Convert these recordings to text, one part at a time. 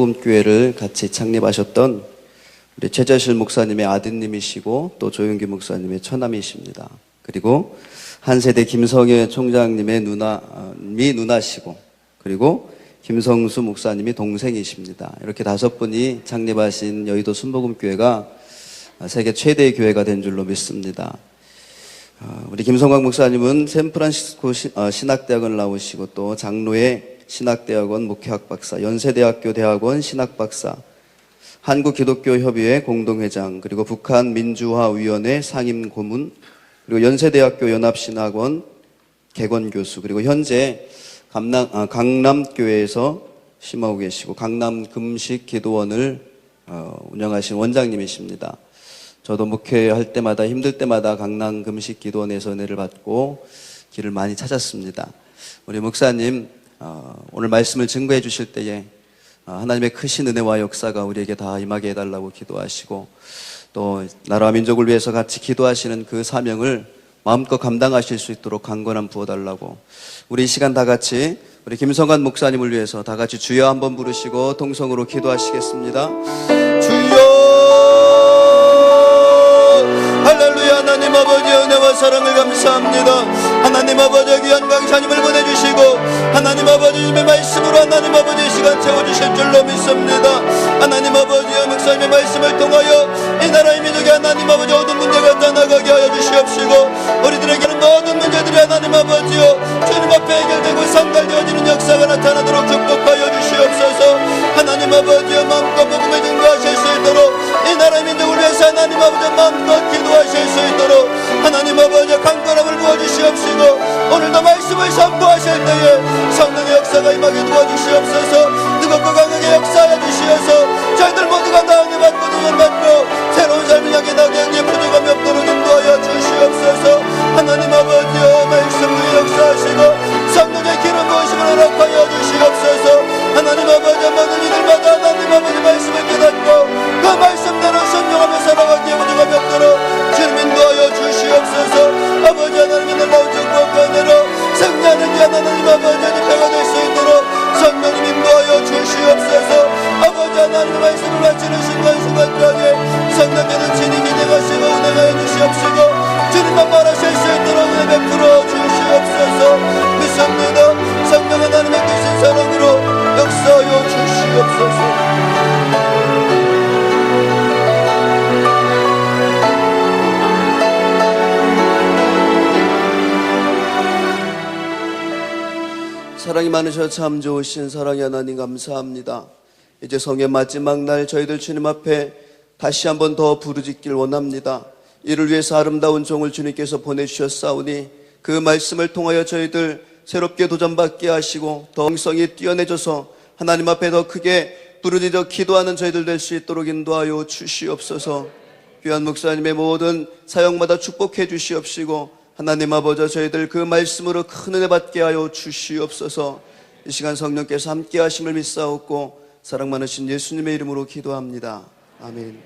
순복음교회를 같이 창립하셨던 우리 최재실 목사님의 아드님이시고 또 조윤기 목사님의 처남이십니다. 그리고 한세대 김성애 총장님의 누나시고 그리고 김성수 목사님이 동생이십니다. 이렇게 5분이 창립하신 여의도 순복음교회가 세계 최대의 교회가 된 줄로 믿습니다. 우리 김성광 목사님은 샌프란시스코 신학대학을 나오시고 또 장로의 신학대학원 목회학 박사, 연세대학교 대학원 신학박사, 한국기독교협의회 공동회장, 그리고 북한민주화위원회 상임고문, 그리고 연세대학교 연합신학원 개건교수, 그리고 현재 강남교회에서 심하고 계시고 강남금식기도원을 운영하신 원장님이십니다. 저도 목회할 때마다 힘들 때마다 강남금식기도원에서 은혜를 받고 길을 많이 찾았습니다. 우리 목사님 오늘 말씀을 증거해 주실 때에 하나님의 크신 은혜와 역사가 우리에게 다 임하게 해달라고 기도하시고 또 나라와 민족을 위해서 같이 기도하시는 그 사명을 마음껏 감당하실 수 있도록 강건함 부어달라고 우리 이 시간 다 같이 우리 김성관 목사님을 위해서 다 같이 주여 한번 부르시고 통성으로 기도하시겠습니다. 주여 할렐루야. 하나님 아버지 은혜와 사랑을 감사합니다. 하나님 아버지 귀한 강사님을 보내주시고 하나님 아버지의 말씀으로 하나님 아버지의 시간 채워주실 줄로 믿습니다. 하나님 아버지의 목사님의 말씀을 통하여 이 나라의 민족이 하나님 아버지 모든 문제가 떠나가게 하여 주시옵시고 우리들에게는 모든 문제들이 하나님 아버지여 주님 앞에 해결되고 상달되어지는 역사가 나타나도록 축복하여 주시옵소서. 하나님 아버지여 마음껏 복음을 증거하실 수 있도록 이 나라의 민족을 위해서 하나님 아버지 마음껏 기도하실 수 있도록 하나님 아버지 강건함을 부어주시옵시고 오늘도 말씀을 선포하실 때에 성령의 역사가 임하게 도와주시옵소서. 뜨겁고 강하게 역사하여 주시어서 저희들 모두가 다 은혜 받고 도전 받고 새로운 삶을 향해 나가기에 부족함이 없도록 인도하여 주시옵소서. 하나님 아버지여 말씀을 역사하시고 성령의 기름 부으심을 허락하여 주시옵소서. 하나님 아버지 모든 이들마다 하나님 아버지 말씀을 깨닫고 그 말씀대로 순종하며 살아가기에 부족함이 없도록 주님 인도하여 주시옵소서. 아버지 하나님의 놀라운 축복과 은혜로 승리하는 귀한 하나님 아버지 집회가 될 수 있도록 성령님 인도하여 주시옵소서. 아버지 하나님의 말씀을 바치는 순간순간까지 성령께는 진임이 되가시고 은혜가 주시옵시고 주님만 말하실 수 있도록 은혜 베풀어 주시옵소서. 믿습니다. 성령 하나님의 크신 사랑으로 역사하여 주시옵소서. 사랑이 많으셔 참 좋으신 사랑의 하나님 감사합니다. 이제 성의 마지막 날 저희들 주님 앞에 다시 한번 더 부르짖길 원합니다. 이를 위해서 아름다운 종을 주님께서 보내주셨사오니 그 말씀을 통하여 저희들 새롭게 도전받게 하시고 더 영성이 뛰어내져서 하나님 앞에 더 크게 부르짖어 기도하는 저희들 될 수 있도록 인도하여 주시옵소서. 귀한 목사님의 모든 사역마다 축복해 주시옵시고 하나님 아버지 저희들 그 말씀으로 큰 은혜 받게 하여 주시옵소서. 이 시간 성령께서 함께 하심을 믿사옵고 사랑 많으신 예수님의 이름으로 기도합니다. 아멘.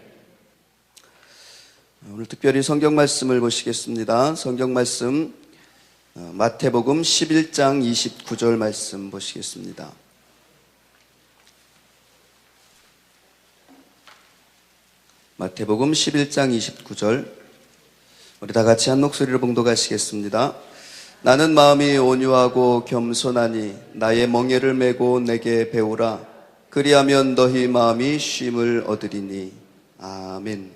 오늘 특별히 성경 말씀을 보시겠습니다. 성경 말씀 마태복음 11장 29절 말씀 보시겠습니다. 마태복음 11장 29절 우리 다 같이 한 목소리로 봉독하시겠습니다. 나는 마음이 온유하고 겸손하니 나의 멍에를 메고 내게 배우라. 그리하면 너희 마음이 쉼을 얻으리니. 아멘.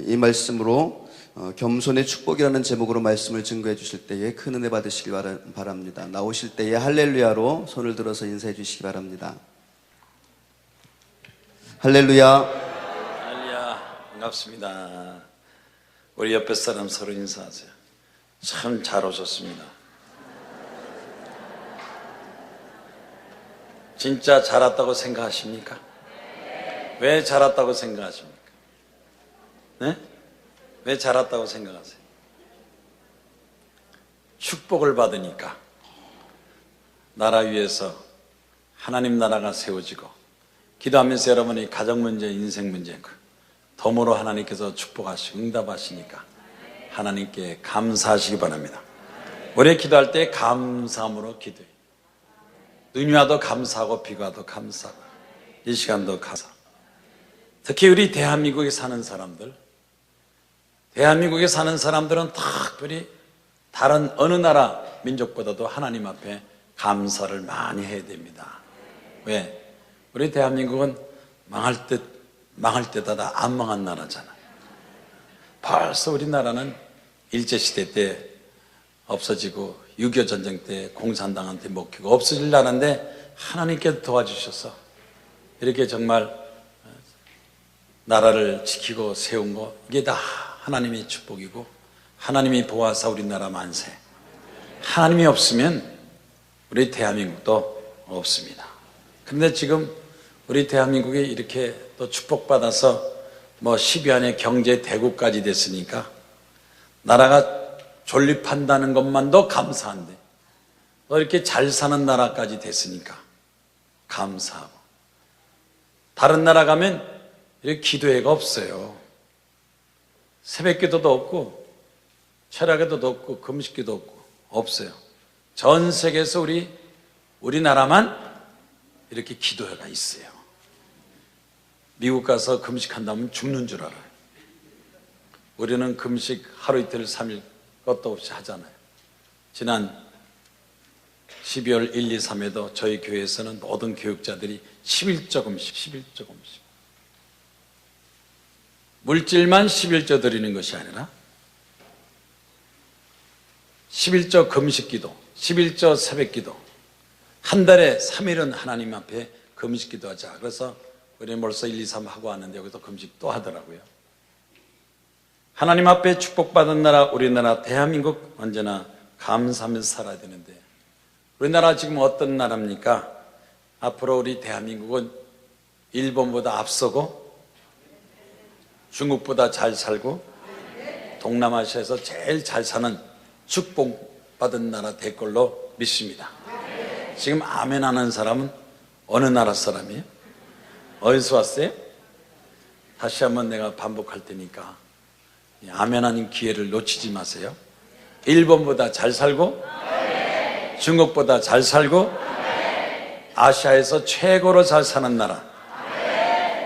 이 말씀으로 겸손의 축복이라는 제목으로 말씀을 증거해 주실 때에 큰 은혜 받으시기 바랍니다. 나오실 때에 할렐루야로 손을 들어서 인사해 주시기 바랍니다. 할렐루야. 할렐루야. 반갑습니다. 우리 옆에 사람 서로 인사하세요. 참 잘 오셨습니다. 진짜 잘 왔다고 생각하십니까? 왜 잘 왔다고 생각하십니까? 네? 왜 잘 왔다고 생각하세요? 축복을 받으니까 나라 위에서 하나님 나라가 세워지고 기도하면서 여러분이 가정 문제, 인생 문제 덤으로 하나님께서 축복하시고 응답하시니까 하나님께 감사하시기 바랍니다. 우리 기도할 때 감사함으로 기도해요. 눈이 와도 감사하고 비가 와도 감사하고 이 시간도 감사. 특히 우리 대한민국에 사는 사람들, 대한민국에 사는 사람들은 특별히 다른 어느 나라 민족보다도 하나님 앞에 감사를 많이 해야 됩니다. 왜? 우리 대한민국은 망할 때마다 안 망한 나라잖아요. 벌써 우리나라는 일제시대 때 없어지고 6.25 전쟁 때 공산당한테 먹히고 없어질 나라인데 하나님께서 도와주셔서 이렇게 정말 나라를 지키고 세운 거, 이게 다 하나님의 축복이고 하나님이 보아서 우리나라 만세. 하나님이 없으면 우리 대한민국도 없습니다. 그런데 지금 우리 대한민국이 이렇게 또 축복받아서 10여 경제 대국까지 됐으니까 나라가 존립한다는 것만도 감사한데 또 이렇게 잘 사는 나라까지 됐으니까 감사하고, 다른 나라 가면 이렇게 기도회가 없어요. 새벽기도도 없고 철야기도도 없고 금식기도 없고 없어요. 전 세계에서 우리나라만 이렇게 기도회가 있어요. 미국 가서 금식한다면 죽는 줄 알아요. 우리는 금식 하루 이틀 3일 것도 없이 하잖아요. 지난 12월 1, 2, 3에도 저희 교회에서는 모든 교육자들이 11조 금식. 물질만 11조 드리는 것이 아니라 11조 금식기도, 11조 새벽기도, 한 달에 3일은 하나님 앞에 금식기도 하자. 그래서 우리는 벌써 1, 2, 3 하고 왔는데 여기서 금식 또 하더라고요. 하나님 앞에 축복받은 나라 우리나라 대한민국 언제나 감사하면서 살아야 되는데, 우리나라 지금 어떤 나라입니까? 앞으로 우리 대한민국은 일본보다 앞서고 중국보다 잘 살고 동남아시아에서 제일 잘 사는 축복받은 나라 될 걸로 믿습니다. 지금 아멘 하는 사람은 어느 나라 사람이에요? 어디서 왔어요? 다시 한번 내가 반복할 테니까 아멘 하는 기회를 놓치지 마세요. 일본보다 잘 살고 중국보다 잘 살고 아시아에서 최고로 잘 사는 나라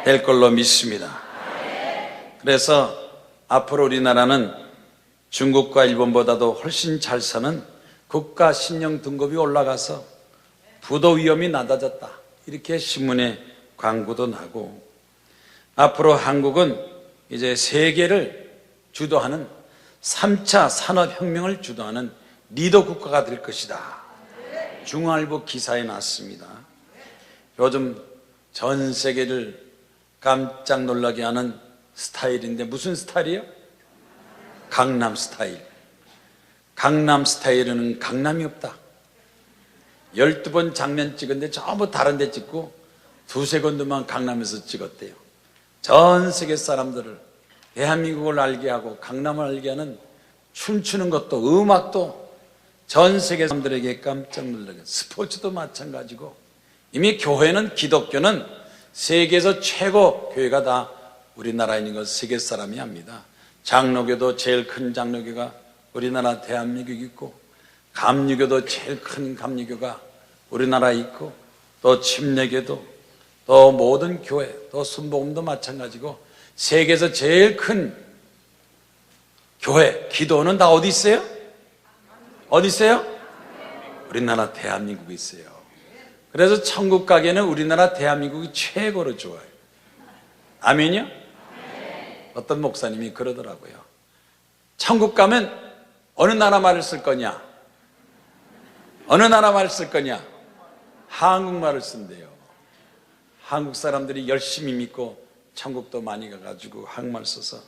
될 걸로 믿습니다. 그래서 앞으로 우리나라는 중국과 일본보다도 훨씬 잘 사는 국가 신용 등급이 올라가서 부도 위험이 낮아졌다, 이렇게 신문에 광고도 나고, 앞으로 한국은 이제 세계를 주도하는 3차 산업혁명을 주도하는 리더 국가가 될 것이다. 중앙일보 기사에 났습니다. 요즘 전 세계를 깜짝 놀라게 하는 스타일인데 무슨 스타일이에요? 강남 스타일. 강남 스타일은 강남이 없다. 12번 장면 찍었는데 전부 다른 데 찍고 2-3건도만 강남에서 찍었대요. 전 세계 사람들을, 대한민국을 알게 하고 강남을 알게 하는 춤추는 것도 음악도 전 세계 사람들에게 깜짝 놀라게, 스포츠도 마찬가지고, 이미 교회는, 기독교는 세계에서 최고 교회가 다 우리나라에 있는 것 세계 사람이 압니다. 장로교도 제일 큰 장로교가 우리나라 대한민국에 있고, 감리교도 제일 큰 감리교가 우리나라에 있고, 또 침례교도, 또 모든 교회, 또 순복음도 마찬가지고, 세계에서 제일 큰 교회, 기도는 다 어디 있어요? 어디 있어요? 우리나라 대한민국에 있어요. 그래서 천국 가기에는 우리나라 대한민국이 최고로 좋아요. 아멘이요? 어떤 목사님이 그러더라고요. 천국 가면 어느 나라 말을 쓸 거냐? 어느 나라 말을 쓸 거냐? 한국말을 쓴대요. 한국 사람들이 열심히 믿고 천국도 많이 가가지고 한국말 써서.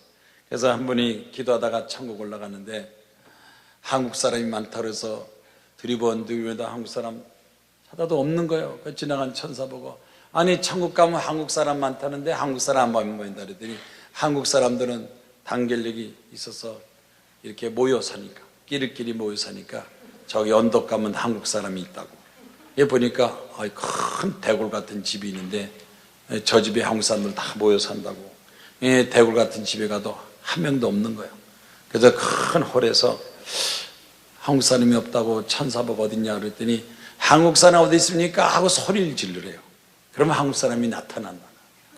그래서 한 분이 기도하다가 천국 올라가는데 한국 사람이 많다 그래서 드리번드리다 한국 사람 찾아도 없는 거예요. 그 지나간 천사 보고, 아니 천국 가면 한국 사람 많다는데 한국 사람 안 보인다 그랬더니, 한국 사람들은 단결력이 있어서 이렇게 모여 사니까, 끼리끼리 모여 사니까 저기 언덕 가면 한국 사람이 있다고. 얘 보니까 큰 대골 같은 집이 있는데 저 집에 한국 사람들 다 모여 산다고. 대골 같은 집에 가도 한 명도 없는 거예요. 그래서 큰 홀에서 한국 사람이 없다고 천사 보고 어딨냐 그랬더니, 한국 사람 어디 있습니까? 하고 소리를 지르래요. 그러면 한국 사람이 나타난다.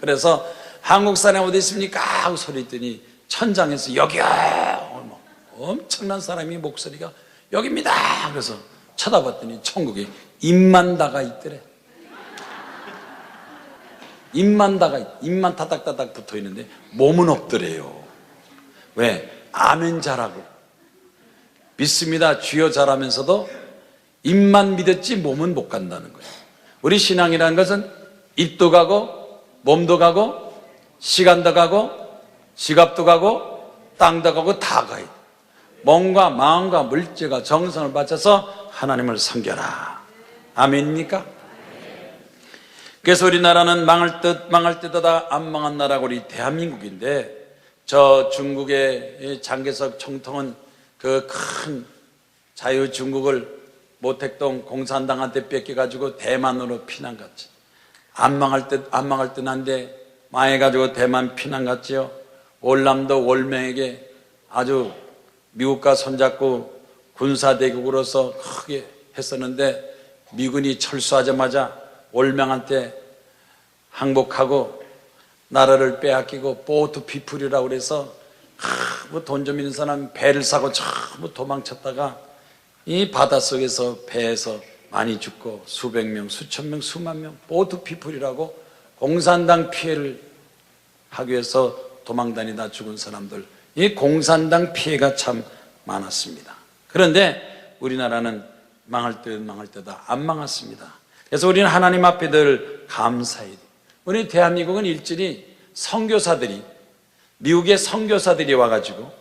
그래서 한국 사람이 어디 있습니까? 하고 소리했더니 천장에서 여기요. 엄청난 사람이 목소리가 여기입니다. 그래서 쳐다봤더니 천국에 입만 있더래. 입만 타닥타닥 붙어 있는데 몸은 없더래요. 왜? 아멘 잘하고 믿습니다 주여 잘하면서도 입만 믿었지 몸은 못 간다는 거예요. 우리 신앙이라는 것은 입도 가고 몸도 가고 시간도 가고 지갑도 가고 땅도 가고 다 가야 돼. 몸과 마음과 물질과 정성을 바쳐서 하나님을 섬겨라. 아멘입니까? 그래서 우리나라는 망할 듯하다 안 망한 나라가 우리 대한민국인데, 저 중국의 장개석 총통은 그 큰 자유 중국을 모택동 공산당한테 뺏겨가지고 대만으로 피난 갔지. 안 망할 듯 한데 망해가지고 대만 피난 갔지요. 월남도 월명에게 아주 미국과 손잡고 군사대국으로서 크게 했었는데, 미군이 철수하자마자 월명한테 항복하고 나라를 빼앗기고 보트 피플이라고 그래서 뭐 돈 좀 있는 사람 배를 사고 전부 도망쳤다가 이 바닷속에서 배에서 많이 죽고 수백 명, 수천 명, 수만 명 보트 피플이라고 공산당 피해를 하기 위해서 도망다니다 죽은 사람들, 이 공산당 피해가 참 많았습니다. 그런데 우리나라는 망할 때다 안 망했습니다. 그래서 우리는 하나님 앞에 늘 감사해야 돼요. 우리 대한민국은 일찍이 선교사들이, 미국의 선교사들이 와가지고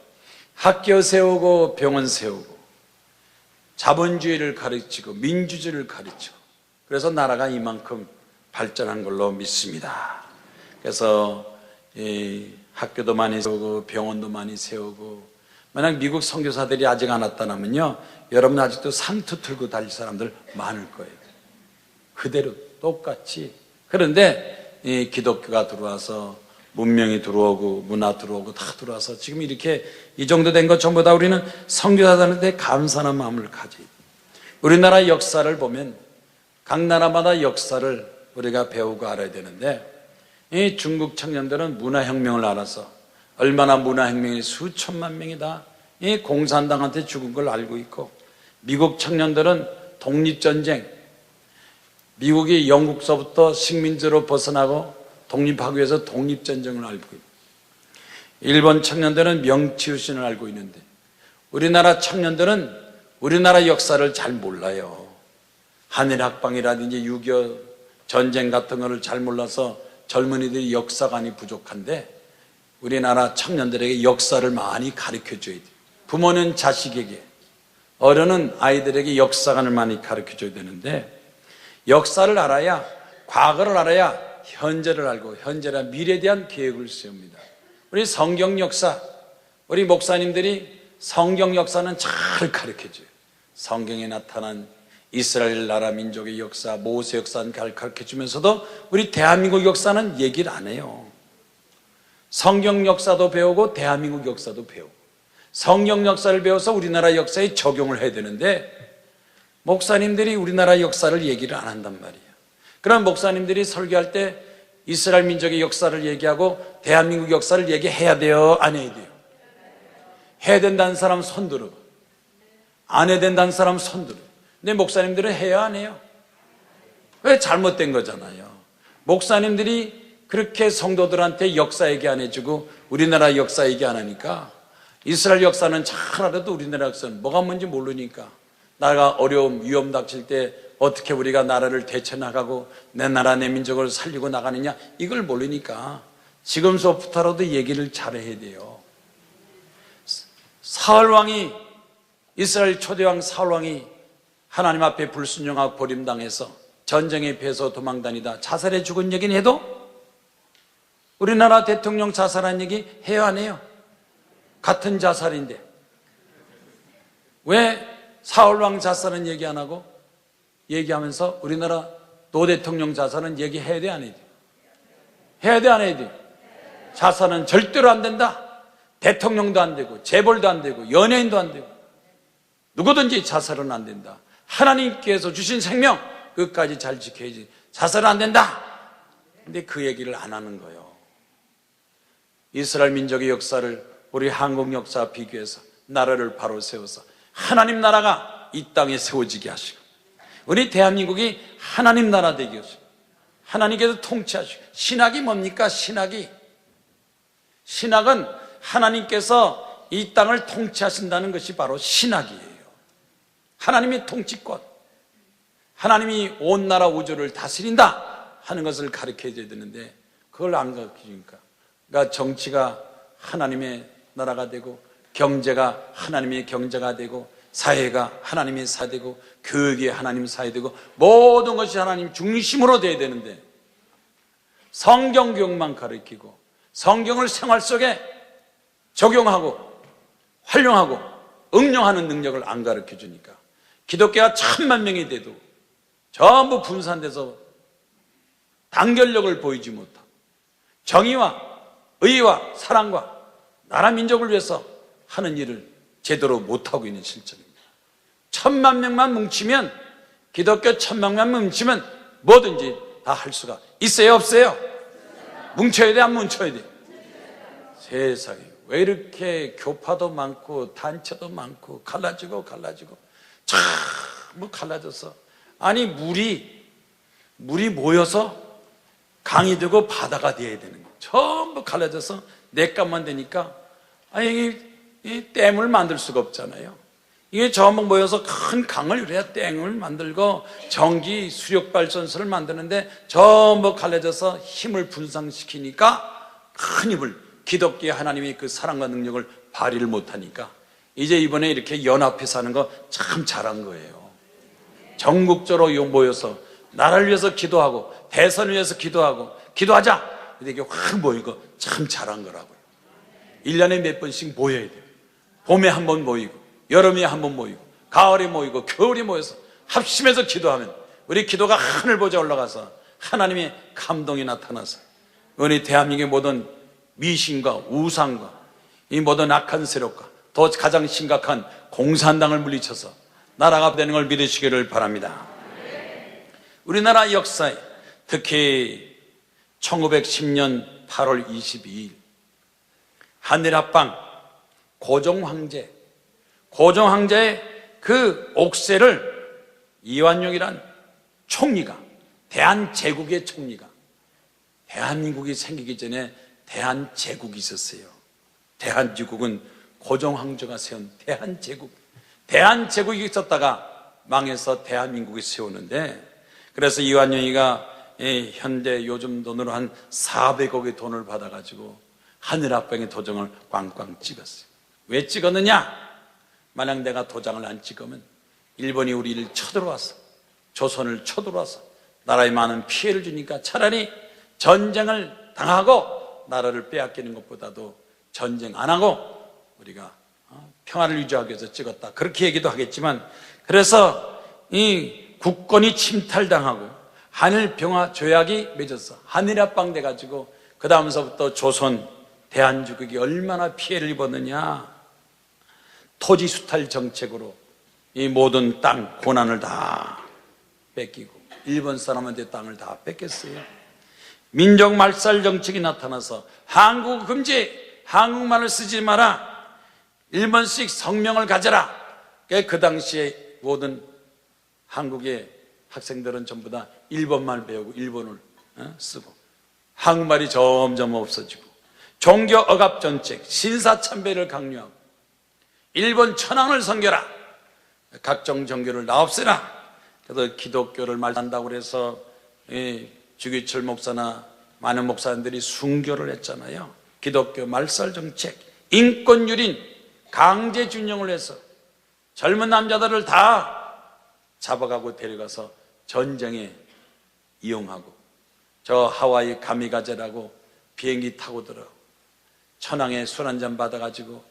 학교 세우고 병원 세우고 자본주의를 가르치고 민주주의를 가르치고, 그래서 나라가 이만큼 발전한 걸로 믿습니다. 그래서 학교도 많이 세우고 병원도 많이 세우고, 만약 미국 선교사들이 아직 안 왔다면요, 여러분 아직도 상투 틀고 다닐 사람들 많을 거예요. 그대로 똑같이. 그런데 기독교가 들어와서 문명이 들어오고 문화 들어오고 다 들어와서 지금 이렇게 이 정도 된 것 전부 다 우리는 선교사들한테 감사하는 마음을 가져야 돼요. 우리나라 역사를 보면 각 나라마다 역사를 우리가 배우고 알아야 되는데, 이 중국 청년들은 문화혁명을 알아서 얼마나 문화혁명이 수천만 명이 다 이 공산당한테 죽은 걸 알고 있고, 미국 청년들은 독립전쟁, 미국이 영국서부터 식민지로 벗어나고 독립하기 위해서 독립전쟁을 알고 있고, 일본 청년들은 명치유신을 알고 있는데, 우리나라 청년들은 우리나라 역사를 잘 몰라요. 한일학방이라든지 6.25 전쟁 같은 거를 잘 몰라서 젊은이들이 역사관이 부족한데, 우리나라 청년들에게 역사를 많이 가르쳐줘야 돼요. 부모는 자식에게, 어른은 아이들에게 역사관을 많이 가르쳐줘야 되는데, 역사를 알아야, 과거를 알아야 현재를 알고, 현재라 미래에 대한 계획을 세웁니다. 우리 성경 역사, 우리 목사님들이 성경 역사는 잘 가르쳐줘요. 성경에 나타난 이스라엘 나라 민족의 역사, 모세 역사는 잘 가르쳐주면서도 우리 대한민국 역사는 얘기를 안 해요. 성경 역사도 배우고 대한민국 역사도 배우고, 성경 역사를 배워서 우리나라 역사에 적용을 해야 되는데, 목사님들이 우리나라 역사를 얘기를 안 한단 말이에요. 그럼 목사님들이 설교할 때 이스라엘 민족의 역사를 얘기하고 대한민국 역사를 얘기해야 돼요? 안 해야 돼요? 해야 된다는 사람 손 들어. 안 해야 된다는 사람 손 들어. 근데 목사님들은 해야 안 해요? 왜? 잘못된 거잖아요. 목사님들이 그렇게 성도들한테 역사 얘기 안 해주고 우리나라 역사 얘기 안 하니까, 이스라엘 역사는 잘 알아도 우리나라 역사는 뭐가 뭔지 모르니까, 나라가 어려움, 위험 닥칠 때 어떻게 우리가 나라를 대처나가고 내 나라 내 민족을 살리고 나가느냐, 이걸 모르니까 지금서부터라도 얘기를 잘해야 돼요. 사울왕이, 이스라엘 초대왕 사울왕이 하나님 앞에 불순종하고 버림당해서 전쟁에 패해서 도망다니다 자살해 죽은 얘기는 해도 우리나라 대통령 자살한 얘기 해요 안 해요? 같은 자살인데 왜 사울왕 자살은 얘기 안 하고 얘기하면서 우리나라 노 대통령 자살은 얘기해야 돼 안 해야 돼? 해야 돼 안 해야 돼? 자살은 절대로 안 된다. 대통령도 안 되고 재벌도 안 되고 연예인도 안 되고 누구든지 자살은 안 된다. 하나님께서 주신 생명 끝까지 잘 지켜야지. 자살은 안 된다. 근데 그 얘기를 안 하는 거예요. 이스라엘 민족의 역사를 우리 한국 역사와 비교해서 나라를 바로 세워서 하나님 나라가 이 땅에 세워지게 하시고, 우리 대한민국이 하나님 나라 되게 하시고, 하나님께서 통치하시고. 신학이 뭡니까? 신학은 하나님께서 이 땅을 통치하신다는 것이 바로 신학이에요. 하나님이 통치권, 하나님이 온 나라 우주를 다스린다 하는 것을 가르쳐줘야 되는데 그걸 안 가르쳐주니까, 그러니까 정치가 하나님의 나라가 되고, 경제가 하나님의 경제가 되고, 사회가 하나님의 사회되고, 교육이 하나님 사회되고, 모든 것이 하나님 중심으로 돼야 되는데 성경 교육만 가르치고 성경을 생활 속에 적용하고 활용하고 응용하는 능력을 안 가르쳐 주니까 기독교가 1000만 명이 돼도 전부 분산돼서 단결력을 보이지 못하고 정의와 의와 사랑과 나라 민족을 위해서 하는 일을 제대로 못하고 있는 실정입니다. 1000만 명만 뭉치면, 기독교 1000만 명만 뭉치면 뭐든지 다 할 수가 있어요, 없어요? 뭉쳐야 돼, 안 뭉쳐야 돼? 세상에 왜 이렇게 교파도 많고 단체도 많고 갈라지고 전부 갈라져서, 아니 물이 모여서 강이 되고 바다가 되어야 되는 거예요. 전부 갈라져서 내 값만 되니까, 아니 이 댐을 만들 수가 없잖아요. 이게 전부 모여서 큰 강을 그래야 댐을 만들고 전기 수력발전소를 만드는데 전부 갈라져서 힘을 분산시키니까 큰 힘을, 기독교의 하나님의 그 사랑과 능력을 발휘를 못하니까 이제 이번에 이렇게 연합해서 하는 거 참 잘한 거예요. 전국적으로 모여서 나라를 위해서 기도하고 대선을 위해서 기도하자 이렇게 확 모이고 참 잘한 거라고요. 1년에 몇 번씩 모여야 돼요. 봄에 한 번 모이고 여름에 한 번 모이고 가을에 모이고 겨울에 모여서 합심해서 기도하면 우리 기도가 하늘 보자 올라가서 하나님의 감동이 나타나서 우리 대한민국의 모든 미신과 우상과 이 모든 악한 세력과 더 가장 심각한 공산당을 물리쳐서 나라가 되는 걸 믿으시기를 바랍니다. 우리나라 역사에 특히 1910년 8월 22일 한일합방 고종황제의 그 옥새를 이완용이란 총리가, 대한제국의 총리가, 대한민국이 생기기 전에 대한제국이 있었어요. 대한제국은 고종황제가 세운 대한제국이 있었다가 망해서 대한민국이 세우는데, 그래서 이완용이가 현대 요즘 돈으로 한 400억의 돈을 받아가지고 하늘합방의 도장을 꽝꽝 찍었어요. 왜 찍었느냐? 만약 내가 도장을 안 찍으면 일본이 우리를 쳐들어와서, 조선을 쳐들어와서 나라에 많은 피해를 주니까 차라리 전쟁을 당하고 나라를 빼앗기는 것보다도 전쟁 안 하고 우리가 평화를 유지하기 위해서 찍었다, 그렇게 얘기도 하겠지만, 그래서 이 국권이 침탈당하고 한일평화 조약이 맺었어. 한일합방 돼가지고 그 다음서부터 조선 대한민국이 얼마나 피해를 입었느냐. 토지 수탈 정책으로 이 모든 땅 고난을 다 뺏기고 일본 사람한테 땅을 다 뺏겼어요. 민족 말살 정책이 나타나서 한국 금지, 한국말을 쓰지 마라, 일본식 성명을 가져라. 그 당시에 모든 한국의 학생들은 전부 다 일본말 배우고 일본을 쓰고 한국말이 점점 없어지고, 종교 억압 정책, 신사참배를 강요하고, 일본 천황을 섬겨라, 각종 종교를 다 없애라. 그래서 기독교를 말한다고 해서 주기철 목사나 많은 목사님들이 순교를 했잖아요. 기독교 말살 정책, 인권 유린, 강제 준용을 해서 젊은 남자들을 다 잡아가고 데려가서 전쟁에 이용하고, 저 하와이 가미가제라고 비행기 타고 들어가고 천황에 술 한잔 받아가지고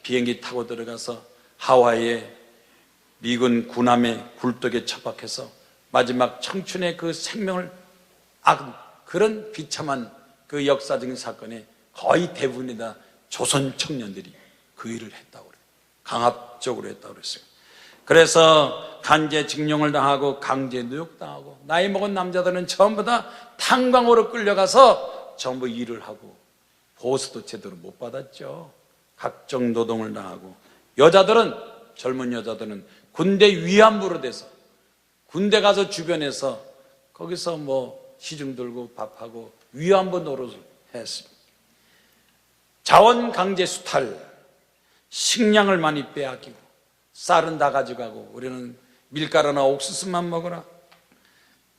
비행기 타고 들어가서 하와이에 미군 군함의 굴뚝에 처박혀서 마지막 청춘의 그 생명을 그런 비참한 그 역사적인 사건에 거의 대부분이 다 조선 청년들이 그 일을 했다고 그래요. 강압적으로 했다고 그랬어요. 그래서 간제징용을 당하고 강제노역당하고 나이 먹은 남자들은 전부 다 탄광으로 끌려가서 전부 일을 하고 보수도 제대로 못 받았죠. 각종 노동을 당하고 여자들은, 젊은 여자들은 군대 위안부로 돼서 군대 가서 주변에서 거기서 뭐 시중 들고 밥하고 위안부 노릇을 했습니다. 자원 강제 수탈, 식량을 많이 빼앗기고 쌀은 다 가져가고 우리는 밀가루나 옥수수만 먹어라.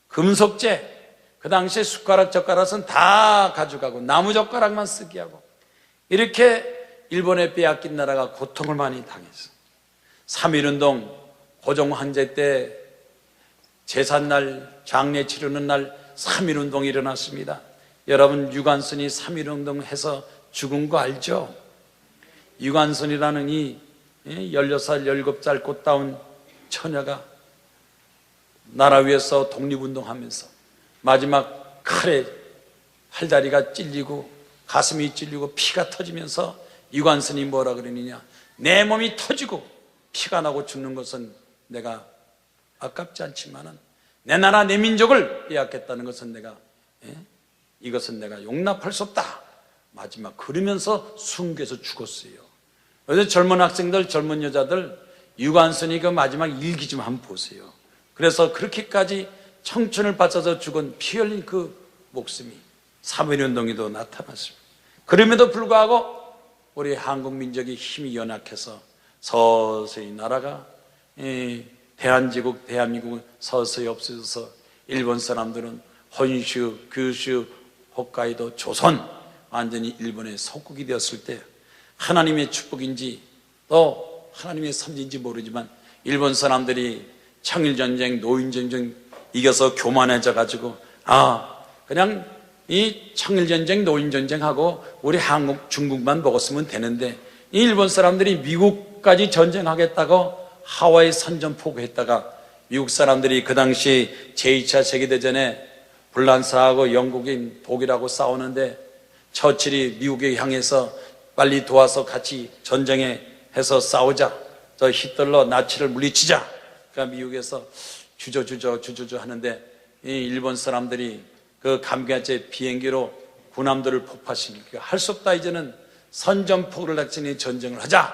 금속재, 그 당시에 숟가락 젓가락은 다 가져가고 나무젓가락만 쓰게 하고 이렇게 일본에 빼앗긴 나라가 고통을 많이 당했어. 3.1운동 고종황제 때 제삿날, 장례 치르는 날 3.1운동이 일어났습니다. 여러분, 유관순이 3.1운동 해서 죽은 거 알죠? 유관순이라는 이 16살, 17살 꽃다운 처녀가 나라 위에서 독립운동하면서 마지막 칼에 팔다리가 찔리고 가슴이 찔리고 피가 터지면서 유관순이 뭐라 그러느냐, 내 몸이 터지고 피가 나고 죽는 것은 내가 아깝지 않지만은 내 나라 내 민족을 빼앗겠다는 것은 이것은 내가 용납할 수 없다. 마지막 그러면서 순교해서 죽었어요. 그래서 젊은 학생들, 젊은 여자들 유관순이 그 마지막 일기 좀 한번 보세요. 그래서 그렇게까지 청춘을 바쳐서 죽은 피 흘린 그 목숨이 3.1운동에도 나타났습니다. 그럼에도 불구하고 우리 한국 민족이 힘이 연약해서 서서히 나라가 대한제국, 대한민국은 서서히 없어져서 일본 사람들은 혼슈, 규슈, 홋카이도, 조선 완전히 일본의 속국이 되었을 때 하나님의 축복인지 또 하나님의 섭리인지 모르지만 일본 사람들이 청일전쟁, 노인전쟁 이겨서 교만해져 가지고 그냥 이 청일전쟁, 노인전쟁하고 우리 한국, 중국만 먹었으면 되는데 이 일본 사람들이 미국까지 전쟁하겠다고 하와이 선전포고했다가 미국 사람들이 그 당시 제2차 세계대전에 불란사하고 영국인 독일하고 싸우는데 처칠이 미국에 향해서 빨리 도와서 같이 전쟁에 해서 싸우자, 저 히틀러 나치를 물리치자. 그러니까 미국에서 주저주저 하는데 이 일본 사람들이 그 감기한테 비행기로 군함들을 폭파시키고 할 수 없다, 이제는 선전포고를 작전히 전쟁을 하자.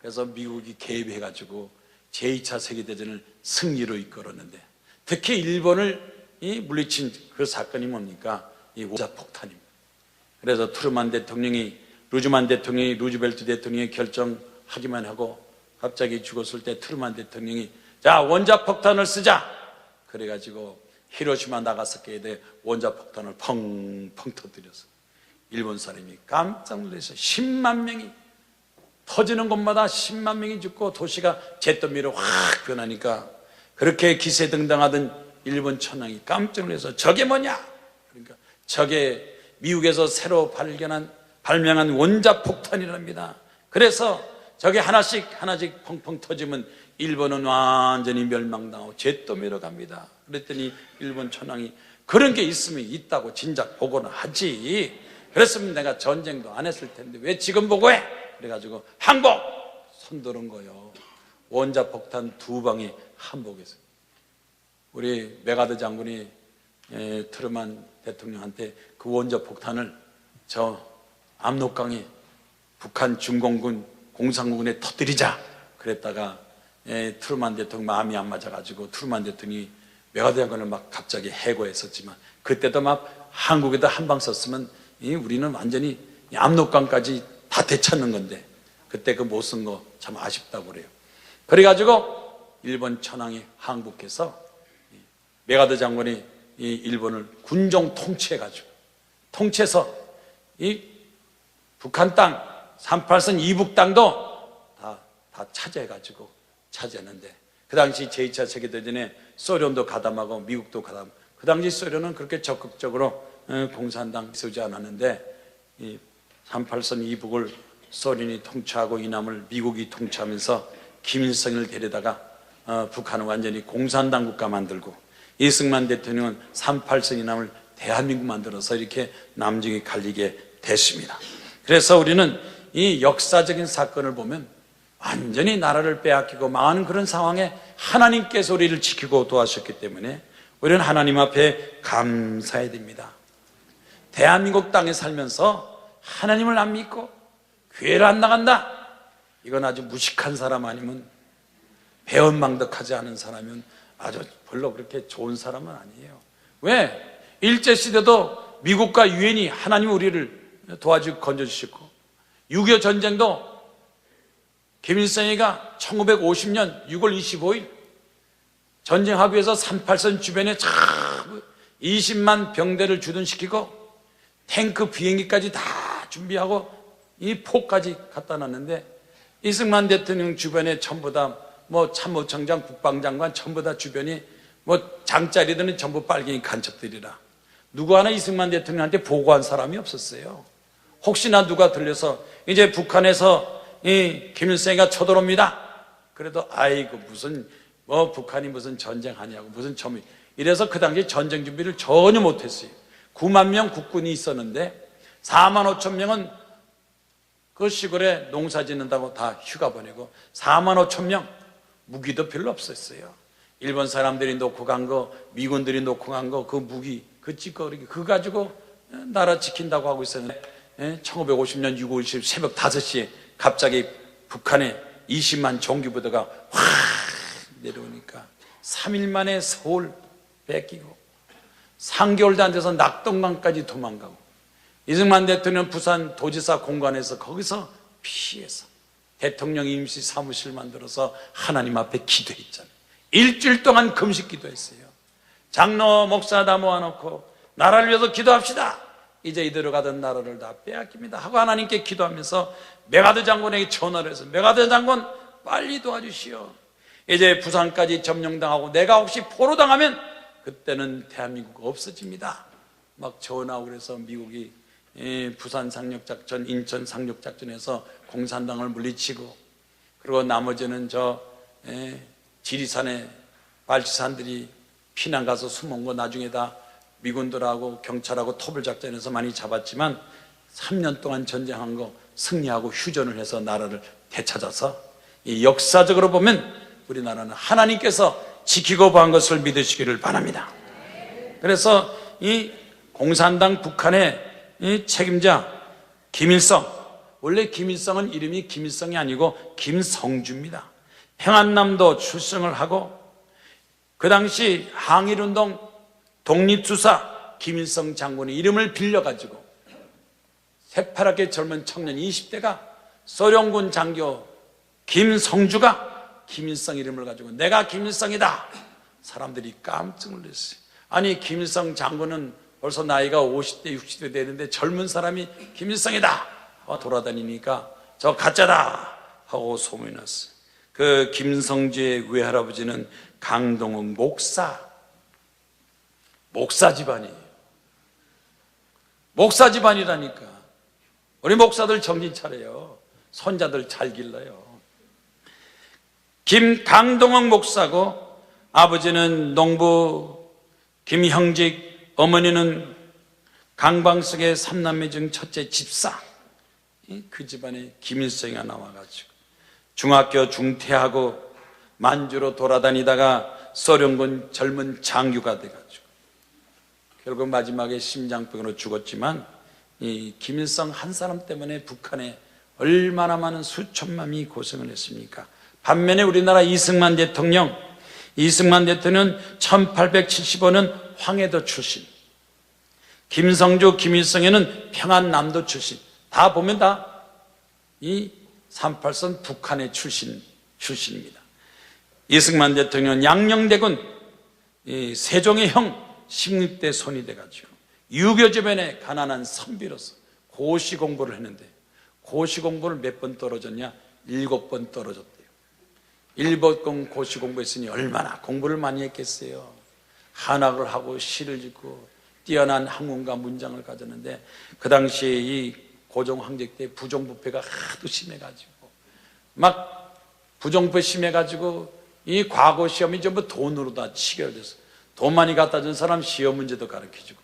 그래서 미국이 개입해가지고 제2차 세계대전을 승리로 이끌었는데 특히 일본을 물리친 그 사건이 뭡니까? 이 원자폭탄입니다. 그래서 트루만 대통령이, 루즈벨트 대통령이 결정하기만 하고 갑자기 죽었을 때 트루만 대통령이 자, 원자폭탄을 쓰자. 그래가지고 히로시마 나가사키에 원자폭탄을 펑펑 터뜨렸어. 일본 사람이 깜짝 놀라서 10만 명이 터지는 곳마다 10만 명이 죽고 도시가 잿더미로 확 변하니까 그렇게 기세등등하던 일본 천황이 깜짝 놀라서 저게 뭐냐? 그러니까 저게 미국에서 새로 발명한 원자폭탄이랍니다. 그래서 저게 하나씩 펑펑 터지면 일본은 완전히 멸망당하고 잿더미로 갑니다. 그랬더니 일본 천황이 그런 게 있으면 있다고 진작 보고는 하지. 그랬으면 내가 전쟁도 안 했을 텐데 왜 지금 보고해? 그래가지고 항복! 손들은 거요. 원자폭탄 2방이 항복했어요. 우리 메가드 장군이 트루만 대통령한테 그 원자폭탄을 저 압록강에 북한 중공군 공산군에 터뜨리자 그랬다가 트루만 대통령 마음이 안 맞아가지고 트루만 대통령이 메가드 장군을 막 갑자기 해고했었지만 그때도 막 한국에다 한 방 썼으면 우리는 완전히 압록강까지 다 되찾는 건데 그때 그 못 쓴 거 참 아쉽다고 그래요. 그래가지고 일본 천황이 항복해서 메가드 장군이 이 일본을 군종 통치해서 이 북한 땅 38선 이북 땅도 다 차지했는데 그 당시 제2차 세계대전에 소련도 가담하고 미국도 가담. 그 당시 소련은 그렇게 적극적으로 공산당 쓰지 않았는데 이 38선 이북을 소련이 통치하고 이남을 미국이 통치하면서 김일성을 데려다가 북한은 완전히 공산당 국가 만들고 이승만 대통령은 38선 이남을 대한민국 만들어서 이렇게 남중이 갈리게 됐습니다. 그래서 우리는 이 역사적인 사건을 보면 완전히 나라를 빼앗기고 망하는 그런 상황에 하나님께서 우리를 지키고 도와주셨기 때문에 우리는 하나님 앞에 감사해야 됩니다. 대한민국 땅에 살면서 하나님을 안 믿고 교회를 안 나간다, 이건 아주 무식한 사람 아니면 배은망덕하지 않은 사람이면 아주 별로 그렇게 좋은 사람은 아니에요. 왜? 일제시대도 미국과 유엔이 하나님 우리를 도와주고 건져주셨고, 6.25 전쟁도 김일성이가 1950년 6월 25일 전쟁하기 위해서 38선 주변에 참 20만 병대를 주둔시키고 탱크 비행기까지 다 준비하고 이 포까지 갖다 놨는데, 이승만 대통령 주변에 전부 다 뭐 참모총장, 국방장관 전부 다 주변이 뭐 장짜리들은 전부 빨갱이 간첩들이라 누구 하나 이승만 대통령한테 보고한 사람이 없었어요. 혹시나 누가 들려서 이제 북한에서 이 김일성이가 쳐들어옵니다, 그래도 아이고 무슨 뭐 북한이 무슨 전쟁하냐고 무슨 점이, 이래서 그 당시 전쟁 준비를 전혀 못했어요. 9만 명 국군이 있었는데 4만 5천 명은 그 시골에 농사 짓는다고 다 휴가 보내고 4만 5천 명 무기도 별로 없었어요. 일본 사람들이 놓고 간 거, 미군들이 놓고 간 거, 그 무기, 그 찌꺼기, 그거 가지고 나라 지킨다고 하고 있었는데 1950년 6월 20일 새벽 5시에 갑자기 북한에 20만 종기부대가 확 내려오니까 3일 만에 서울 뺏기고 3개월도 안 돼서 낙동강까지 도망가고, 이승만 대통령 부산 도지사 공관에서 거기서 피해서 대통령 임시 사무실 만들어서 하나님 앞에 기도했잖아요. 일주일 동안 금식 기도했어요. 장로 목사 다 모아놓고 나라를 위해서 기도합시다, 이제 이대로 가던 나라를 다 빼앗깁니다 하고 하나님께 기도하면서 메가드 장군에게 전화를 해서 메가드 장군 빨리 도와주시오, 이제 부산까지 점령당하고 내가 혹시 포로당하면 그때는 대한민국 없어집니다 막 전화하고, 그래서 미국이 부산 상륙작전, 인천 상륙작전에서 공산당을 물리치고, 그리고 나머지는 저 지리산에 발치산들이 피난 가서 숨은 거 나중에 다 미군들하고 경찰하고 토벌작전에서 많이 잡았지만 3년 동안 전쟁한 거 승리하고 휴전을 해서 나라를 되찾아서, 이 역사적으로 보면 우리나라는 하나님께서 지키고 보한 것을 믿으시기를 바랍니다. 그래서 이 공산당 북한의 이 책임자 김일성, 원래 김일성은 이름이 김일성이 아니고 김성주입니다. 평안남도 출생을 하고 그 당시 항일운동 독립투사 김일성 장군의 이름을 빌려가지고 새파랗게 젊은 청년 20대가 소련군 장교 김성주가 김일성 이름을 가지고 내가 김일성이다, 사람들이 깜짝 놀랐어요. 아니 김일성 장군은 벌써 나이가 50대 60대 되는데 젊은 사람이 김일성이다 돌아다니니까 저 가짜다 하고 소문이 났어요. 그 김성주의 외할아버지는 강동원 목사 집안이에요. 목사 집안이라니까. 우리 목사들 정신 차려요. 손자들 잘 길러요. 강동원 목사고, 아버지는 농부 김형직, 어머니는 강방석의 3남매 중 첫째 집사. 그 집안에 김일성이가 나와가지고 중학교 중퇴하고 만주로 돌아다니다가 소련군 젊은 장교가 돼가지고 결국 마지막에 심장병으로 죽었지만, 이 김일성 한 사람 때문에 북한에 얼마나 많은 수천만이 고생을 했습니까? 반면에 우리나라 이승만 대통령 1875년 황해도 출신, 김성주, 김일성에는 평안남도 출신, 다 보면 다 이 38선 북한의 출신입니다. 이승만 대통령은 양녕대군 세종의 형 16대 손이 돼가지고 유교 주변에 가난한 선비로서 고시 공부를 했는데, 고시 공부를 몇 번 떨어졌냐? 7번 떨어졌대요. 7번 고시 공부했으니 얼마나 공부를 많이 했겠어요. 한학을 하고 시를 짓고 뛰어난 학문과 문장을 가졌는데, 그 당시에 이 고종 황제 때 부정부패가 하도 심해가지고 막 부정부패 심해가지고 이 과거 시험이 전부 돈으로 다 치결돼서 돈 많이 갖다 준 사람 시험 문제도 가르쳐주고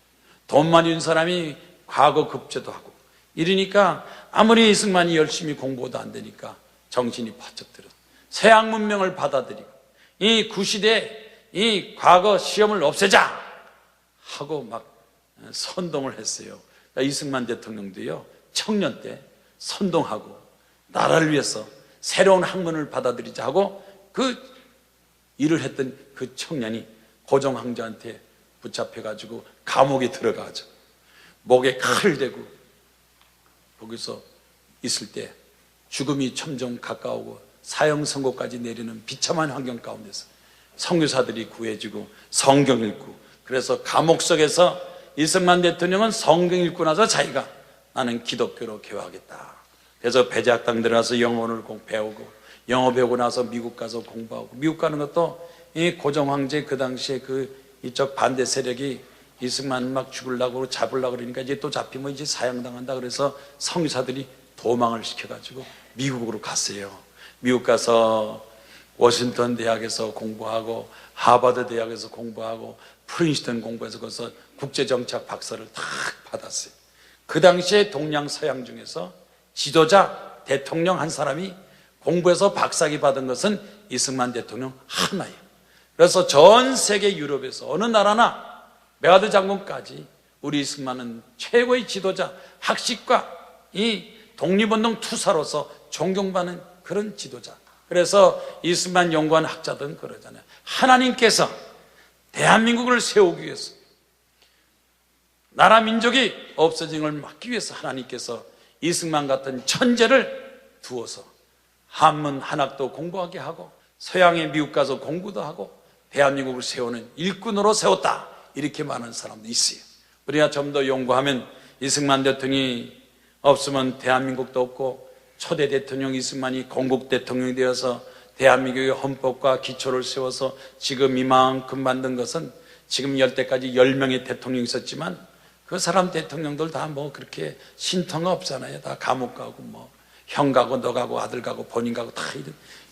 돈 많이 준 사람이 과거 급제도 하고 이러니까 아무리 이승만이 열심히 공부도 안 되니까 정신이 번쩍 들어 서양 문명을 받아들이고 이 구시대 이 과거 시험을 없애자 하고 막 선동을 했어요. 그러니까 이승만 대통령도요, 청년 때 선동하고 나라를 위해서 새로운 학문을 받아들이자 하고 그 일을 했던 그 청년이 고종 황제한테 붙잡혀가지고 감옥에 들어가죠. 목에 칼을 대고 거기서 있을 때 죽음이 점점 가까우고 사형 선고까지 내리는 비참한 환경 가운데서 선교사들이 구해지고 성경 읽고, 그래서 감옥 속에서 이승만 대통령은 성경 읽고 나서 자기가 나는 기독교로 개화하겠다. 그래서 배제학당 들어가서 영어를 배우고, 영어 배우고 나서 미국 가서 공부하고, 미국 가는 것도 이 고종 황제 그 당시에 그 이쪽 반대 세력이 이승만 막 죽으려고 잡으려고 그러니까 이제 또 잡히면 이제 사형당한다 그래서 성교사들이 도망을 시켜가지고 미국으로 갔어요. 미국 가서 워싱턴 대학에서 공부하고 하버드 대학에서 공부하고 프린스턴 공부해서 거기서 국제정책 박사를 다 받았어요. 그 당시에 동양 서양 중에서 지도자 대통령 한 사람이 공부해서 박사학위 받은 것은 이승만 대통령 하나예요. 그래서 전 세계 유럽에서 어느 나라나 메가드 장군까지 우리 이승만은 최고의 지도자, 학식과 이 독립운동 투사로서 존경받는 그런 지도자. 그래서 이승만 연구한 학자들은 그러잖아요. 하나님께서 대한민국을 세우기 위해서, 나라 민족이 없어진 걸 막기 위해서 하나님께서 이승만 같은 천재를 두어서 한문 한학도 공부하게 하고 서양의 미국 가서 공부도 하고 대한민국을 세우는 일꾼으로 세웠다, 이렇게 말하는 사람도 있어요. 우리가 좀 더 연구하면 이승만 대통령이 없으면 대한민국도 없고, 초대 대통령 이승만이 건국 대통령이 되어서 대한민국의 헌법과 기초를 세워서 지금 이만큼 만든 것은, 지금 열때까지 10명의 대통령이 있었지만 그 사람 대통령들 다 뭐 그렇게 신통가 없잖아요. 다 감옥 가고 뭐 형 가고 너 가고 아들 가고 본인 가고 다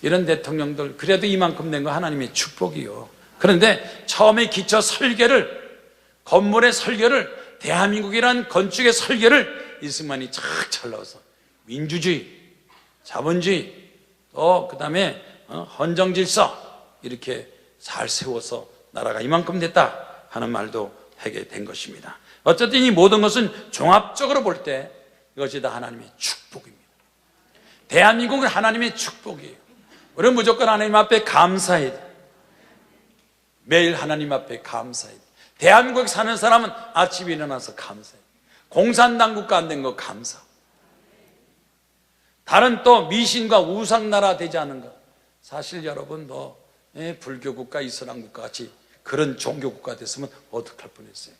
이런 대통령들. 그래도 이만큼 낸 거 하나님의 축복이요. 그런데 처음에 기초 설계를, 건물의 설계를, 대한민국이란 건축의 설계를 이승만이 착 잘 넣어서 민주주의, 자본주의, 또 그 다음에 헌정질서 이렇게 잘 세워서 나라가 이만큼 됐다 하는 말도 하게 된 것입니다. 어쨌든 이 모든 것은 종합적으로 볼 때 이것이 다 하나님의 축복입니다. 대한민국은 하나님의 축복이에요. 우리는 무조건 하나님 앞에 감사해야 돼요. 매일 하나님 앞에 감사해야 돼요. 대한민국에 사는 사람은 아침에 일어나서 감사해요. 공산당 국가 안 된 거 감사. 다른 또 미신과 우상나라 되지 않은 것. 사실 여러분 불교 국가, 이슬람 국가 같이 그런 종교 국가 됐으면 어떡할 뻔했어요.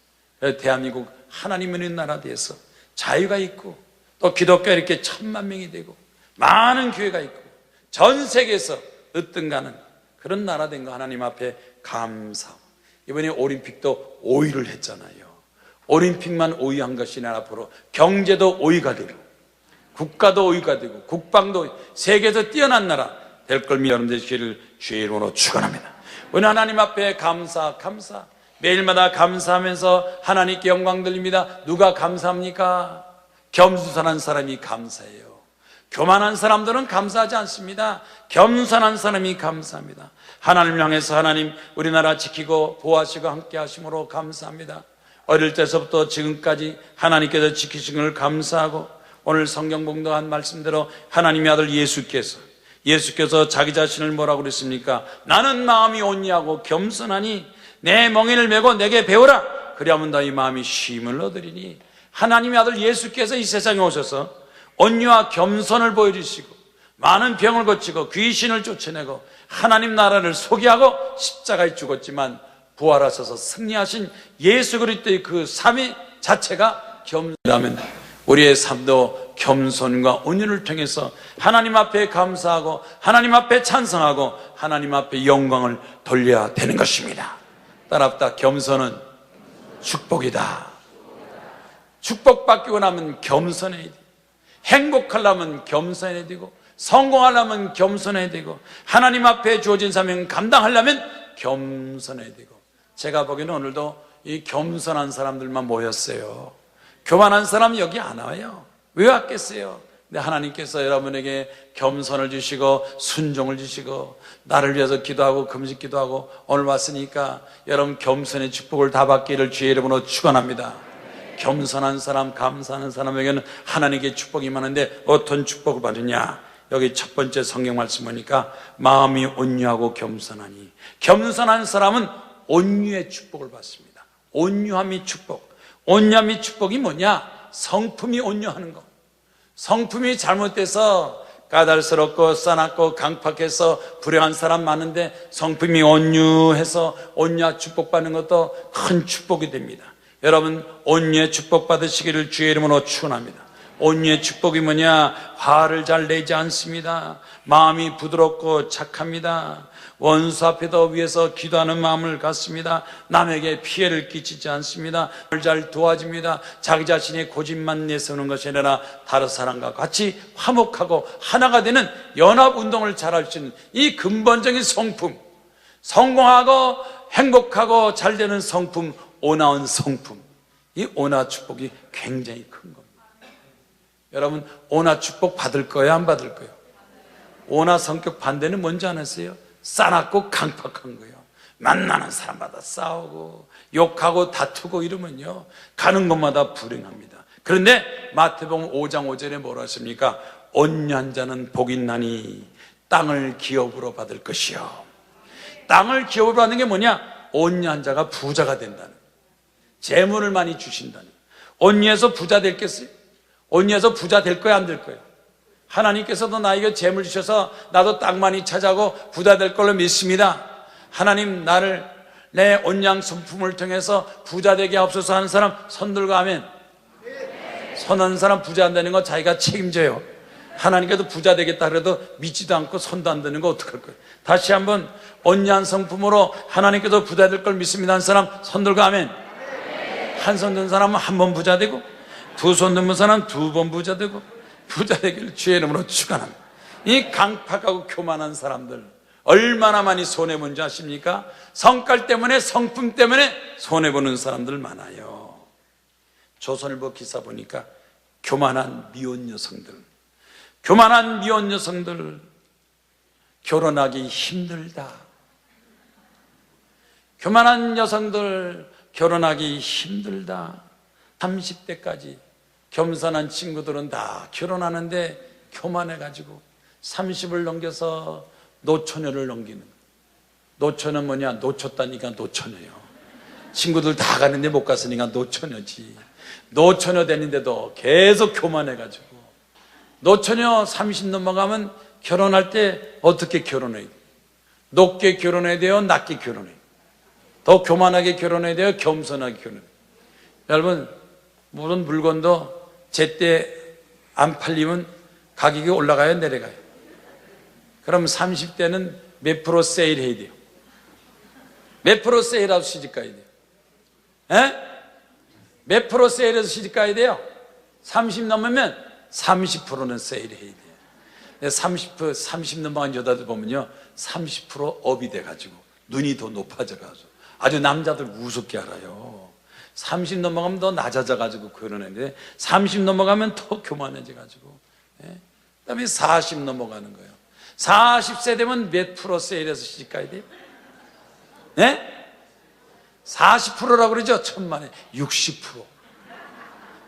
대한민국 하나님 있는 나라 돼서 자유가 있고, 또 기독교 이렇게 1000만 명이 되고 많은 교회가 있고 전 세계에서 으뜸가는 그런 나라 된 거 하나님 앞에 감사. 이번에 올림픽도 5위를 했잖아요. 올림픽만 5위 한 것이 아니라 앞으로 경제도 5위가 되고 국가도 5위가 되고 국방도 세계에서 뛰어난 나라 될 걸 여러분들 되시기를 주의 이름으로 축원합니다. 오늘 하나님 앞에 감사. 매일마다 감사하면서 하나님께 영광 돌립니다. 누가 감사합니까? 겸손한 사람이 감사해요. 교만한 사람들은 감사하지 않습니다. 겸손한 사람이 감사합니다. 하나님을 향해서 하나님 우리나라 지키고 보호하시고 함께 하심으로 감사합니다. 어릴 때서부터 지금까지 하나님께서 지키신 것을 감사하고, 오늘 성경 봉독한 말씀대로 하나님의 아들 예수께서 자기 자신을 뭐라고 그랬습니까? 나는 마음이 온유하고 겸손하니 내 멍에를 메고 내게 배우라. 그리하면 너희 마음이 쉼을 얻으리니. 하나님의 아들 예수께서 이 세상에 오셔서 온유와 겸손을 보여주시고 많은 병을 고치고 귀신을 쫓아내고 하나님 나라를 소개하고 십자가에 죽었지만 부활하셔서 승리하신 예수 그리스도의 그 삶의 자체가 겸손이라면 우리의 삶도 겸손과 온유를 통해서 하나님 앞에 감사하고 하나님 앞에 찬성하고 하나님 앞에 영광을 돌려야 되는 것입니다. 따라합시다. 겸손은 축복이다. 축복받기 원하면 겸손해야 돼. 행복하려면 겸손해야 되고, 성공하려면 겸손해야 되고, 하나님 앞에 주어진 사명 감당하려면 겸손해야 되고. 제가 보기에는 오늘도 이 겸손한 사람들만 모였어요. 교만한 사람 여기 안 와요. 왜 왔겠어요? 근데 하나님께서 여러분에게 겸손을 주시고 순종을 주시고 나를 위해서 기도하고 금식 기도하고 오늘 왔으니까 여러분 겸손의 축복을 다 받기를 주의 이름으로 축원합니다. 겸손한 사람, 감사하는 사람에게는 하나님께 축복이 많은데 어떤 축복을 받느냐? 여기 첫 번째 성경 말씀 보니까 마음이 온유하고 겸손하니, 겸손한 사람은 온유의 축복을 받습니다. 온유함이 축복. 온유함이 축복이 뭐냐? 성품이 온유하는 거. 성품이 잘못돼서 까달스럽고 싸납고 강팍해서 불행한 사람 많은데 성품이 온유해서 온유와 축복받는 것도 큰 축복이 됩니다. 여러분 온유의 축복 받으시기를 주의 이름으로 축원합니다. 온유의 축복이 뭐냐? 화를 잘 내지 않습니다. 마음이 부드럽고 착합니다. 원수 앞에도 위해서 기도하는 마음을 갖습니다. 남에게 피해를 끼치지 않습니다. 잘 도와줍니다. 자기 자신의 고집만 내세우는 것이 아니라 다른 사람과 같이 화목하고 하나가 되는 연합운동을 잘할 수 있는 이 근본적인 성품, 성공하고 행복하고 잘 되는 성품, 온화한 성품, 이 온화 축복이 굉장히 큰 겁니다. 여러분 온화 축복 받을 거예요, 안 받을 거예요? 온화 성격 반대는 뭔지 아세요? 싸납고 강팍한 거예요. 만나는 사람마다 싸우고 욕하고 다투고 이러면요 가는 곳마다 불행합니다. 그런데 마태복음 5장 5절에 뭐라 했습니까? 온유한 자는 복이 있나니 땅을 기업으로 받을 것이요. 땅을 기업으로 받는 게 뭐냐? 온유한 자가 부자가 된다는, 재물을 많이 주신다는. 온유해서 부자 될겠어요? 온유해서 부자 될 거야, 안 될 거예요? 하나님께서도 나에게 재물 주셔서 나도 땅 많이 차지하고 부자 될 걸로 믿습니다. 하나님 나를 내 온유한 성품을 통해서 부자 되게 하옵소서 하는 사람 손 들고 하면, 손하는 사람 부자 안 되는 거 자기가 책임져요. 하나님께도 부자 되겠다 그래도 믿지도 않고 손도 안 드는 거 어떡할 거예요? 다시 한번 온유한 성품으로 하나님께도 부자 될 걸 믿습니다 하는 사람 손 들고 하면, 한 손 든 사람은 한 번 부자 되고 두 손 든 사람은 두 번 부자 되고 부자 되기를 주의 이름으로 축원합니다. 이 강팍하고 교만한 사람들 얼마나 많이 손해본지 아십니까? 성깔 때문에, 성품 때문에 손해보는 사람들 많아요. 조선일보 기사 보니까 교만한 미혼 여성들, 교만한 미혼 여성들 결혼하기 힘들다. 교만한 여성들 결혼하기 힘들다. 30대까지 겸손한 친구들은 다 결혼하는데 교만해가지고 30을 넘겨서 노처녀를 넘기는. 노처녀는 뭐냐? 놓쳤다니까 노처녀요. 친구들 다 가는데 못 갔으니까 노처녀지. 노처녀 되는데도 계속 교만해가지고, 노처녀 30 넘어가면 결혼할 때 어떻게 결혼해야 돼요? 높게 결혼해야 돼요? 낮게 결혼해야 돼요? 더 교만하게 결혼해야 돼요? 겸손하게 결혼해야 돼요? 여러분 무슨 물건도 제때 안 팔리면 가격이 올라가요, 내려가요? 그럼 30대는 몇 프로 세일해야 돼요? 몇 프로 세일하고 시집가야 돼요? 에? 몇 프로 세일해서 시집가야 돼요? 30 넘으면 30%는 세일해야 돼요. 30 넘어간 여자들 보면요 30% 업이 돼가지고 눈이 더 높아져가지고 아주 남자들 우습게 알아요. 30 넘어가면 더 낮아져가지고 결혼했는데 30 넘어가면 더 교만해져가지고, 그 다음에 40 넘어가는 거예요. 40세 되면 몇 프로 세일해서 시집가야 돼요? 40%라고 그러죠? 천만에 60%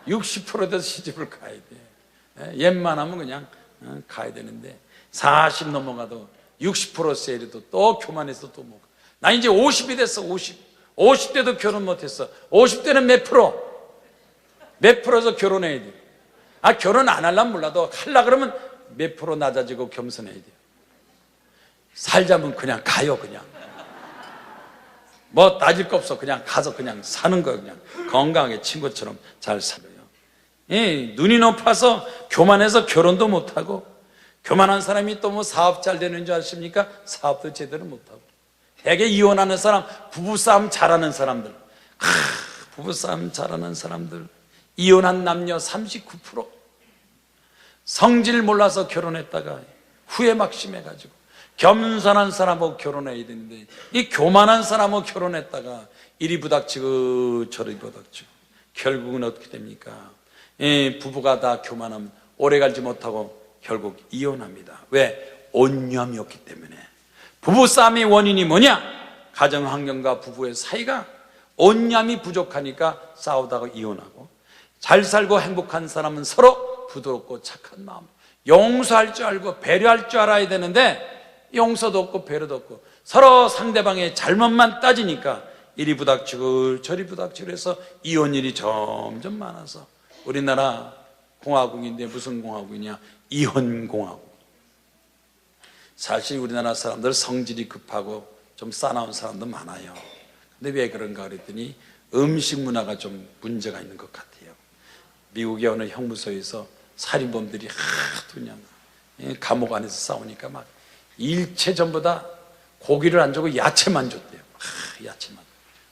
60% 돼서 시집을 가야 돼. 웬만하면 그냥 가야 되는데 40 넘어가도 60% 세일해도 또 교만해서 또 못 가. 나 이제 50이 됐어. 50대도 결혼 못했어. 50대는 몇 프로? 몇 프로에서 결혼해야 돼? 결혼 안 하려면 몰라도 하려고 그러면 몇 프로 낮아지고 겸손해야 돼요. 살자면 그냥 가요. 그냥 뭐 따질 거 없어. 그냥 가서 그냥 사는 거예요. 그냥 건강하게 친구처럼 잘 살아요. 눈이 높아서 교만해서 결혼도 못하고, 교만한 사람이 또 뭐 사업 잘 되는 줄 아십니까? 사업도 제대로 못하고. 대개 이혼하는 사람, 부부싸움 잘하는 사람들, 부부싸움 잘하는 사람들, 이혼한 남녀 39%. 성질 몰라서 결혼했다가 후회 막심해가지고 겸손한 사람하고 결혼해야 되는데 이 교만한 사람하고 결혼했다가 이리 부닥치고 저리 부닥치고 결국은 어떻게 됩니까? 부부가 다 교만하면 오래 갈지 못하고 결국 이혼합니다. 왜? 온념이 없기 때문에. 부부싸움의 원인이 뭐냐? 가정 환경과 부부의 사이가 온념이 부족하니까 싸우다가 이혼하고, 잘 살고 행복한 사람은 서로 부드럽고 착한 마음, 용서할 줄 알고 배려할 줄 알아야 되는데 용서도 없고 배려도 없고 서로 상대방의 잘못만 따지니까 이리 부닥치고 저리 부닥치고 해서 이혼율이 점점 많아서 우리나라 공화국인데 무슨 공화국이냐? 이혼공화국. 사실 우리나라 사람들 성질이 급하고 좀 싸나운 사람도 많아요. 근데 왜 그런가 그랬더니 음식 문화가 좀 문제가 있는 것 같아요. 미국의 어느 형무소에서 살인범들이 하도 그냥 감옥 안에서 싸우니까 막 일체 전부 다 고기를 안 주고 야채만 줬대요. 야채만.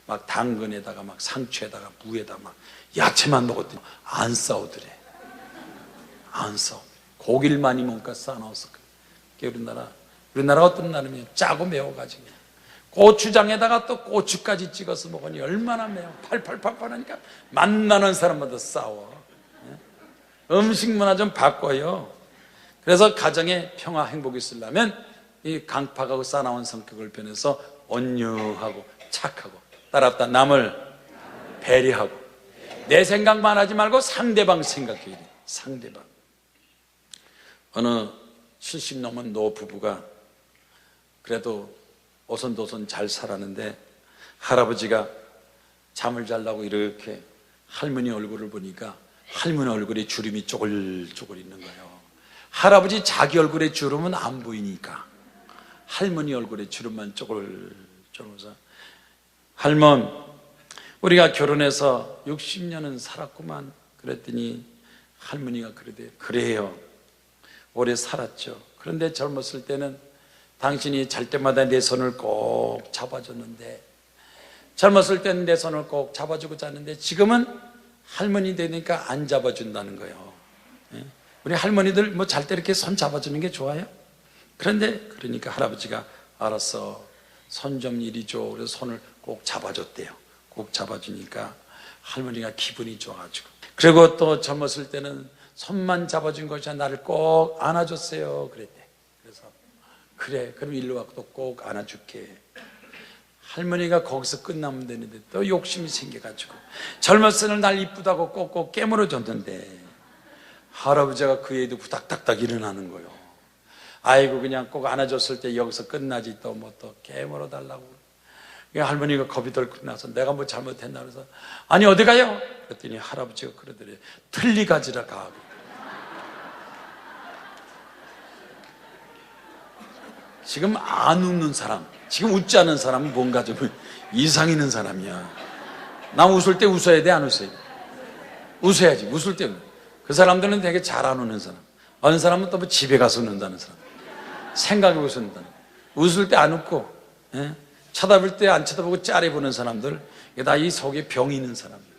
막 당근에다가 막 상추에다가 무에다가 막 야채만 먹었더니 안 싸우더래. 안 싸우. 고기를 많이 먹으니까 싸나웠어. 우리나라 어떤 나라면 짜고 매워가지고 고추장에다가 또 고추까지 찍어서 먹으니 얼마나 매워. 팔팔팔팔 하니까 만나는 사람마다 싸워. 음식 문화 좀 바꿔요. 그래서 가정에 평화 행복이 있으려면 이 강팍하고 싸나운 성격을 변해서 온유하고 착하고 따랐다 남을 배려하고 내 생각만 하지 말고 상대방 생각해야 돼. 상대방. 어느 70 넘은 노부부가 그래도 오손도손 잘 살았는데 할아버지가 잠을 자려고 이렇게 할머니 얼굴을 보니까 할머니 얼굴에 주름이 쪼글쪼글 있는 거예요. 할아버지 자기 얼굴에 주름은 안 보이니까 할머니 얼굴에 주름만 쪼글쪼글해서 할멈, 우리가 결혼해서 60년은 살았구만. 그랬더니 할머니가 그러대요. 그래요, 오래 살았죠. 그런데 젊었을 때는 당신이 잘 때마다 내 손을 꼭 잡아줬는데, 젊었을 때는 내 손을 꼭 잡아주고 잤는데 지금은 할머니 되니까 안 잡아준다는 거예요. 우리 할머니들 뭐 잘 때 이렇게 손 잡아주는 게 좋아요? 그런데 그러니까 할아버지가 알았어, 손 좀 이리 줘. 그래서 손을 꼭 잡아줬대요. 꼭 잡아주니까 할머니가 기분이 좋아가지고, 그리고 또 젊었을 때는 손만 잡아준 것이 아니라 나를 꼭 안아줬어요 그랬대. 그래서 그래, 그럼 일로 와서 또 꼭 안아줄게. 할머니가 거기서 끝나면 되는데 또 욕심이 생겨가지고 젊었을 때는 날 이쁘다고 꼭꼭 깨물어 줬는데 할아버지가 그 애도 후닥닥닥 일어나는 거예요. 아이고, 그냥 꼭 안아줬을 때 여기서 끝나지 또 뭐 또 깨물어 달라고. 할머니가 겁이 덜컥 나서 내가 뭐 잘못했나 그래서 아니 어디 가요? 그랬더니 할아버지가 그러더래요. 틀리 가지라 가고. 지금 안 웃는 사람, 지금 웃지 않는 사람은 뭔가 좀 이상 있는 사람이야. 나 웃을 때 웃어야 돼, 안 웃어야 돼? 웃어야지. 웃을 때. 그 사람들은 되게 잘 안 웃는 사람. 어느 사람은 또 뭐 집에 가서 웃는다는 사람. 생각해 웃는다는. 웃을 때 안 웃고, 예? 쳐다볼 때 안 쳐다보고 짜리 보는 사람들, 이게 다 이 속에 병이 있는 사람이고,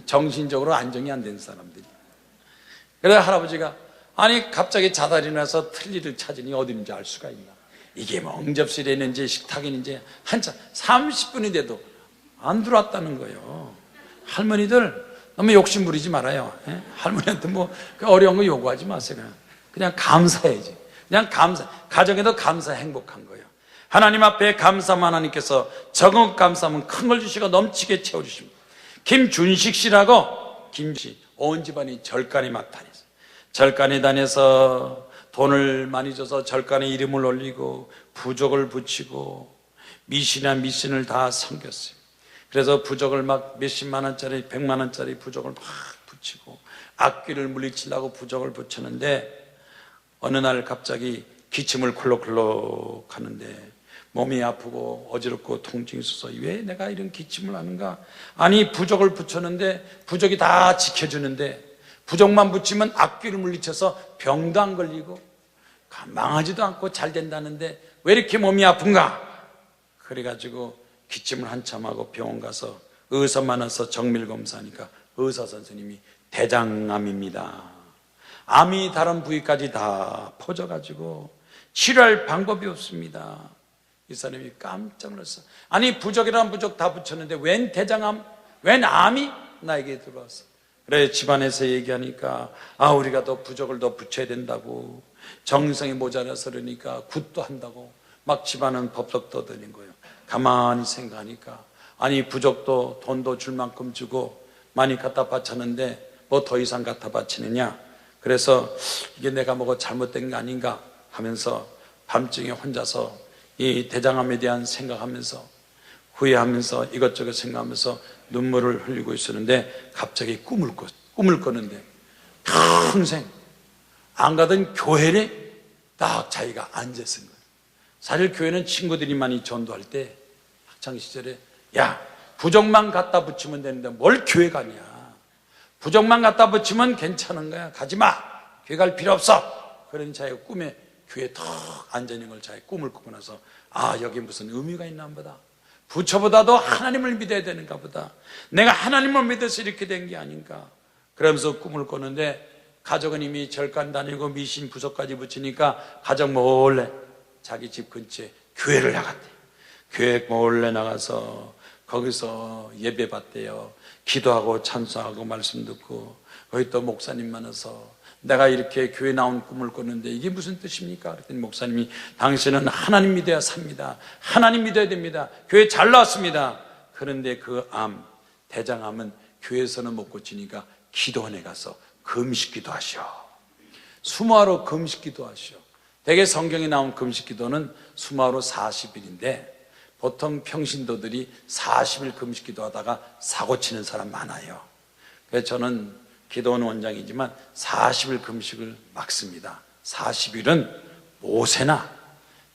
정신적으로 안정이 안 된 사람들이. 그래서 할아버지가 아니 갑자기 자다 일어나서 틀니를 찾으니 어디 있는지 알 수가 있나. 이게 뭐 응접실에 있는지 식탁에 있는지 한참 30분이 돼도 안 들어왔다는 거예요. 할머니들 너무 욕심 부리지 말아요. 예? 할머니한테 뭐 어려운 거 요구하지 마세요. 그냥 감사해야지. 그냥 감사. 가정에도 감사, 행복한 거예요. 하나님 앞에 감사하면 하나님께서 적은 감사하면 큰 걸 주시고 넘치게 채워주십니다. 김준식 씨라고, 김씨 온 집안이 절간에 막 다녔어요. 절간에 다녀서 돈을 많이 줘서 절간에 이름을 올리고 부적을 붙이고 미신이나 미신을 다 섬겼어요. 그래서 부적을 막 몇십만 원짜리, 100만 원짜리 부적을 막 붙이고 악귀를 물리치려고 부적을 붙였는데 어느 날 갑자기 기침을 콜록콜록 하는데 몸이 아프고 어지럽고 통증이 있어서 왜 내가 이런 기침을 하는가? 아니 부적을 붙였는데 부적이 다 지켜주는데 부적만 붙이면 악귀를 물리쳐서 병도 안 걸리고 망하지도 않고 잘 된다는데 왜 이렇게 몸이 아픈가? 그래가지고 기침을 한참 하고 병원 가서 의사 만나서 정밀 검사하니까 의사 선생님이 대장암입니다. 암이 다른 부위까지 다 퍼져가지고 치료할 방법이 없습니다. 이 사람이 깜짝 놀랐어. 아니 부적이라는 부적 다 붙였는데 웬 대장암, 웬 암이 나에게 들어왔어. 그래, 집안에서 얘기하니까 우리가 더 부족을 더 붙여야 된다고, 정성이 모자라서 그러니까 굿도 한다고 막 집안은 법석 떠드는 거예요. 가만히 생각하니까 아니, 부족도 돈도 줄 만큼 주고 많이 갖다 바쳤는데 뭐 더 이상 갖다 바치느냐. 그래서 이게 내가 뭐가 잘못된 게 아닌가 하면서 밤중에 혼자서 이 대장암에 대한 생각하면서 후회하면서 이것저것 생각하면서 눈물을 흘리고 있었는데 갑자기 꿈을 꿨는데 평생 안 가던 교회에 딱 자기가 앉았은 거예요. 사실 교회는 친구들이 많이 전도할 때 학창시절에 야, 부적만 갖다 붙이면 되는데 뭘 교회 가냐, 부적만 갖다 붙이면 괜찮은 거야, 가지마, 교회 갈 필요 없어. 그런 자기가 꿈에 교회에 턱 앉아있는 걸 자기 꿈을 꾸고 나서 여기 무슨 의미가 있나 보다, 부처보다도 하나님을 믿어야 되는가 보다, 내가 하나님을 믿어서 이렇게 된 게 아닌가. 그러면서 꿈을 꿨는데 가족은 이미 절간 다니고 미신 부석까지 붙이니까 가족 몰래 자기 집 근처에 교회를 나갔대. 교회 몰래 나가서 거기서 예배 받대요. 기도하고 찬송하고 말씀 듣고, 거기 또 목사님 만나서 내가 이렇게 교회 나온 꿈을 꿨는데 이게 무슨 뜻입니까? 그랬더니 목사님이 당신은 하나님 믿어야 삽니다. 하나님 믿어야 됩니다. 교회 잘 나왔습니다. 그런데 그 대장암은 교회에서는 못 고치니까 기도원에 가서 금식기도 하시오. 수모하러 금식기도 하시오. 대개 성경에 나온 금식기도는 수모하러 40일인데 보통 평신도들이 40일 금식기도 하다가 사고 치는 사람 많아요. 그래서 저는 기도원 원장이지만 40일 금식을 막습니다. 40일은 모세나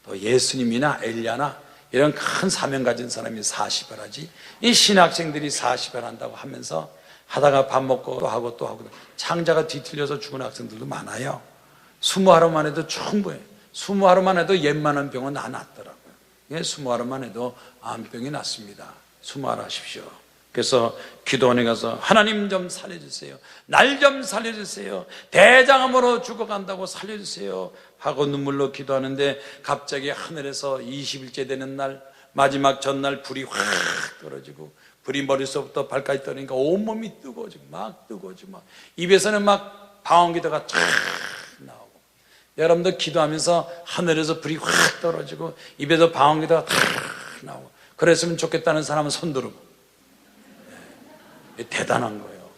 또 예수님이나 엘리야나 이런 큰 사명 가진 사람이 40일 하지, 이 신학생들이 40일 한다고 하면서 하다가 밥 먹고 또 하고 또 하고 창자가 뒤틀려서 죽은 학생들도 많아요. 20하루만 해도 충분해. 20하루만 해도 웬만한 병은 안 낫더라고요. 20하루만 해도 암병이 낫습니다. 20하루 하십시오. 그래서 기도원에 가서 하나님 좀 살려주세요, 날 좀 살려주세요, 대장암으로 죽어간다고 살려주세요 하고 눈물로 기도하는데 갑자기 하늘에서 20일째 되는 날, 마지막 전날 불이 확 떨어지고 불이 머릿속부터 발까지 떨어지니까 온몸이 뜨거워지고 막 뜨거워지고 막 입에서는 막 방언기도가 쫙 나오고, 여러분도 기도하면서 하늘에서 불이 확 떨어지고 입에서 방언기도가 탁 나오고 그랬으면 좋겠다는 사람은 손 들고. 대단한 거예요.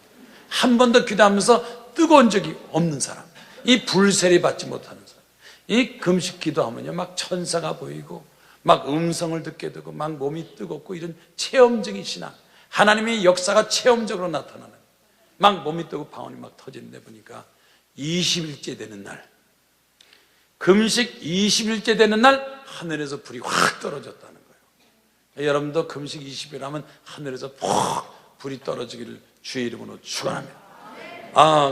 한 번도 기도하면서 뜨거운 적이 없는 사람, 이 불세례 받지 못하는 사람, 이 금식 기도하면요 막 천사가 보이고 막 음성을 듣게 되고 막 몸이 뜨겁고 이런 체험적인 신앙, 하나님의 역사가 체험적으로 나타나는, 막 몸이 뜨고 방언이 막 터지는데 보니까 20일째 되는 날, 금식 20일째 되는 날 하늘에서 불이 확 떨어졌다는 거예요. 여러분도 금식 20일 하면 하늘에서 푹 불이 떨어지기를 주의 이름으로 축원합니다.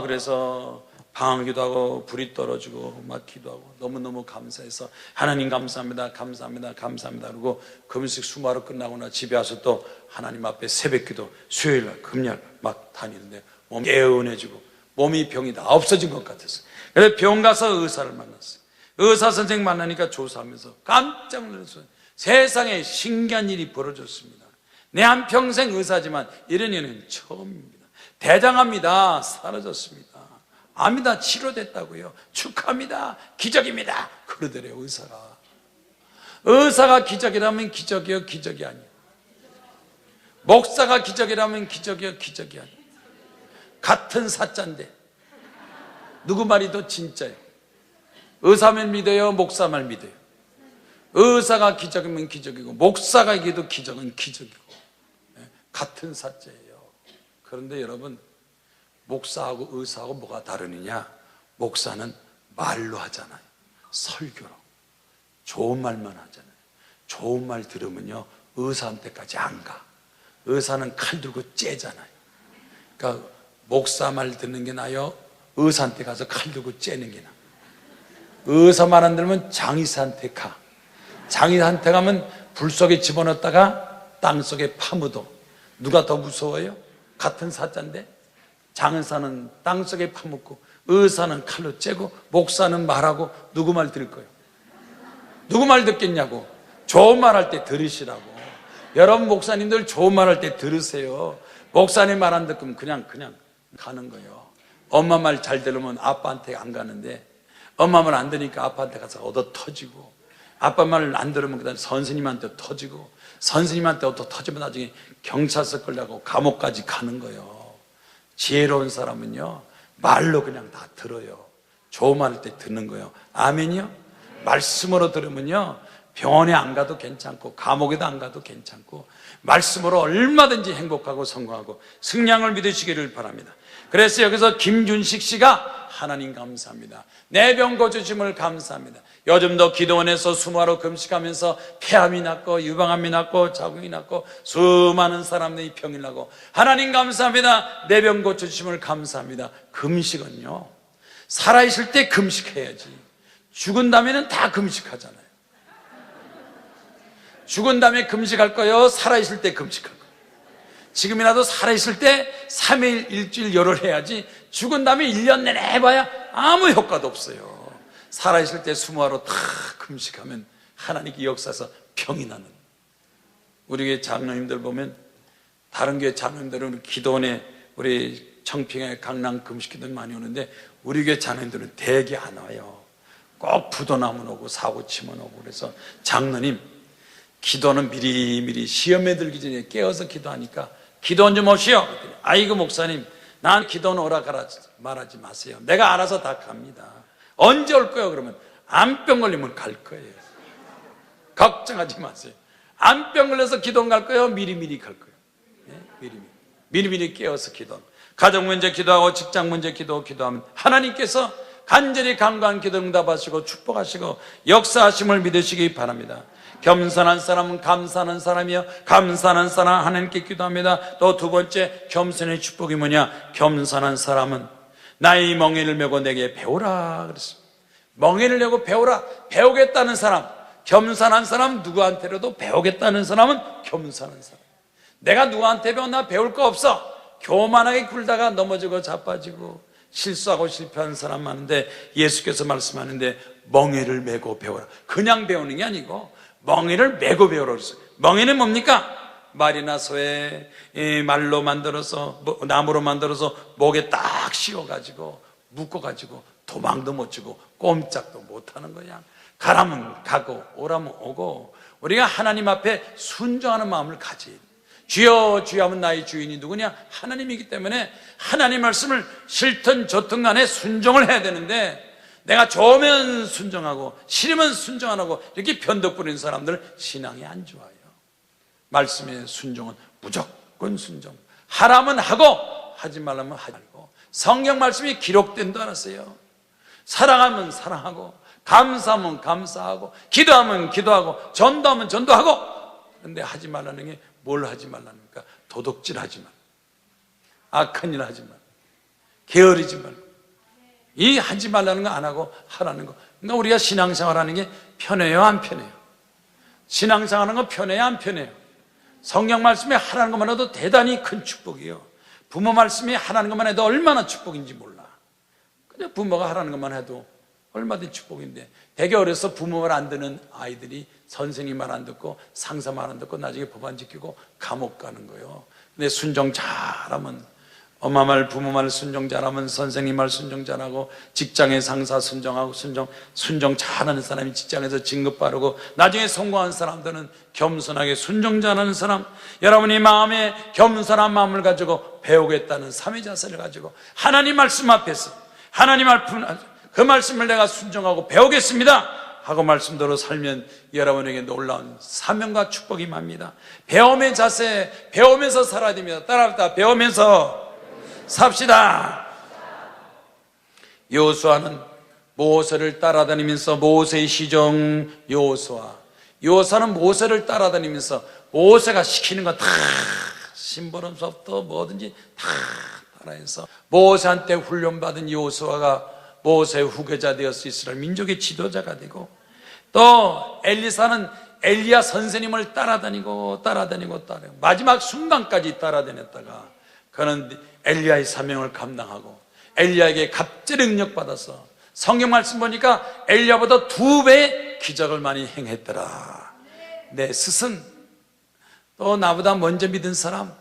그래서 방언기도 하고 불이 떨어지고 막 기도하고 너무너무 감사해서 하나님 감사합니다, 감사합니다, 감사합니다. 그리고 금식 수마로 끝나거나 집에 와서 또 하나님 앞에 새벽기도 수요일날 금요일 막 다니는데 몸이 개운해지고 몸이 병이 다 없어진 것 같았어요. 그래서 병 가서 의사를 만났어요. 의사 선생 만나니까 조사하면서 깜짝 놀랐어요. 세상에 신기한 일이 벌어졌습니다. 내 한평생 의사지만 이런 일은 처음입니다. 대장암이다, 사라졌습니다. 암이다, 치료됐다고요. 축하합니다, 기적입니다. 그러더래요. 의사가 기적이라면 기적이요, 기적이 아니에요. 목사가 기적이라면 기적이요, 기적이 아니에요. 같은 사자인데 누구 말이 더 진짜예요? 의사 말 믿어요, 목사 말 믿어요? 의사가 기적이면 기적이고 목사가 얘기해도 기적은 기적이고 같은 사자예요. 그런데 여러분, 목사하고 의사하고 뭐가 다르느냐? 목사는 말로 하잖아요. 설교로 좋은 말만 하잖아요. 좋은 말 들으면요 의사한테까지 안 가. 의사는 칼 들고 째잖아요. 그러니까 목사 말 듣는 게 나아요, 의사한테 가서 칼 들고 째는 게 나아요. 의사 말 안 들으면 장의사한테 가. 장의사한테 가면 불 속에 집어넣었다가 땅 속에 파묻어. 누가 더 무서워요? 같은 사자인데 장의사는 땅 속에 파묻고 의사는 칼로 째고 목사는 말하고 누구 말 들을 거예요? 누구 말 듣겠냐고. 좋은 말 할 때 들으시라고. 여러분 목사님들 좋은 말 할 때 들으세요. 목사님 말 안 듣으면 그냥 가는 거예요. 엄마 말 잘 들으면 아빠한테 안 가는데 엄마 말 안 들으니까 아빠한테 가서 얻어 터지고, 아빠 말을 안 들으면 그다음에 선생님한테 터지고, 선생님한테 얻어 터지면 나중에 경찰서 끌려가고 감옥까지 가는 거예요. 지혜로운 사람은요, 말로 그냥 다 들어요. 좋은 말할 때 듣는 거예요. 아멘이요? 말씀으로 들으면요, 병원에 안 가도 괜찮고 감옥에도 안 가도 괜찮고 말씀으로 얼마든지 행복하고 성공하고 승량을 믿으시기를 바랍니다. 그래서 여기서 김준식 씨가 하나님 감사합니다. 내 병 고쳐주심을 감사합니다. 요즘도 기도원에서 수모하러 금식하면서 폐암이 났고 유방암이 났고 자궁이 났고 수많은 사람들이 병이 나고 하나님 감사합니다. 내 병 고쳐주심을 감사합니다. 금식은요, 살아있을 때 금식해야지. 죽은 다음에는 다 금식하잖아요. 죽은 다음에 금식할 거예요? 살아있을 때 금식할 거예요? 지금이라도 살아있을 때 3일, 일주일, 열흘 해야지 죽은 다음에 1년 내내 해봐야 아무 효과도 없어요. 살아있을 때 수모하러 다 금식하면 하나님께 역사에서 병이 나는. 우리 교회 장로님들 보면, 다른 교회 장로님들은 기도원에 우리 청평에 강남 금식기도는 많이 오는데 우리 교회 장로님들은 대개 안 와요. 꼭 부도나면 오고 사고 치면 오고. 그래서 장로님, 기도는 미리미리 시험에 들기 전에 깨어서 기도하니까 기도원 좀 오시오. 아이고 목사님, 난 기도는 오라가라 말하지 마세요. 내가 알아서 다 갑니다. 언제 올 거예요? 그러면 암병 걸리면 갈 거예요. 걱정하지 마세요. 암병 걸려서 기도원 갈 거예요? 미리미리 갈 거예요. 네? 미리미리 깨어서 기도. 가정 문제 기도하고 직장 문제 기도하면 하나님께서 간절히 간구한 기도 응답하시고 축복하시고 역사하심을 믿으시기 바랍니다. 겸손한 사람은 감사하는 사람이요, 감사하는 사람은 하나님께 기도합니다. 또 두 번째, 겸손의 축복이 뭐냐? 겸손한 사람은 나의 멍에를 메고 내게 배우라 그랬습니다. 멍에를 메고 배우라. 배우겠다는 사람, 겸손한 사람, 누구한테라도 배우겠다는 사람은 겸손한 사람. 내가 누구한테 배웠나? 배울 거 없어. 교만하게 굴다가 넘어지고 자빠지고 실수하고 실패하는 사람 많은데 예수께서 말씀하는데 멍에를 메고 배워라. 그냥 배우는 게 아니고 멍에를 메고 배우라 그랬어요. 멍에는 뭡니까? 말이나 소에 말로 만들어서, 나무로 만들어서 목에 딱 씌워가지고 묶어가지고 도망도 못 치고 꼼짝도 못하는 거야. 가라면 가고 오라면 오고, 우리가 하나님 앞에 순종하는 마음을 가져야 돼. 주여 주여 하면 나의 주인이 누구냐? 하나님이기 때문에 하나님 말씀을 싫든 좋든 간에 순종을 해야 되는데, 내가 좋으면 순종하고 싫으면 순종 안 하고 이렇게 변덕 부리는 사람들 신앙이 안 좋아요. 말씀의 순종은 무조건 순종. 하라면 하고 하지 말라면 하지 말고. 성경 말씀이 기록된도 않았어요. 사랑하면 사랑하고, 감사하면 감사하고, 기도하면 기도하고, 전도하면 전도하고. 그런데 하지 말라는 게 뭘 하지 말라는 겁니까? 도둑질 하지 말, 악한 일 하지 말, 게으르지 말. 이 하지 말라는 거 안 하고 하라는 거. 그러니까 우리가 신앙생활하는 게 편해요, 안 편해요? 신앙생활하는 거 편해요, 안 편해요? 성경 말씀에 하라는 것만 해도 대단히 큰 축복이에요. 부모 말씀이 하라는 것만 해도 얼마나 축복인지 몰라. 그냥 부모가 하라는 것만 해도 얼마든지 축복인데, 되게 어려서 부모 말 안 듣는 아이들이 선생님 말 안 듣고 상사 말 안 듣고 나중에 법 안 지키고 감옥 가는 거예요. 근데 순종 잘하면, 엄마 말 부모 말 순종 잘하면 선생님 말 순종 잘하고, 직장의 상사 순종하고, 순종 잘하는 사람이 직장에서 진급 바르고, 나중에 성공한 사람들은 겸손하게 순종 잘하는 사람. 여러분이 마음에 겸손한 마음을 가지고 배우겠다는 삼위 자세를 가지고 하나님 말씀 앞에서, 하나님 말씀, 그 말씀을 내가 순종하고 배우겠습니다 하고 말씀대로 살면 여러분에게 놀라운 사명과 축복이 맙니다. 배움의 자세, 배우면서 살아야 됩니다. 따라합시다. 배우면서 삽시다. 여호수아는 모세를 따라다니면서, 모세의 시종 여호수아는 모세를 따라다니면서 모세가 시키는 거 다, 심부름서부터 뭐든지 다 따라해서 모세한테 훈련받은 여호수아가 모세의 후계자 되어서 이스라엘 민족의 지도자가 되고, 또 엘리사는 엘리야 선생님을 따라다니고 마지막 순간까지 따라다녔다가 그는 엘리야의 사명을 감당하고 엘리야에게 갑절의 능력받아서 성경 말씀 보니까 엘리야보다 2배의 기적을 많이 행했더라. 내 스승, 또 나보다 먼저 믿은 사람,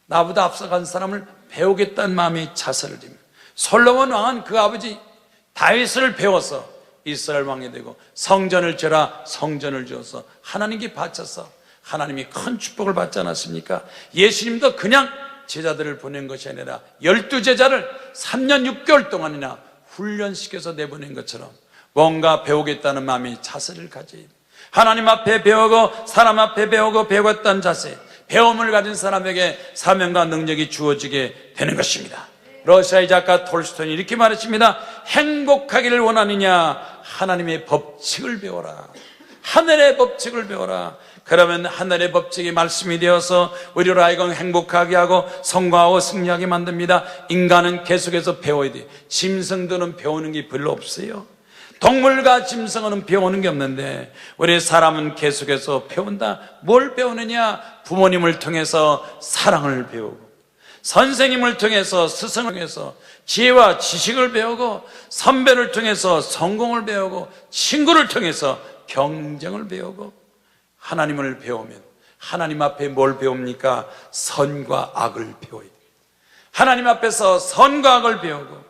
나보다 앞서간 사람을 배우겠다는 마음이 자세를 줍니다. 솔로몬 왕은 그 아버지 다윗을 배워서 이스라엘 왕이 되고 성전을 지어라 성전을 지어서 하나님께 바쳐서 하나님이 큰 축복을 받지 않았습니까? 예수님도 그냥 제자들을 보낸 것이 아니라 12제자를 3년 6개월 동안이나 훈련시켜서 내보낸 것처럼 뭔가 배우겠다는 마음이 자세를 가져야 돼요. 하나님 앞에 배우고 사람 앞에 배우고 배우겠다는 자세, 배움을 가진 사람에게 사명과 능력이 주어지게 되는 것입니다. 러시아의 작가 톨스토이는 이렇게 말했습니다. 행복하기를 원하느냐? 하나님의 법칙을 배워라. 하늘의 법칙을 배워라. 그러면 하늘의 법칙이 말씀이 되어서 우리로 하여금 행복하게 하고 성공하고 승리하게 만듭니다. 인간은 계속해서 배워야 돼요. 짐승들은 배우는 게 별로 없어요. 동물과 짐승은 배우는 게 없는데 우리 사람은 계속해서 배운다. 뭘 배우느냐? 부모님을 통해서 사랑을 배우고, 선생님을 통해서, 스승을 통해서 지혜와 지식을 배우고, 선배를 통해서 성공을 배우고, 친구를 통해서 경쟁을 배우고, 하나님을 배우면 하나님 앞에 뭘 배웁니까? 선과 악을 배워야 돼요. 하나님 앞에서 선과 악을 배우고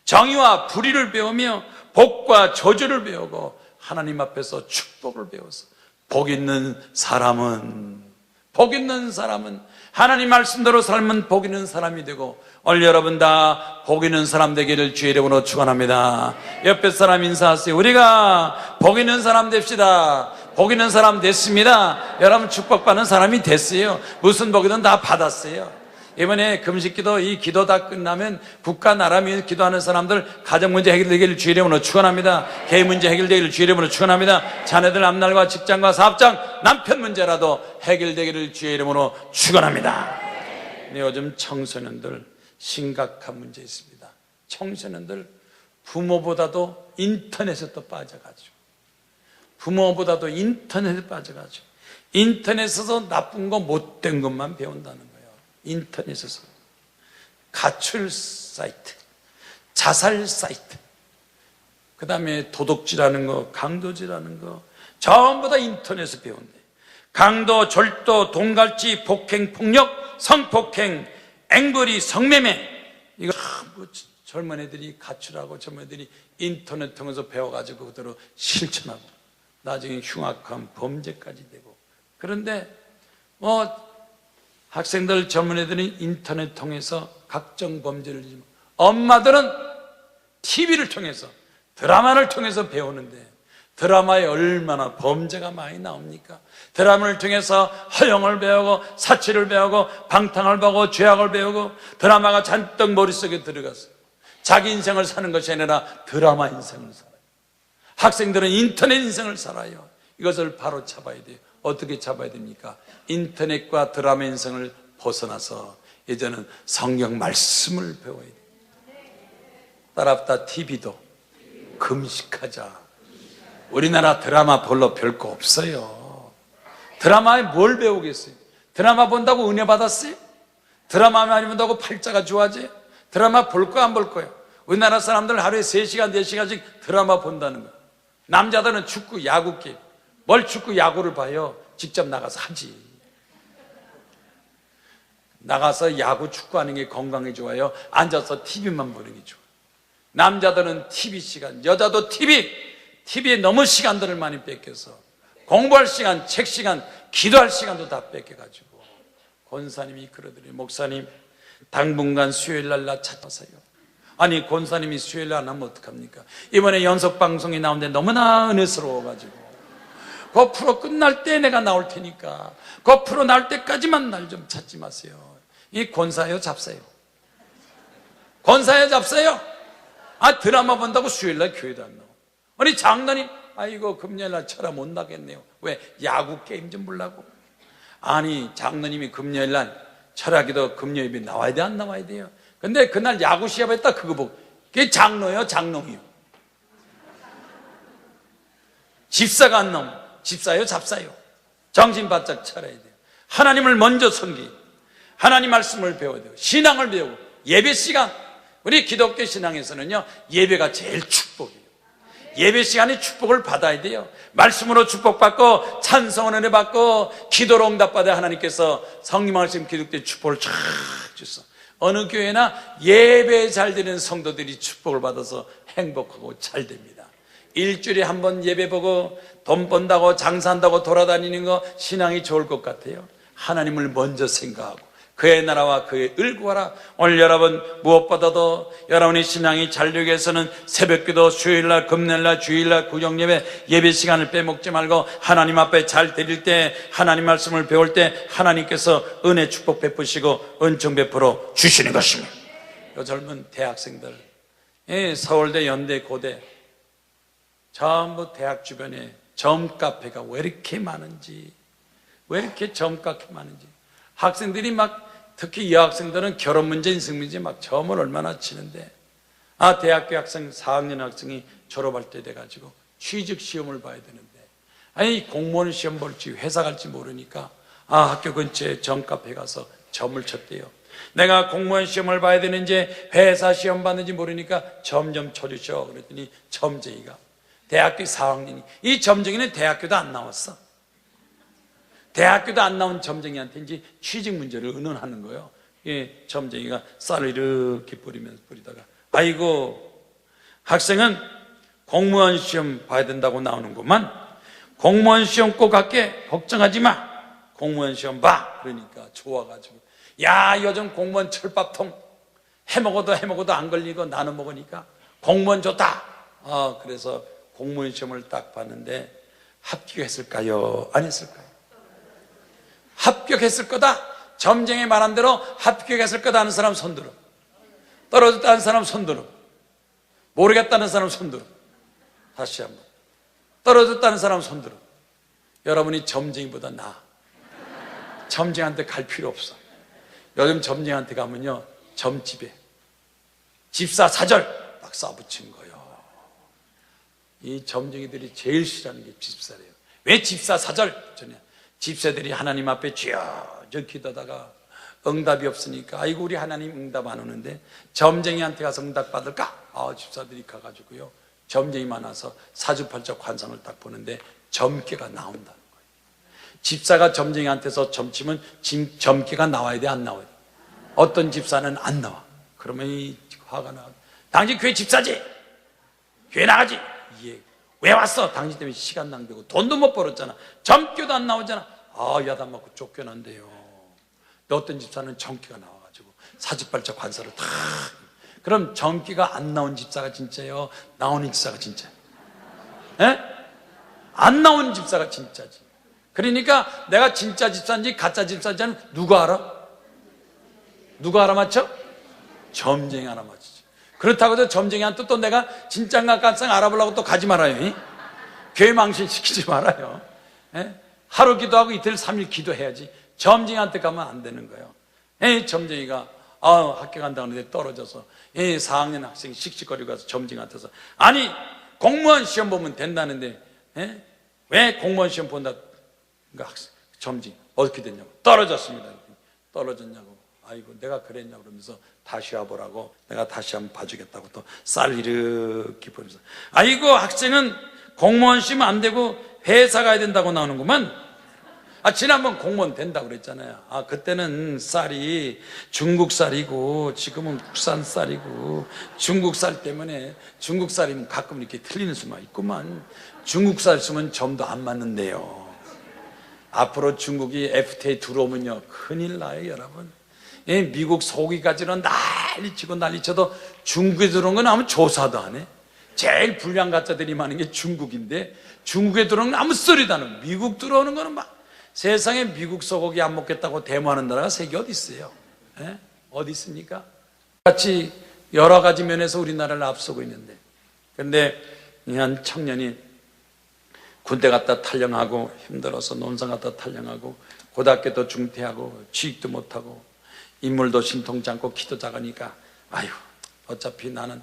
정의와 불의를 배우며 복과 저주를 배우고 하나님 앞에서 축복을 배워서 복 있는 사람은 하나님 말씀대로 삶은 복 있는 사람이 되고, 오늘 여러분 다 복 있는 사람 되기를 주의 이름으로 축원합니다. 옆에 사람 인사하세요. 우리가 복 있는 사람 됩시다. 복 있는 사람 됐습니다. 여러분 축복받는 사람이 됐어요. 무슨 복이든 다 받았어요. 이번에 금식기도, 이 기도 다 끝나면 국가 나라 위해 기도하는 사람들 가정 문제 해결되기를 주의 이름으로 축원합니다. 개인 문제 해결되기를 주의 이름으로 축원합니다. 자녀들 앞날과 직장과 사업장, 남편 문제라도 해결되기를 주의 이름으로 축원합니다. 근데 요즘 청소년들 심각한 문제 있습니다. 청소년들 부모보다도 인터넷에 또 빠져가지고, 인터넷에서 나쁜 거 못된 것만 배운다는 거예요. 인터넷에서 가출 사이트, 자살 사이트, 그 다음에 도둑질하는 거, 강도질하는 거 전부 다 인터넷에서 배운대. 강도, 절도, 돈갈치, 폭행, 폭력, 성폭행, 앵벌이, 성매매, 이거 젊은 애들이 가출하고 젊은 애들이 인터넷 통해서 배워가지고 그대로 실천하고 나중에 흉악한 범죄까지 되고. 그런데 학생들, 젊은 애들이 인터넷 통해서 각종 범죄를 지금, 엄마들은 TV를 통해서, 드라마를 통해서 배우는데 드라마에 얼마나 범죄가 많이 나옵니까? 드라마를 통해서 허영을 배우고 사치를 배우고 방탕을 배우고 죄악을 배우고, 드라마가 잔뜩 머릿속에 들어갔어요. 자기 인생을 사는 것이 아니라 드라마 인생을 살아요. 학생들은 인터넷 인생을 살아요. 이것을 바로 잡아야 돼요. 어떻게 잡아야 됩니까? 인터넷과 드라마 인생을 벗어나서 이제는 성경 말씀을 배워야 돼요. 따라합다. TV도 금식하자. 우리나라 드라마 별거 없어요. 드라마에 뭘 배우겠어요? 드라마 본다고 은혜 받았어요? 드라마 많이 본다고 팔자가 좋아져요? 드라마 볼 거야 안 볼 거야? 우리나라 사람들 하루에 3시간 4시간씩 드라마 본다는 거예요. 남자들은 축구, 야구 게임. 뭘 축구, 야구를 봐요? 직접 나가서 하지. 나가서 야구, 축구하는 게 건강에 좋아요? 앉아서 TV만 보는 게 좋아요? 남자들은 TV 시간, 여자도 TV에 너무 시간들을 많이 뺏겨서 공부할 시간, 책 시간, 기도할 시간도 다 뺏겨가지고, 권사님이 그러더니, 목사님 당분간 수요일날 나 찾아서요. 아니, 권사님이 수요일날 안 하면 어떡합니까? 이번에 연속방송이 나오는데 너무나 은혜스러워가지고, 그 프로 끝날 때 내가 나올 테니까 그 프로 나올 때까지만 날 좀 찾지 마세요. 이 권사예요, 잡사요? 권사예요, 잡사요? 드라마 본다고 수요일날 교회도 안 나와. 아니, 장로님, 아이고 금요일날 철야 못 나겠네요. 왜? 야구 게임 좀 보려고. 아니, 장로님이 금요일날 철야기도 금요일에 나와야 돼, 안 나와야 돼요? 근데 그날 야구 시합했다 그거 보고, 그게 장로예요, 장롱이요? 집사가 안 나오면 집사예요, 잡사요? 정신 바짝 차려야 돼요. 하나님을 먼저 섬기, 하나님 말씀을 배워야 돼요. 신앙을 배우고, 예배 시간, 우리 기독교 신앙에서는요, 예배가 제일 축복이에요. 예배 시간에 축복을 받아야 돼요. 말씀으로 축복받고 찬송을 은혜 받고 기도로 응답받아 하나님께서 성령 말씀 기독교의 축복을 쫙 주셔서 어느 교회나 예배 잘 드리는 성도들이 축복을 받아서 행복하고 잘 됩니다. 일주일에 한 번 예배 보고 돈 번다고 장사한다고 돌아다니는 거 신앙이 좋을 것 같아요. 하나님을 먼저 생각하고 그의 나라와 그의 을 구하라. 오늘 여러분 무엇보다도 여러분의 신앙이 잘 되기 위해서는 새벽기도, 수요일날, 금요일날, 주일날, 구정예배, 예배 시간을 빼먹지 말고 하나님 앞에 잘 드릴 때, 하나님 말씀을 배울 때 하나님께서 은혜 축복 베푸시고 은총 베풀어 주시는 것입니다. 요 젊은 대학생들, 서울대, 연대, 고대 전부 대학 주변에 점카페가 왜 이렇게 많은지, 왜 이렇게 점카페 많은지, 학생들이 막, 특히 여학생들은 결혼 문제, 인생 문제 막 점을 얼마나 치는데, 대학교 학생, 4학년 학생이 졸업할 때 돼가지고 취직 시험을 봐야 되는데, 공무원 시험 볼지 회사 갈지 모르니까 학교 근처에 점카페 가서 점을 쳤대요. 내가 공무원 시험을 봐야 되는지 회사 시험 받는지 모르니까 점 좀 쳐주셔. 그랬더니 점쟁이가, 대학교 4학년이, 이 점쟁이는 대학교도 안 나왔어. 대학교도 안 나온 점쟁이한테 이제 취직 문제를 의논하는 거예요. 점쟁이가 쌀을 이렇게 뿌리다가, 아이고, 학생은 공무원 시험 봐야 된다고 나오는구만. 공무원 시험 꼭 할게. 걱정하지 마. 공무원 시험 봐. 그러니까 좋아가지고, 야, 요즘 공무원 철밥통 해먹어도 안 걸리고 나눠 먹으니까 공무원 좋다. 그래서 공무원 시험을 딱 봤는데 합격했을까요? 안 했을까요? 합격했을 거다. 점쟁이 말한 대로 합격했을 거다 하는 사람 손들어. 떨어졌다는 사람 손들어. 모르겠다는 사람 손들어. 다시 한번. 떨어졌다는 사람 손들어. 여러분이 점쟁이보다 나아. 점쟁이한테 갈 필요 없어. 요즘 점쟁이한테 가면요, 점집에 집사 사절 딱 써붙인 거예요. 이 점쟁이들이 제일 싫어하는 게 집사래요. 왜 집사 사절? 집사들이 하나님 앞에 쥐어져 기도하다가 응답이 없으니까, 아이고 우리 하나님 응답 안 오는데 점쟁이한테 가서 응답 받을까? 집사들이 가가지고요, 점쟁이 많아서 사주팔자 관상을 딱 보는데 점괘가 나온다는 거예요. 집사가 점쟁이한테서 점치면 점괘가 나와야 돼, 안 나와야 돼? 어떤 집사는 안 나와. 그러면 이 화가 나. 당신 교회 집사지? 교회 나가지? 왜 왔어? 당신 때문에 시간 낭비고 돈도 못 벌었잖아. 점괘도 안 나오잖아. 야단 맞고 쫓겨난대요. 어떤 집사는 점괘가 나와가지고 사주팔자 관사를 다. 그럼 점괘가 안 나온 집사가 진짜예요? 나오는 집사가 진짜예요? 안 나오는 집사가 진짜지. 그러니까 내가 진짜 집사인지 가짜 집사인지 누가 알아? 누가 알아맞혀? 점쟁이 알아맞히지. 그렇다고 해서 점쟁이한테 또 내가 진짜인가 가짜인가 알아보려고 또 가지 말아요. 교회 망신시키지 말아요. 하루 기도하고 이틀 3일 기도해야지. 점쟁이한테 가면 안 되는 거예요. 점쟁이가 학교 간다고 하는데 떨어져서 4학년 학생이 씩씩거리고 가서 점쟁이한테서, 아니 공무원 시험 보면 된다는데 왜 공무원 시험 본다? 그러니까 점쟁이 어떻게 됐냐고. 떨어졌습니다. 떨어졌냐고. 아이고 내가 그랬냐 그러면서 다시 와보라고, 내가 다시 한번 봐주겠다고 또 쌀 이렇게 보면서, 아이고 학생은 공무원 시험 안 되고 회사 가야 된다고 나오는구만. 지난번 공무원 된다고 그랬잖아요. 그때는 쌀이 중국 쌀이고 지금은 국산 쌀이고, 중국 쌀 때문에, 중국 쌀이면 가끔 이렇게 틀리는 수만 있구만. 중국 쌀 쓰면 점도 안 맞는데요. 앞으로 중국이 FTA 들어오면요 큰일 나요 여러분. 미국 소고기까지는 난리치고 난리쳐도 중국에 들어온 건 아무 조사도 안 해. 제일 불량 가짜들이 많은 게 중국인데, 중국에 들어오는 건 아무 소리도 안 해. 미국 들어오는 거는 막, 세상에 미국 소고기 안 먹겠다고 데모하는 나라가 세계 어디 있어요? 어디 있습니까? 같이 여러 가지 면에서 우리나라를 앞서고 있는데, 그런데 한 청년이 군대 갔다 탈영하고 힘들어서 논산 갔다 탈영하고 고등학교도 중퇴하고 취직도 못하고 인물도 신통치 않고 키도 작으니까, 아유 어차피 나는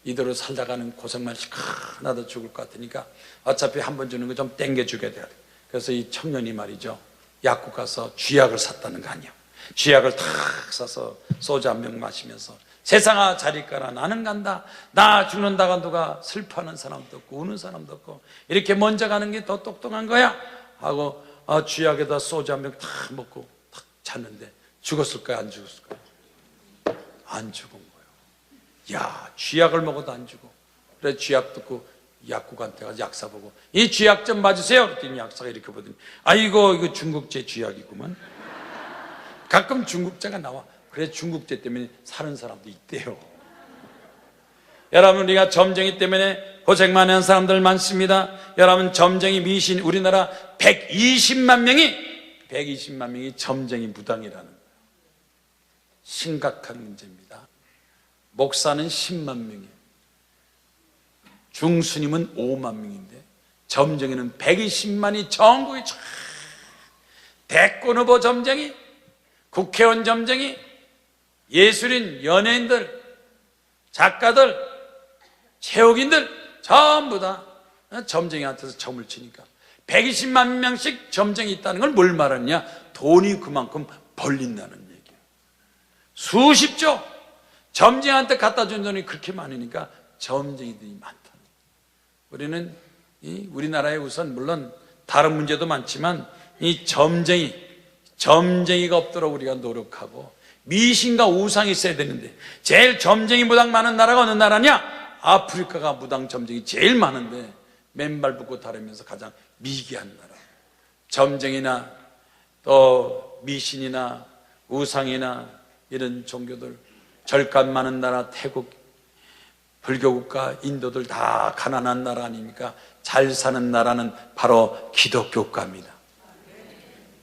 이대로 살다가는 고생만 시켜 나도 죽을 것 같으니까 어차피 한 번 주는 거 좀 땡겨주게 돼야 돼. 그래서 이 청년이 말이죠, 약국 가서 쥐약을 샀다는 거 아니에요. 쥐약을 탁 사서 소주 한 병 마시면서, 세상아 잘 있거라, 나는 간다. 나 죽는다가 누가 슬퍼하는 사람도 없고 우는 사람도 없고 이렇게 먼저 가는 게 더 똑똑한 거야 하고 쥐약에다 소주 한 병 탁 먹고 탁 잤는데, 죽었을까요? 안 죽었을까요? 안 죽은 거예요. 야, 쥐약을 먹어도 안 죽어. 그래 쥐약 듣고 약국한테 가서 약사 보고 이 쥐약 좀 맞으세요. 그랬더니 약사가 이렇게 보더니 아이고 이거 중국제 쥐약이구만. 가끔 중국제가 나와. 그래 중국제 때문에 사는 사람도 있대요. 여러분 우리가 점쟁이 때문에 고생 많이 한 사람들 많습니다. 여러분 점쟁이 미신 우리나라 120만 명이 점쟁이 무당이라는 거예요. 심각한 문제입니다. 목사는 10만 명이에요. 중스님은 5만 명인데 점쟁이는 120만이 전국에 쫙 대권 후보 점쟁이, 국회의원 점쟁이, 예술인, 연예인들, 작가들, 체육인들 전부 다 점쟁이한테서 점을 치니까 120만 명씩 점쟁이 있다는 걸 뭘 말하느냐? 돈이 그만큼 벌린다는 얘기예요. 수십조 점쟁이한테 갖다 준 돈이 그렇게 많으니까 점쟁이들이 많다는 거예요. 우리는 우리나라에 우선 물론 다른 문제도 많지만 이 점쟁이가 없도록 우리가 노력하고 미신과 우상이 있어야 되는데 제일 점쟁이 무당 많은 나라가 어느 나라냐? 아프리카가 무당 점쟁이 제일 많은데 맨발 붙고 다니면서 가장 미개한 나라. 점쟁이나 또 미신이나 우상이나 이런 종교들 절간 많은 나라 태국, 불교국가, 인도들 다 가난한 나라 아닙니까? 잘 사는 나라는 바로 기독교국가입니다.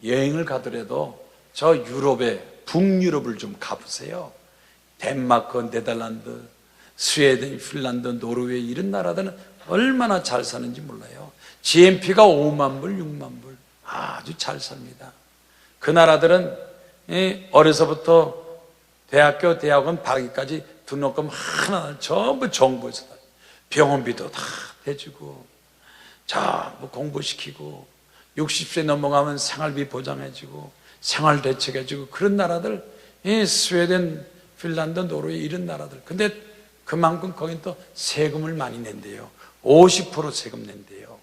여행을 가더라도 저 유럽에 북유럽을 좀 가보세요. 덴마크, 네덜란드, 스웨덴, 핀란드, 노르웨이 이런 나라들은 얼마나 잘 사는지 몰라요. GNP가 5만 불, 6만 불 아주 잘 삽니다. 그 나라들은 어려서부터 대학교, 대학원 박이까지 등록금 하나 전부 정부에서 병원비도 다 대주고 뭐 공부시키고 60세 넘어가면 생활비 보장해주고 생활 대책해주고 그런 나라들 스웨덴, 핀란드, 노르웨이 이런 나라들. 근데 그만큼 거긴 또 세금을 많이 낸대요. 50% 세금 낸대요.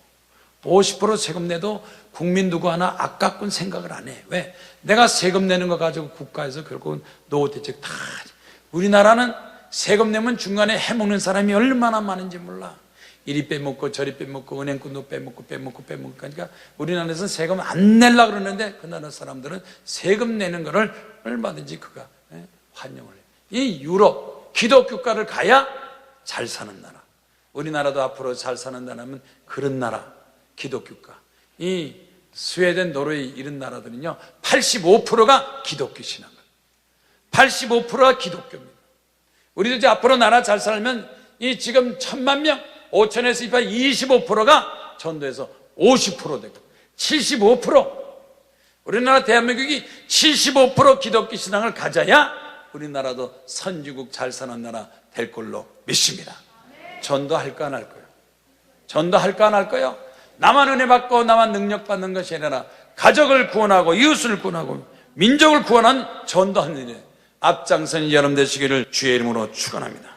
50% 세금 내도 국민 누구 하나 아깝군 생각을 안 해. 왜? 내가 세금 내는 거 가지고 국가에서 결국은 노후 대책 다. 우리나라는 세금 내면 중간에 해먹는 사람이 얼마나 많은지 몰라. 이리 빼먹고 저리 빼먹고 은행꾼도 빼먹고 그러니까 우리나라에서는 세금 안 내려고 그러는데 그 나라 사람들은 세금 내는 거를 얼마든지 그가 환영을 해요. 이 유럽 기독교가를 가야 잘 사는 나라. 우리나라도 앞으로 잘 사는 나라면 그런 나라 기독교가. 이 스웨덴, 노르웨이 이런 나라들은요 85%가 기독교 신앙을 85%가 기독교입니다. 우리도 이제 앞으로 나라 잘 살면 이 지금 1000만 명 5천에서 25%가 전도해서 50% 되고 75% 우리나라 대한민국이 75% 기독교 신앙을 가져야 우리나라도 선진국 잘 사는 나라 될 걸로 믿습니다. 전도할까 안 할까요? 전도할까 안 할까요? 나만 은혜 받고 나만 능력 받는 것이 아니라 가족을 구원하고 이웃을 구원하고 민족을 구원한 전도하는 일에 앞장선 여러분 되시기를 주의 이름으로 축원합니다.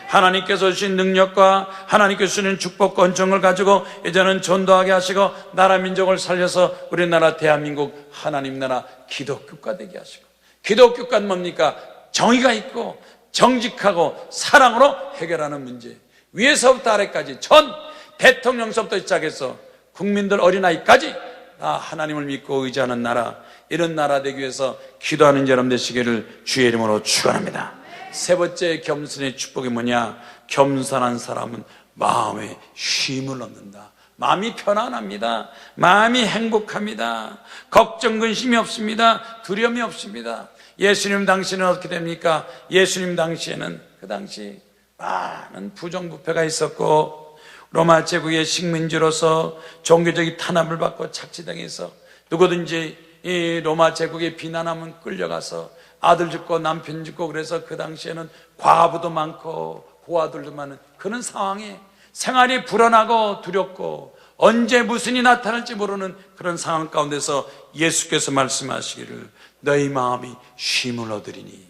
하나님께서 주신 능력과 하나님께서 주신 축복과 은총을 가지고 이제는 전도하게 하시고 나라 민족을 살려서 우리나라 대한민국 하나님 나라 기독교가 되게 하시고 기독교가는 뭡니까? 정의가 있고 정직하고 사랑으로 해결하는 문제. 위에서부터 아래까지 전 대통령서부터 시작해서 국민들 어린아이까지 다 하나님을 믿고 의지하는 나라, 이런 나라 되기 위해서 기도하는 여러분 되시기를 주의 이름으로 축원합니다. 세 번째 겸손의 축복이 뭐냐? 겸손한 사람은 마음에 쉼을 얻는다. 마음이 편안합니다. 마음이 행복합니다. 걱정 근심이 없습니다. 두려움이 없습니다. 예수님 당시에는 어떻게 됩니까? 예수님 당시에는 그 당시 많은 부정부패가 있었고 로마 제국의 식민지로서 종교적인 탄압을 받고 착취당해서 누구든지 이 로마 제국에 비난하면 끌려가서 아들 죽고 남편 죽고 그래서 그 당시에는 과부도 많고 고아들도 많은 그런 상황에 생활이 불안하고 두렵고 언제 무슨 일이 나타날지 모르는 그런 상황 가운데서 예수께서 말씀하시기를 너희 마음이 쉼을 얻으리니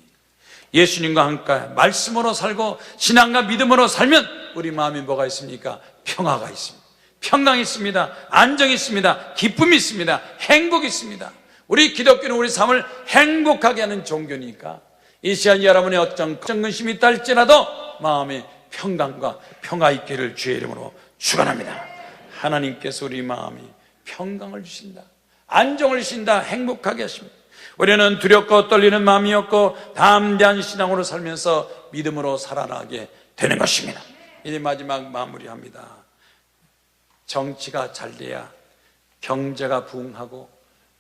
예수님과 함께 말씀으로 살고 신앙과 믿음으로 살면 우리 마음에 뭐가 있습니까? 평화가 있습니다. 평강이 있습니다. 안정이 있습니다. 기쁨이 있습니다. 행복이 있습니다. 우리 기독교는 우리 삶을 행복하게 하는 종교니까 이 시간 여러분의 어떤 근심이 있다 할지라도 마음에 평강과 평화 있기를 주의 이름으로 축원합니다. 하나님께서 우리 마음이 평강을 주신다, 안정을 주신다, 행복하게 하십니다. 우리는 두렵고 떨리는 마음이었고 담대한 신앙으로 살면서 믿음으로 살아나게 되는 것입니다. 이제 마지막 마무리합니다. 정치가 잘 돼야 경제가 부흥하고,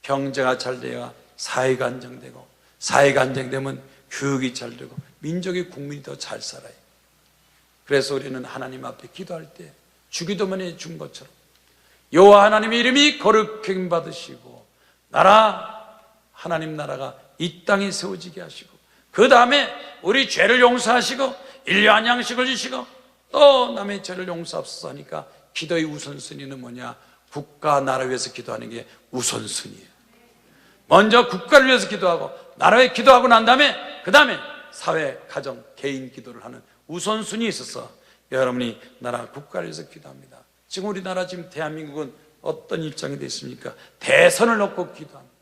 경제가 잘 돼야 사회가 안정되고, 사회가 안정되면 교육이 잘 되고 민족의 국민이 더 잘 살아요. 그래서 우리는 하나님 앞에 기도할 때 주기도문에 준 것처럼 여호와 하나님의 이름이 거룩히 받으시고 하나님 나라가 이 땅에 세워지게 하시고, 그 다음에 우리 죄를 용서하시고 일용할 양식을 주시고 또 남의 죄를 용서하옵소서 하니까 기도의 우선순위는 뭐냐? 국가 나라 위해서 기도하는 게 우선순위예요. 먼저 국가를 위해서 기도하고 나라 위해 기도하고 난 다음에 그 다음에 사회, 가정, 개인 기도를 하는 우선순위에 있어서 여러분이 나라, 국가를 위해서 기도합니다. 지금 우리나라, 지금 대한민국은 어떤 입장이 됐습니까? 대선을 놓고 기도합니다.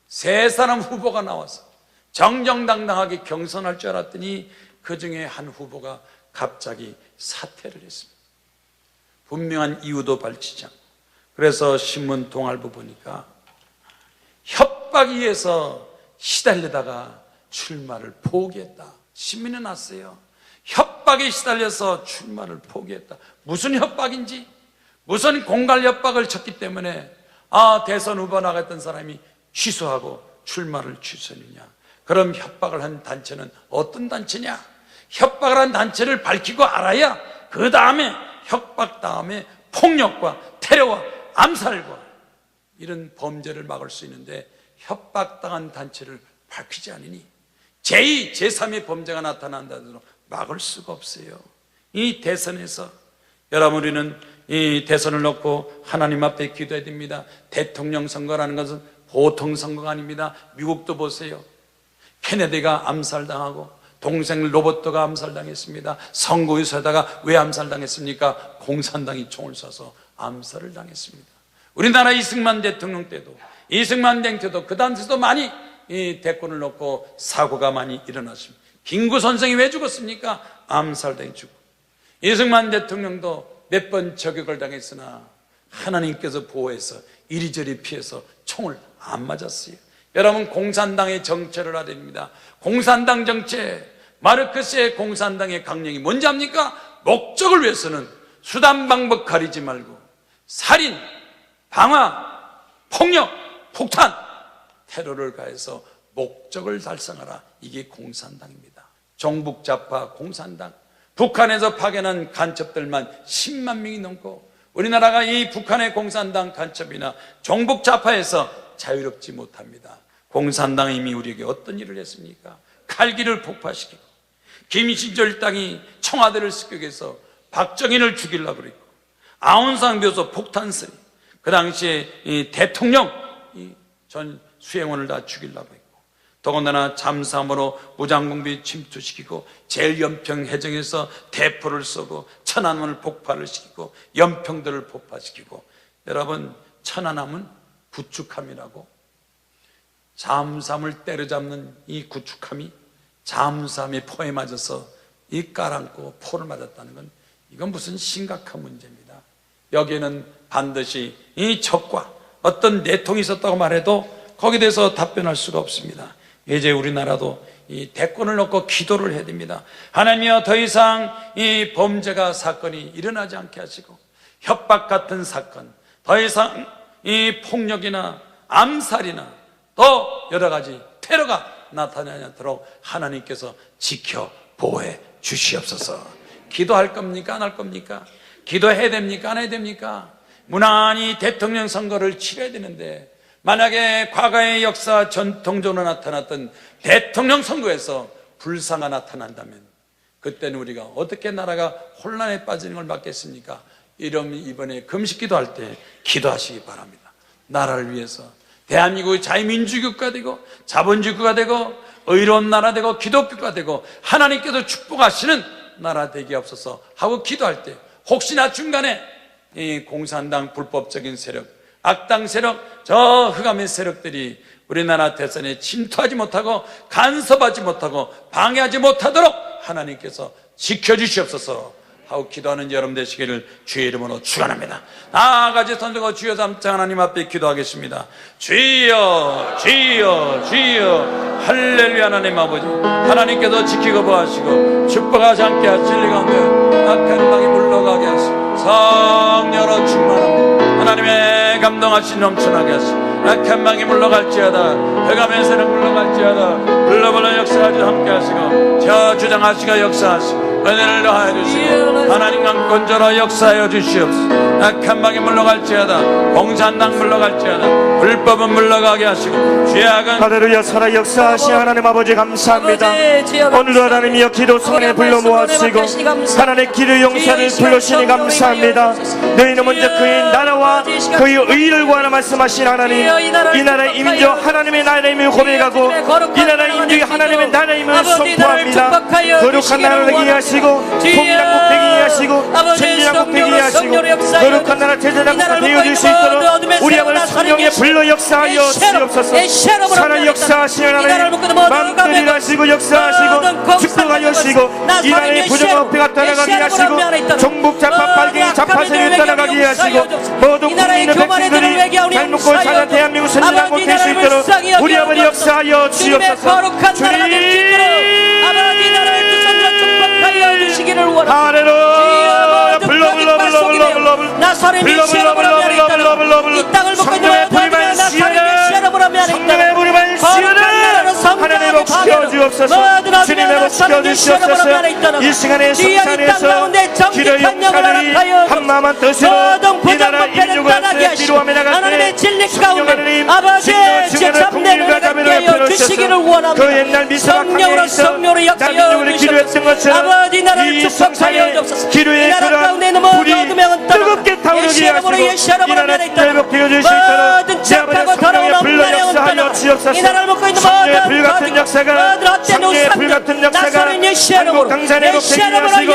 세 사람 후보가 나와서 정정당당하게 경선할 줄 알았더니 그 중에 한 후보가 갑자기 사퇴를 했습니다. 분명한 이유도 밝히지 않고. 그래서 신문 동아일보 보니까 협박에 의해서 시달리다가 출마를 포기했다. 신문에 났어요. 협박에 시달려서 출마를 포기했다. 무슨 협박인지, 무슨 공갈 협박을 쳤기 때문에 대선 후보 나갔던 사람이 취소하고 출마를 취소했느냐? 그럼 협박을 한 단체는 어떤 단체냐? 협박을 한 단체를 밝히고 알아야 그 다음에 협박 다음에 폭력과 테러와 암살과 이런 범죄를 막을 수 있는데, 협박당한 단체를 밝히지 않으니 제2, 제3의 범죄가 나타난다도 막을 수가 없어요. 이 대선에서 여러분, 우리는 이 대선을 놓고 하나님 앞에 기도해야 됩니다. 대통령 선거라는 것은 보통 선거가 아닙니다. 미국도 보세요. 케네디가 암살당하고 동생 로버트가 암살당했습니다. 선거에서다가 왜 암살당했습니까? 공산당이 총을 쏴서 암살을 당했습니다. 우리나라 이승만 대통령 때도, 이승만 대통령 때도 그 당시도 많이 이 대권을 놓고 사고가 많이 일어났습니다. 김구 선생이 왜 죽었습니까? 암살당해 죽고. 이승만 대통령도 몇 번 저격을 당했으나 하나님께서 보호해서 이리저리 피해서 총을 안 맞았어요. 여러분, 공산당의 정체를 알아야 됩니다. 공산당 정체, 마르크스의 공산당의 강령이 뭔지 압니까? 목적을 위해서는 수단 방법 가리지 말고 살인, 방화, 폭력, 폭탄, 테러를 가해서 목적을 달성하라. 이게 공산당입니다. 종북좌파 공산당, 북한에서 파견한 간첩들만 10만 명이 넘고, 우리나라가 이 북한의 공산당 간첩이나 종북좌파에서 자유롭지 못합니다. 공산당이 이미 우리에게 어떤 일을 했습니까? 칼기를 폭파시키고, 김신절 땅이 청와대를 습격해서 박정희를 죽이려고 그랬고, 아웅산 교수 폭탄설이, 그 당시에 이 대통령 전 수행원을 다 죽이려고 했고, 더군다나 잠수함으로 무장공비 침투시키고 제일연평 해정에서 대포를 쏘고 천안함을 폭발을 시키고 연평도를 폭파시키고, 여러분, 천안함은 구축함이라고, 잠수함을 때려잡는 이 구축함이 잠수함의 포에 맞아서 이 깔아앉고 포를 맞았다는 건, 이건 무슨 심각한 문제입니다. 여기에는 반드시 이 적과 어떤 내통이 있었다고 말해도 거기에 대해서 답변할 수가 없습니다. 이제 우리나라도 이 대권을 놓고 기도를 해야 됩니다. 하나님이여, 더 이상 이 범죄가 사건이 일어나지 않게 하시고, 협박 같은 사건, 더 이상 이 폭력이나 암살이나 또 여러 가지 테러가 나타나지 않도록 하나님께서 지켜 보호해 주시옵소서. 기도할 겁니까? 안 할 겁니까? 기도해야 됩니까? 안 해야 됩니까? 무난히 대통령 선거를 치러야 되는데, 만약에 과거의 역사 전통적으로 나타났던 대통령 선거에서 불사가 나타난다면 그때는 우리가 어떻게 나라가 혼란에 빠지는 걸 막겠습니까? 이러면 이번에 금식 기도할 때 기도하시기 바랍니다. 나라를 위해서 대한민국이 자유민주주의 국가 되고 자본주의 국가 되고 의로운 나라 되고 기독교가 되고 하나님께서 축복하시는 나라 되게 없어서 하고 기도할 때, 혹시나 중간에 이 공산당 불법적인 세력, 악당 세력, 저 흑암의 세력들이 우리나라 대선에 침투하지 못하고 간섭하지 못하고 방해하지 못하도록 하나님께서 지켜주시옵소서 하고 기도하는 여러분 되시기를 주의 이름으로 축원합니다. 나아가지 손들고 주여 삼창 하나님 앞에 기도하겠습니다. 주여 주여 주여 할렐루야. 하나님 아버지, 하나님께서 지키고 보하시고 축복하지 않게 하실 리 가운데 악한 방이 물러가게 하시고 성령으로 충만합니다. 하나님의 감동하신 넘쳐나게 하시고 악한 방이 물러갈지어다, 흑암의 세력 물러갈지어다, 불러불러 역사하지 함께 하시고 저 주장하시고 역사하시고 은혜를 더하여 주시고 하나님 강권자로 역사하여 주시옵소서. 악한 방이 물러갈지어다, 공산당 물러갈지어다, 불법은 물러가게 하시고 죄악은 할렐루야. 살아 역사하신 하나님 아버지 감사합니다. 오늘도 하나님이여 기도 성에 불러 모아주시고 하나님의 기도 용사를 불러주시니 감사합니다. 너희는 먼저 그의 나라와 그의 의를 구하라 말씀하신 하나님, 이 나라의 임조 하나님의 나라임을 고백하고 이 나라의 임조가 하나님의 나라임을 선포합니다. 거룩한 나라를 이해하시고 통일한국 되게 이해하시고 천지한국 되게 이해하시고 거룩한 나라 제자장국가 되어줄 수 있도록 우리 아버지 성령의 불러 역사하여 주시옵소서. 살아 역사하시는 하나님, 마음껏 일하시고 역사하시고 축복하여 주시고 이 나라의 부정업회가 떠나가게 하시고 종북 좌파 빨갱이 좌파세력이 떠나가게 하시고 모든 국민의 백성들이 잘 먹고 사는 대한민국 선진한국 될 수 있도록 우리 아버지 역사하여 주시옵소서. 할렐루야. 불러 나사렛의 시험으로 있다는 이 땅을 먹고 있는 모든 나사렛의 시험으로 성령의 부름을 시원해 하나님 복시켜 주옵소서. 주님의 복시켜 주시옵소서. 이 시간의 성찬에서 기도 용사들이 한마음한 뜻으로 이 나라 인류가 필요함에 나갈 때 성령 하나님 진노 국민과 자비를 베풀어주셔서 그 옛날 미사와 강에 있어 남인족을 기도했던 것처럼 이 성찬에 기도의 그런 불이 뜨겁게 타오르게 하시고 이 나라 회복되어 줄 수 있도록 제 아버지 성령의 불러 역사하여 주옵소서. 성령의 불같은 역사가 성령의 불같은 역사가 한국 당산에 회복되게 하시고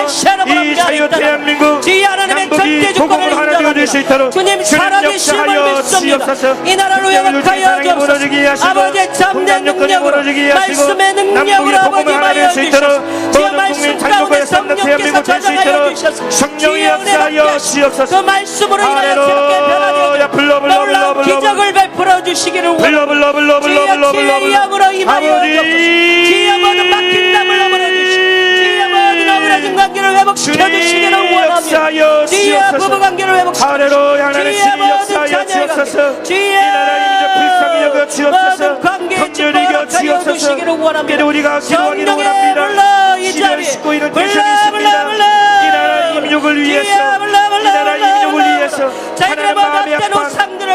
이 자유 대한민국 남북이 복음을 하나 되어줄 수 있도록 주님 역사하여 주옵소서. 이 나라로 회복하여 주옵소서. 아버지의 참된 능력으로 말씀의 능력으로 아버지 하여 주옵소서. 주의 말씀 가운데 성령께서 찾아가여 주셔서 성령의 역사하여 주옵소서. 그 말씀으로 인하여 새롭게 변화되어 놀라운 기적을 베풀어 주시기를 원합니다. 주의 영으로 임하여 주옵소서. 주의 모든 막힌 담을 넘어려 주시고 주의 모든 억울해진 관계를 회복시켜 주시기를 원합니다. 주의 부부 관계를 회복시켜 주시고 주의 모든 자녀의 관계, 주의 모든 관계에 축복하여 주시기를 원합니다. 성령의 불러 이 자리에 불러 이 나라 임족을 위해서 이 나라 임족을 위해서 하나님 마음의 아픔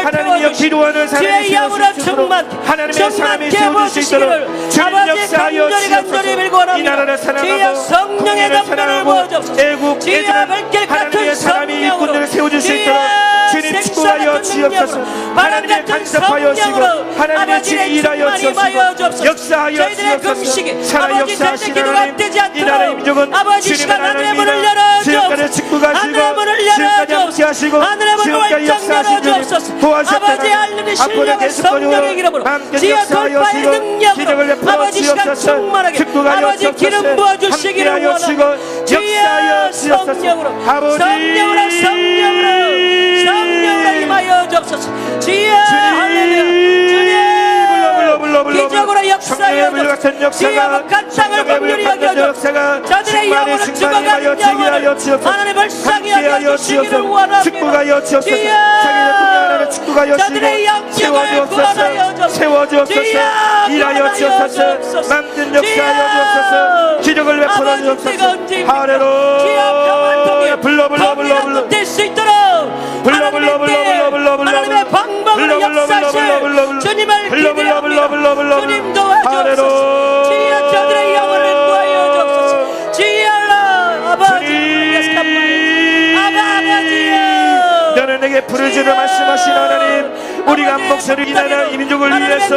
하나님이여 기도하는 사람이 세워주시고 하나님의 사람이 세워줄 수 있도록 주님 역사하여 주옵소서. 이 나라를 사랑하고 국민을 사랑하고 애국 애전한 하나님의 사람이 일꾼들을 세워줄 수 있도록 주님 축복하여 주옵소서. 하나님의 간섭하여 주시고 하나님의 진리 일하여 주옵소서. 역사하여 주옵소서. 살아 역사하시는 하나님, 이 나라 임족은 주님 하나님이다. 지금까지 축복하시고 지금까지 함께하시고 지금까지 역사하신 주님 도와주셨다는 앞으로 계속하여 함께 역사하여 주시고 기적을 베풀어 주옵소서. 축복하여 주옵소서. 함께하여 주시고 역사하여 주옵소서. 아버지 성령으로 임하여 주옵소서. 주여 할렐루야. 주님 기적으로 역사하여 주옵소서. 주의 복한 땅을 긍휼히 여겨주옵소서. 저들의 영으로 죽어가는 영혼을 하나님 불쌍히 여겨주시기를 원합니다. 축복하여 주옵소서. 저들의 영적을 구원하여 주옵소서. 세워주옵소서. 일하여 주옵소서. 만든 역사하여 주옵소서. 기적을 베풀어 주옵소서. 할렐루야. 불러 될 수 있도록 하나님의 방법으로 역사하실 주님을 기대합니다. 주님 도와주옵소서. 주여 저들의 영혼을 구하여 주옵소서. 주여 아버지 아버지여 너는 내게 부르짖어 말씀하신 하나님, 우리가 한 목소리 이 나라 이민족을 위해서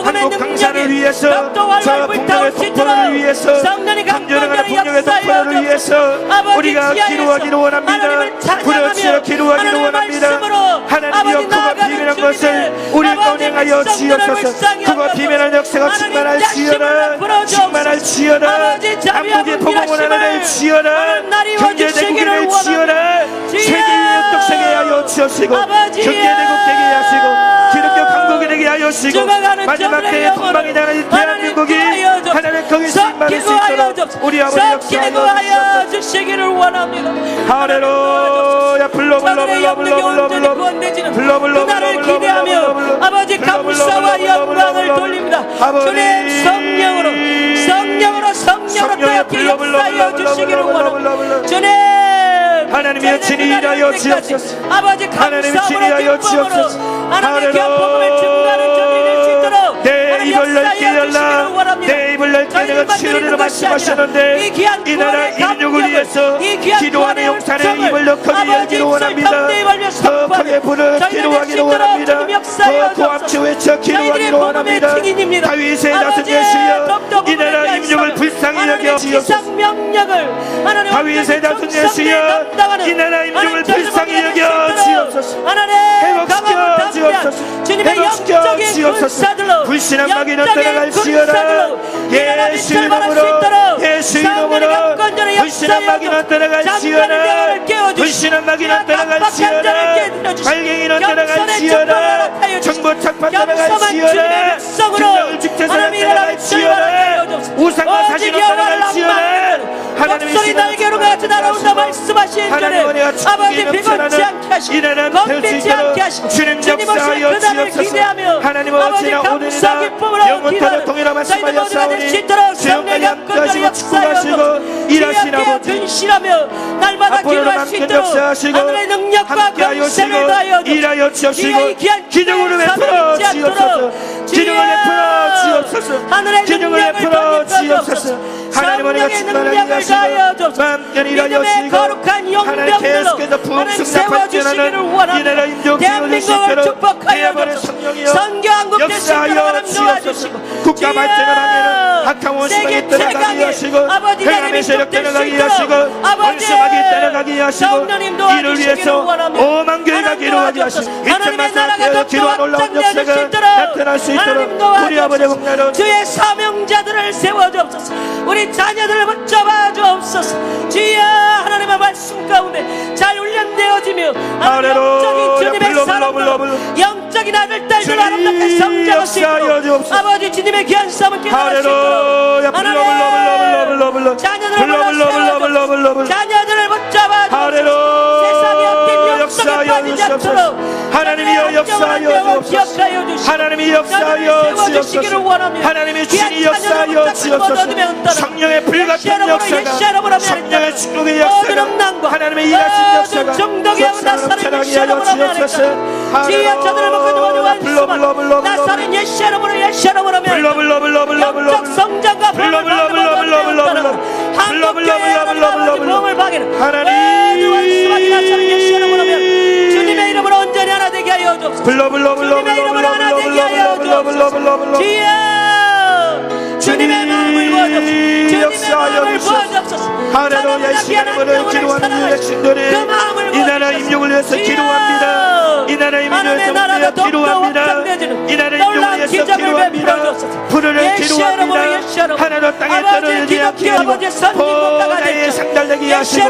한국 강산을 위해서 저 풍랑의 폭포를 위해서 강전하는 풍랑의 폭포를 위해서 우리가 기도하기를 원합니다. 부르짖어 기도하기를 원합니다. 하나님이여 그가 비가 것을 우리 가운데 하여 주옵소서. 그거 비밀한 역사가 충만할지어다. 충만할지어다. 한국의 복음을 하나를 지어라. 경제대국을 지어라. 세계의 역독세계 하여 주옵시고 경제대국 되게 하시고 기독교 강국이 되게 하여 주시고 마지막 때에 동방이 나라인 대한민국이 하나님 거기서 임하는 수 있도록 우리 아버지 역사하여 주시기를 원합니다. 할렐루야. 그날을 기대하며 아버지 감사와 영광을 돌립니다. 주님 성령으로 뜨겁게 역사하여 주시기를 원합니다. 주님 하나님의 친히 일하여 주옵소서. 아버지 감사함으로 기쁨으로 하나님의 교통을 증가하는 전이 될 수 있도록 내 입을 넓게 열라. 내 입을 넓게 내가 치료를 말씀하셨는데 이 나라 인육을 위해서 기도하는 용산에 입을 넓게 열기를 원합니다. 더 크게 불을 기도하기를 원합니다. 더 고함쳐 외쳐 기도하기를 원합니다. 다윗의 다섯 예수여 이 나라 인육을 불쌍히 여겨 주옵소서. 다윗의 다섯 예수여 이 나라 인육을 불쌍히 여겨 주옵소서. 회복시켜 주옵소서. 주님의 영적인 군사들로 불신한 마귀는 떠나갈지어다. 예수 이름으로 예수 이름으로 불신한 마귀는 떠나갈지어다. 불신한 마귀는 떠나갈지어다. 발갱이는 떠나갈지어다. 정보 착판 떠나갈지어다. 증명을 직제사는 떠나갈지어다. 우상과 사진은 떠나갈지어다. 목소리 날개로 같이 날아온다 말씀하신 주님 아버지 비겁지 않게 하시고 건비지 않게 하시고 주님 오실 그날을 기대하며 아버지 감사 기쁨으로 기도하는 저희들 모두가 될 수 있도록 성령 영권자를 역사하여 주님께 근실하며 날마다 기도할 수 있도록 하늘의 능력과 권세를 다하여 주시고 기적으로 베풀어 주옵소서. 기적을 베풀어 주옵소서. 하늘의 능력을 던져주옵소서. 하나님의 능력을 다하여 주옵소서. 믿음의 거룩한 용병들로 하나님 세워주시기를 원합니다. 대한민국을 축복하여 주옵소서. 선교 한국 대신으로 하나님 도와주시고 국가 발전을 하기는 악한 원수막이 떠나가게 하시고 행함의 세력 떠나가게 하시고 원수막이 떠나가게 하시고 이를 위해서 오만 교회가 기도하게 하시고 2천만 사람께서 기도가 놀라운 역사가 나타날 수 있도록 우리 아버지 복나라는 주의 사명자들을 세워주옵소서. 우리 자녀들을 붙잡아 주옵소서. 주여 하나님의 말씀 가운데 잘 훈련되어지며 영적인 주님의 사람으로 영적인 아들 딸들 아름답게 성장할 수 있도록 아버지 주님의 귀한 삶을 기도할 수 있도록 하나님 자녀들을 자녀들을 붙잡아 주옵소서. 세상에 엎힌 역사에 빠지지 않도록 하나님이여 역사하여 주옵소서. 하나님이 역사하여 주옵소서. 하나님이 친히 역사하여 주옵소서. 성령의 불같은 역사가 성령의 축복의 역사가 하나님의 일하신 역사가 속사람처럼 하여 주옵소서. 주여 저들을 먹고 원수만 나사렛 예시로 영적 성장과 복을 받는 한국교회의 복을 받기를 하나님 원수만 나사렛 예시로 주님의 이름으로 온전히 하나 되게 하여 주옵소서. 주님의 이름으로 하나 되게 하여 주옵소서. 주여 주님의 마음을 부어주옵소서. 주님의 마음을 부어주옵소서. 하나님의 시간을 기도하는 백성들이 이 나라 임용을 위해서 기도합니다. 이 나라 임용을 위해서 기도합니다. 이 나라 임용을 위해서 기도합니다. 불을 기도합니다. 하나님 땅에 떨어지지 않게 하시고 보다에 상달되게 하시고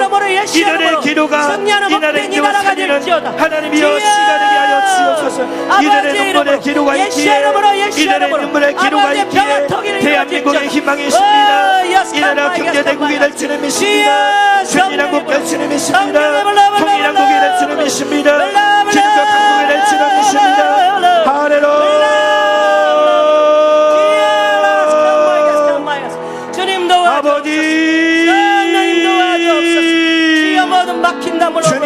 이들의 기도가 이 나라의 임용을 살리는 하나님이여 시가 되게 하여 주옵소서. 이들의 눈물의 기도가 있기에 이들의 눈물의 기도가 있기에 대한민국의 희망이 있습니다. 이 나라 경제대국이 될 줄을 믿습니다. 전인한국 될 줄을 믿습니다. 통일한국이 될 줄을 믿습니다. 기독교 강국이 될 줄을 믿습니다. 할렐루야. 주님 도와주옵소서. 주님 도와주옵소서. 주여 모든 막힌 나무로 모든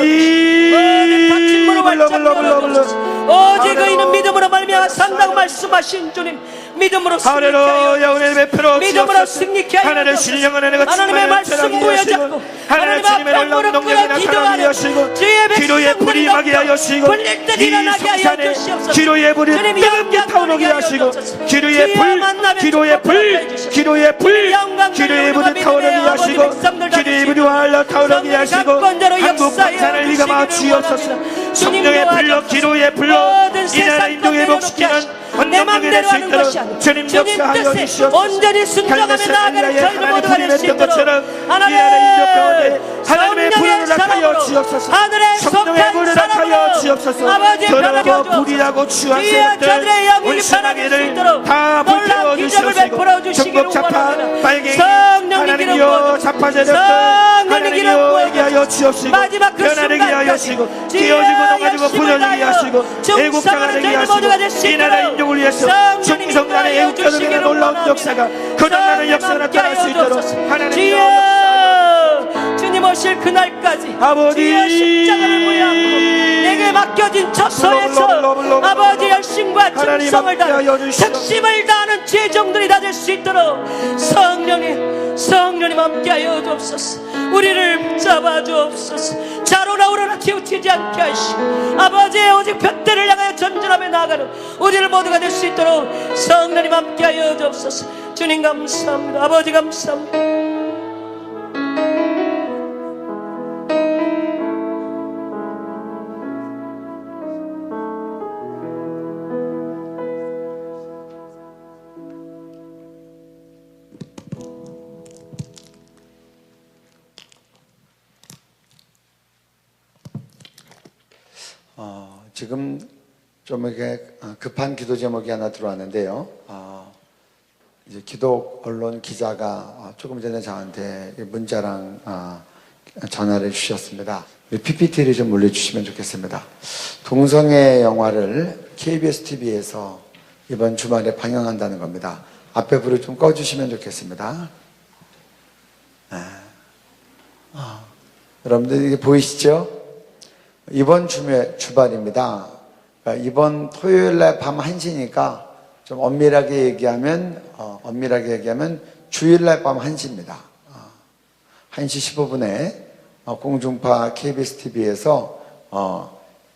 닫힌 문을 활짝 열어주옵소서. 오직 의인은 믿음으로 말미암아 산다고 말씀하신 주님 믿음으로 할렐루야. 우리 베풀어 믿음으로 승리케 하여 하나님의 신령한 은혜가 하나님의 말씀 부여잡고 하나님의 주님의 놀라운 능력이 나타나게 하시고 기도의 불이 임하게 하시고 이 성산에 기도의 불이 뜨겁게 타오르게 하시고 기도의 불 기도의 불이 타오르게 하시고 기도의 불이 활라 타오르게 하시고 한국 방산을 위가 마주옵소서. 성령의 불로 기도의 불로 이 나라 인종 회복시키는 원동력이 될 수 있도록 주님 역사하여 주시옵소서. 온전히 순종하며 나아가는 저희들 모두가 될 수 있도록 하나님 하나님의 불을 낙하여 주옵소서. 성령의 불을 낙하여 주옵소서. 더러워 불이라고 추한 세력들 온순하게를 다 불태워 주시옵시고 전국 좌파 빨갱이 하나님이여 좌파 세력들 하나님이여 얘기하여 주옵시고 변화되게 하여 주시고 깨어지고 넘어지고 부서지게 하시고 애국자가 되게 하시고 이 나라 인종을 위해서 중성간의 애국자들에 대한 놀라운 역사가 거듭나는 역사가 나타날 수 있도록 하나님이여 주님 오실 그날까지 아버지 주의 십자가를 무리하고 내게 맡겨진 처소에서 아버지 열심과 충성을 다하는 특심을 다하는 제정들이 다 될 수 있도록 성령님 함께하여 주옵소서. 우리를 붙잡아 주옵소서. 자로나 우러나 치우치지 않게 하시고 아버지의 오직 둯대를 향하여 전진하며 나아가는 우리를 모두가 될 수 있도록 성령님 함께하여 주옵소서. 주님 감사합니다. 아버지 감사합니다. 지금 좀 이렇게 급한 기도 제목이 하나 들어왔는데요. 이제 기독 언론 기자가 조금 전에 저한테 문자랑 전화를 주셨습니다. PPT를 좀 올려주시면 좋겠습니다. 동성애 영화를 KBS TV에서 이번 주말에 방영한다는 겁니다. 앞에 불을 좀 꺼주시면 좋겠습니다. 여러분들 이게 보이시죠? 이번 주말입니다. 그러니까 이번 토요일날 밤 1시니까 좀 엄밀하게 얘기하면 주일날 밤 1시입니다. 1시 15분에 공중파 KBS TV에서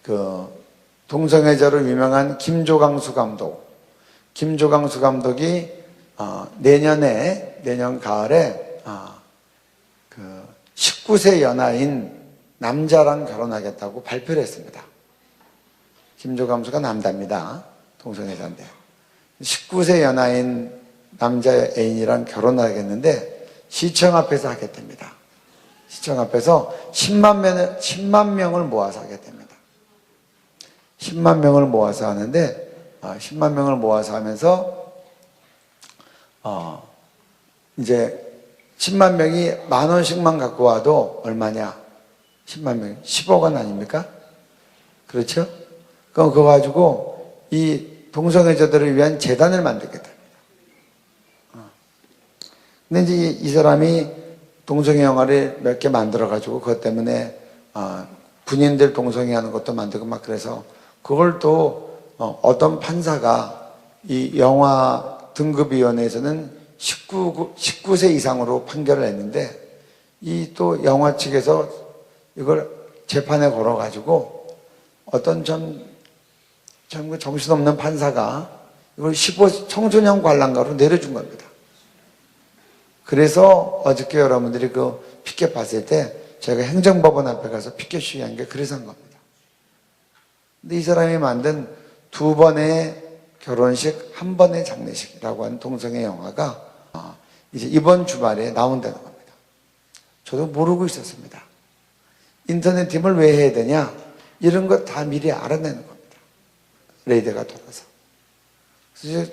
그 동성애자로 유명한 김조광수 감독이 내년 가을에 그 19세 연하인 남자랑 결혼하겠다고 발표를 했습니다. 김조광수가 남자입니다. 동성애자인데 19세 연하인 남자 애인이랑 결혼하겠는데 시청 앞에서 하겠답니다. 시청 앞에서 10만 명을 모아서 하겠답니다. 10만 명을 모아서 하는데 10만 명을 모아서 하면서 이제 10만 명이 10,000원씩만 갖고 와도 얼마냐? 10만 명, 10억 원 아닙니까? 그렇죠? 그럼 그거 가지고 이 동성애자들을 위한 재단을 만들겠답니다. 근데 이제 이 사람이 동성애 영화를 몇 개 만들어가지고 그것 때문에 군인들 동성애 하는 것도 만들고 막 그래서 그걸 또 어떤 판사가 이 영화 등급위원회에서는 19세 이상으로 판결을 했는데 이 또 영화 측에서 이걸 재판에 걸어가지고 어떤 좀 정신없는 판사가 이걸 15 청소년 관람가로 내려준 겁니다. 그래서 어저께 여러분들이 그 피켓 봤을 때 제가 행정법원 앞에 가서 피켓 시위한 게 그래서 한 겁니다. 근데 이 사람이 만든 2번의 결혼식, 1번의 장례식이라고 하는 동성애 영화가 이제 이번 주말에 나온다는 겁니다. 저도 모르고 있었습니다. 인터넷 팀을 왜 해야 되냐? 이런 거 다 미리 알아내는 겁니다. 레이더가 돌아서. 그래서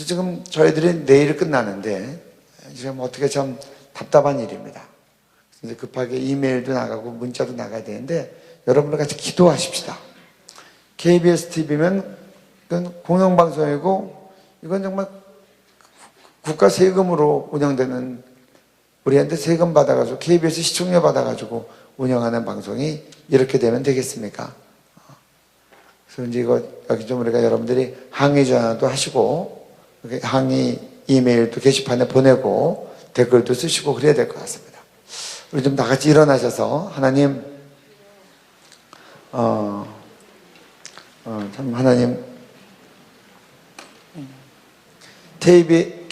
지금 저희들이 내일 끝나는데 지금 어떻게 참 답답한 일입니다. 그래서 급하게 이메일도 나가고 문자도 나가야 되는데 여러분들 같이 기도하십시다. KBS TV면 이건 공영방송이고 이건 정말 국가 세금으로 운영되는 우리한테 세금 받아가지고 KBS 시청료 받아가지고 운영하는 방송이 이렇게 되면 되겠습니까? 그래서 이제 이거 여기 좀 우리가 여러분들이 항의 전화도 하시고 항의 이메일도 게시판에 보내고 댓글도 쓰시고 그래야 될 것 같습니다. 우리 좀 다 같이 일어나셔서 하나님 참 하나님 TV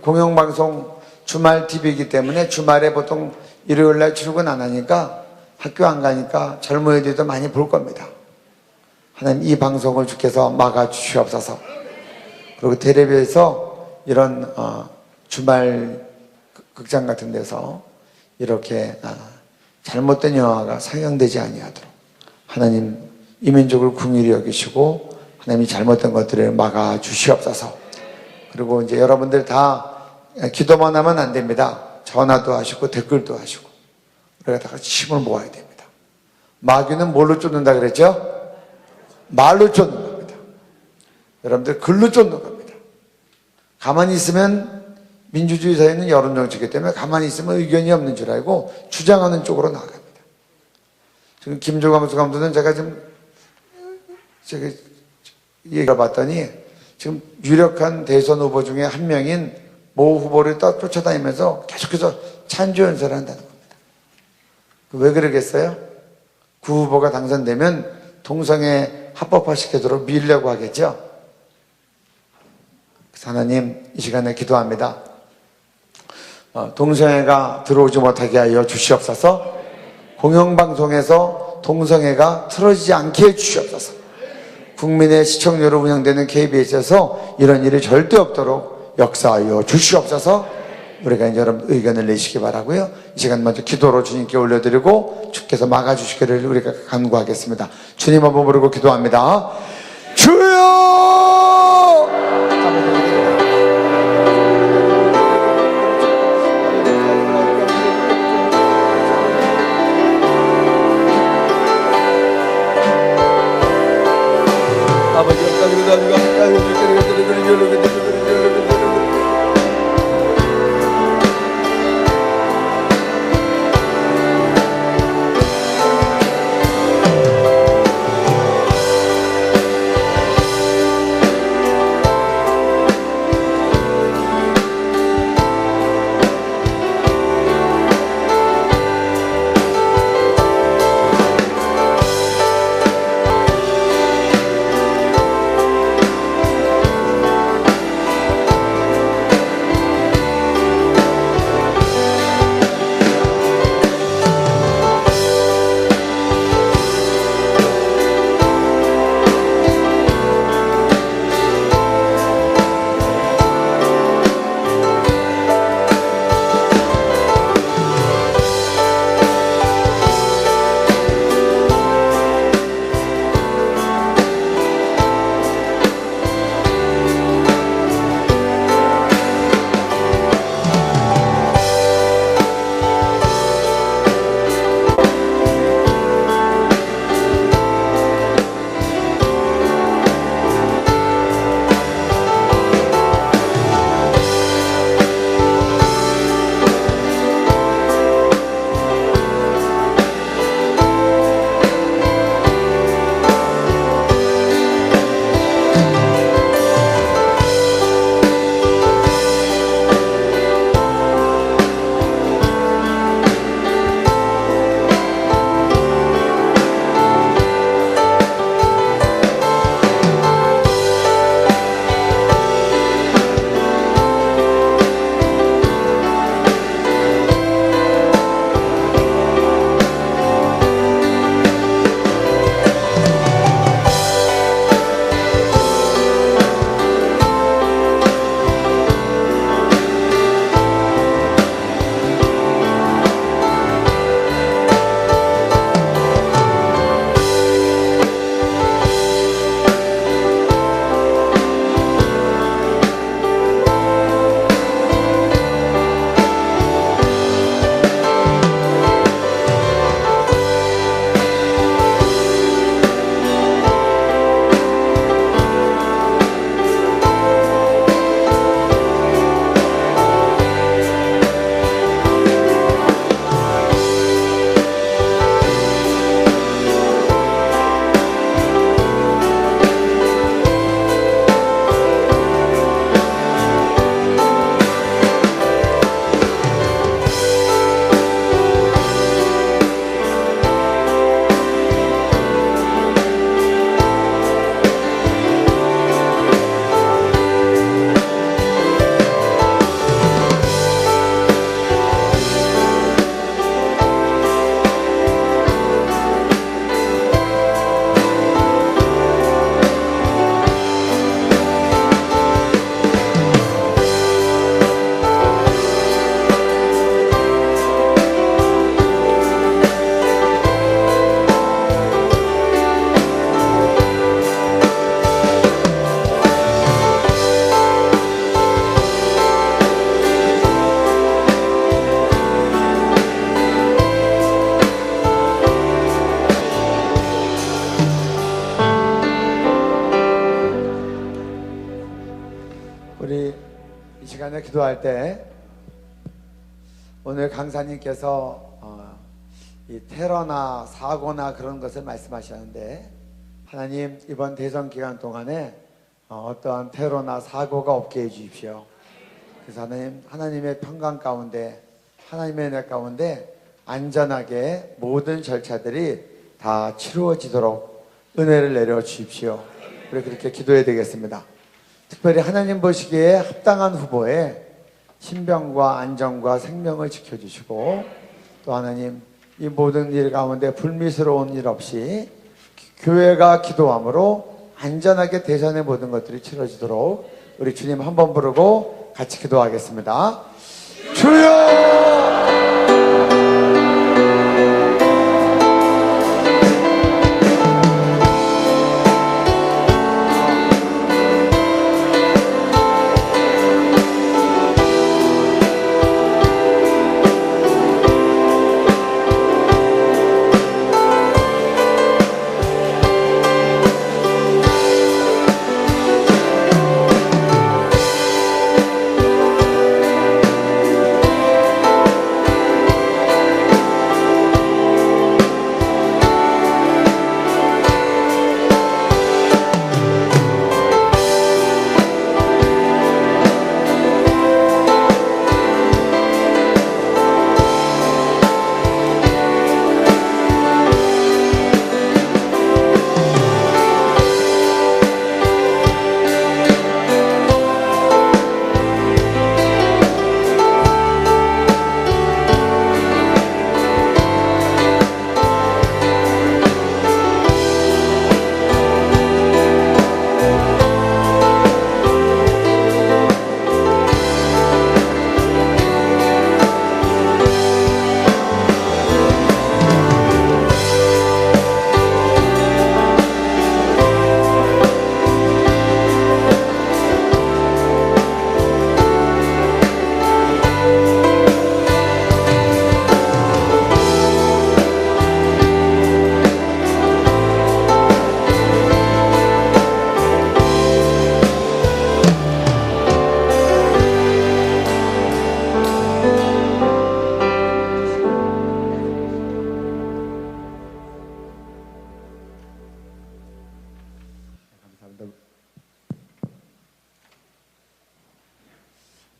공영방송 주말 TV이기 때문에 주말에 보통 일요일날 출근 안 하니까 학교 안 가니까 젊은 애들도 많이 볼 겁니다. 하나님 이 방송을 주께서 막아주시옵소서. 그리고 텔레비에서 이런 주말 극장 같은 데서 이렇게 잘못된 영화가 상영되지 아니하도록 하나님 이 민족을 긍휼히 여기시고 하나님이 잘못된 것들을 막아주시옵소서. 그리고 이제 여러분들 다 기도만 하면 안 됩니다. 전화도 하시고 댓글도 하시고 우리가 다 같이 힘을 모아야 됩니다. 마귀는 뭘로 쫓는다 그랬죠? 말로 쫓는 겁니다. 여러분들 글로 쫓는 겁니다. 가만히 있으면 민주주의 사회는 여론정치이기 때문에 가만히 있으면 의견이 없는 줄 알고 주장하는 쪽으로 나갑니다. 지금 김조감 수감독은 제가 얘기를 봤더니 지금 유력한 대선 후보 중에 한 명인 모 후보를 쫓아다니면서 계속해서 찬조 연설을 한다는 겁니다. 왜 그러겠어요? 그 후보가 당선되면 동성애 합법화시키도록 밀려고 하겠죠? 하나님 이 시간에 기도합니다. 동성애가 들어오지 못하게 하여 주시옵소서. 공영방송에서 동성애가 틀어지지 않게 해주시옵소서. 국민의 시청료로 운영되는 KBS에서 이런 일이 절대 없도록 역사하여 주시옵소서. 우리가 이제 여러분 의견을 내시기 바라고요. 이 시간 먼저 기도로 주님께 올려드리고 주께서 막아주시기를 우리가 간구하겠습니다. 주님 한번 부르고 기도합니다. 주여! 아버지 시간에 기도할 때 오늘 강사님께서 이 테러나 사고나 그런 것을 말씀하셨는데, 하나님 이번 대선 기간 동안에 어떠한 테러나 사고가 없게 해주십시오. 그래서 하나님의 평강 가운데, 하나님의 은혜 가운데 안전하게 모든 절차들이 다 치루어지도록 은혜를 내려 주십시오. 우리 그렇게 기도해야 되겠습니다. 특별히 하나님 보시기에 합당한 후보에 신병과 안전과 생명을 지켜주시고, 또 하나님 이 모든 일 가운데 불미스러운 일 없이 교회가 기도함으로 안전하게 대선의 모든 것들이 치러지도록 우리 주님 한 번 부르고 같이 기도하겠습니다. 주여!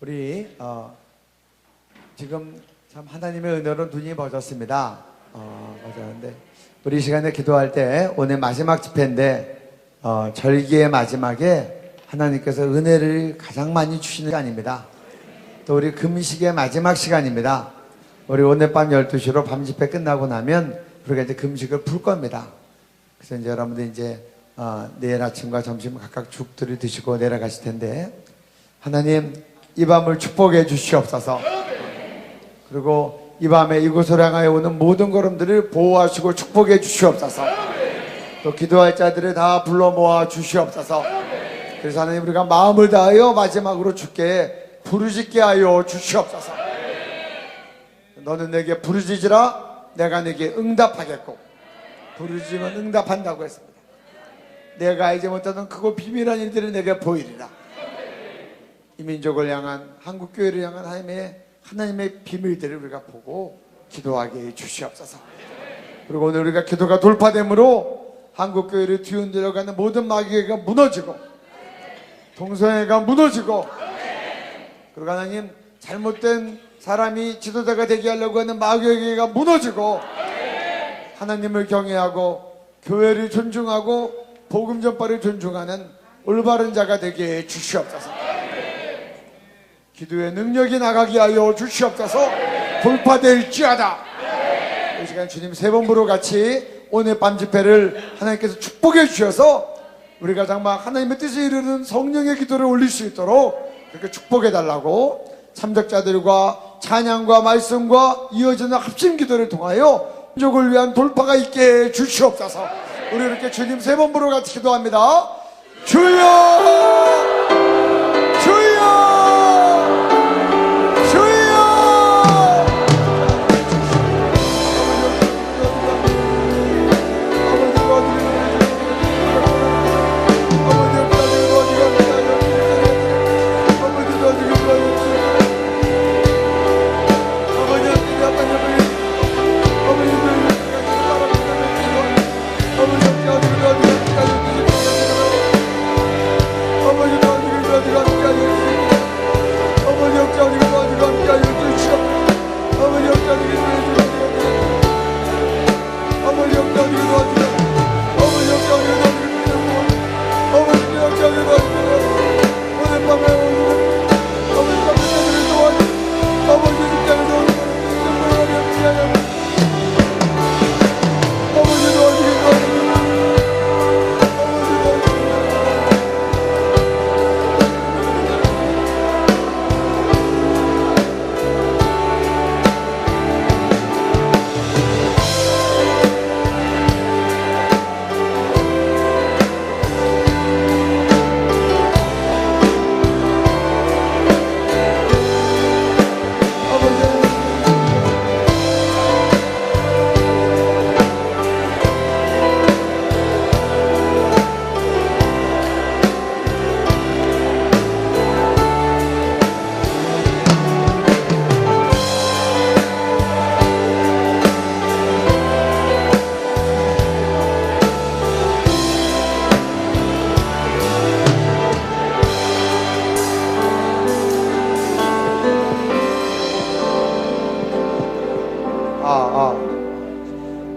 우리 지금 참 하나님의 은혜로 눈이 멀었습니다. 멀었는데 우리 이 시간에 기도할 때 오늘 마지막 집회인데 절기의 마지막에 하나님께서 은혜를 가장 많이 주시는 시간입니다. 또 우리 금식의 마지막 시간입니다. 우리 오늘 밤 12시로 밤 집회 끝나고 나면 우리가 이제 금식을 풀 겁니다. 그래서 이제 여러분들 이제 내일 아침과 점심 각각 죽들을 드시고 내려가실 텐데, 하나님 이 밤을 축복해 주시옵소서. 그리고 이 밤에 이곳을 향하여 오는 모든 걸음들을 보호하시고 축복해 주시옵소서. 또 기도할 자들을 다 불러 모아 주시옵소서. 그래서 하나님 우리가 마음을 다하여 마지막으로 주께 부르짖게 하여 주시옵소서. 너는 내게 부르짖으라 내가 내게 응답하겠고, 부르짖으면 응답한다고 했습니다. 내가 알지 못하는 크고 비밀한 일들을 내게 보이리라. 이 민족을 향한, 한국교회를 향한 하나님의 비밀들을 우리가 보고 기도하게 해 주시옵소서. 그리고 오늘 우리가 기도가 돌파됨으로 한국교회를 뒤흔들어가는 모든 마귀가 무너지고 동성애가 무너지고, 그리고 하나님 잘못된 사람이 지도자가 되게 하려고 하는 마귀가 무너지고, 하나님을 경외하고 교회를 존중하고 복음 전파를 존중하는 올바른 자가 되게 해 주시옵소서. 기도의 능력이 나가게 하여 주시옵소서. 돌파될지어다. 이 시간 주님 세 번 부로 같이 오늘 밤 집회를 하나님께서 축복해 주셔서 우리가 정말 하나님의 뜻에 이르는 성령의 기도를 올릴 수 있도록 그렇게 축복해 달라고, 참석자들과 찬양과 말씀과 이어지는 합심 기도를 통하여 민족을 위한 돌파가 있게 해 주시옵소서. 우리 이렇게 주님 세 번 부로 같이 기도합니다. 주여! 주여! 주여!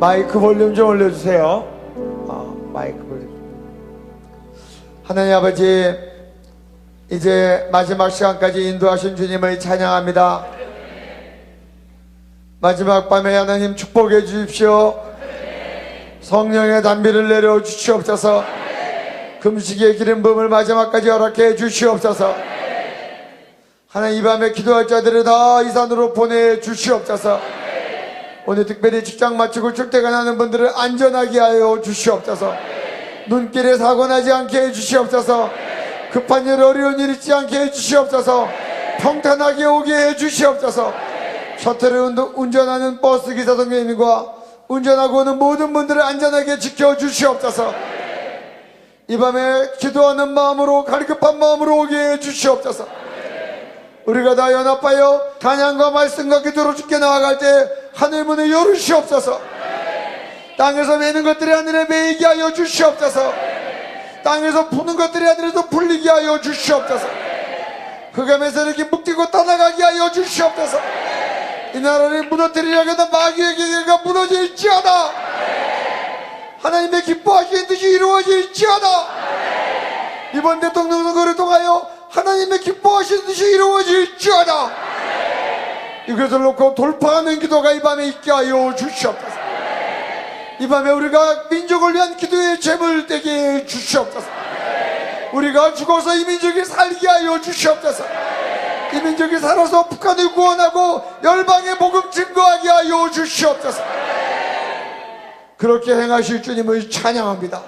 마이크 볼륨 좀 올려주세요. 마이크 볼륨. 하나님 아버지, 이제 마지막 시간까지 인도하신 주님을 찬양합니다. 마지막 밤에 하나님 축복해 주십시오. 성령의 단비를 내려 주시옵소서. 금식의 기름 부음을 마지막까지 허락해 주시옵소서. 하나님, 이 밤에 기도할 자들을 다 이 산으로 보내 주시옵소서. 오늘 특별히 직장 마치고 출퇴근하는 분들을 안전하게 하여 주시옵소서. 눈길에 사고 나지 않게 해 주시옵소서. 급한 일, 어려운 일 있지 않게 해 주시옵소서. 평탄하게 오게 해 주시옵소서. 셔틀을 운전하는 버스 기사 선생님과 운전하고 오는 모든 분들을 안전하게 지켜 주시옵소서. 이 밤에 기도하는 마음으로, 갈급한 마음으로 오게 해 주시옵소서. 우리가 다 연합하여 찬양과 말씀과 기도로 주께 나아갈 때 하늘 문을 열으시옵소서. 땅에서 매는 것들이 하늘에 매이게 하여 주시옵소서. 땅에서 푸는 것들이 하늘에서 풀리게 하여 주시옵소서. 흑암에서 이렇게 묶이고 떠나가게 하여 주시옵소서. 이 나라를 무너뜨리려고 하는 마귀의 계획가 무너질지어다. 하나님의 기뻐하시는 뜻이 이루어질지어다. 이번 대통령 선거를 통하여 하나님의 기뻐하시는 뜻이 이루어질지어다. 이것을 놓고 돌파하는 기도가 이 밤에 있게 하여 주시옵소서. 이 밤에 우리가 민족을 위한 기도의 제물 되게 해 주시옵소서. 우리가 죽어서 이 민족이 살게 하여 주시옵소서. 이 민족이 살아서 북한을 구원하고 열방의 복음 증거하게 하여 주시옵소서. 그렇게 행하실 주님을 찬양합니다.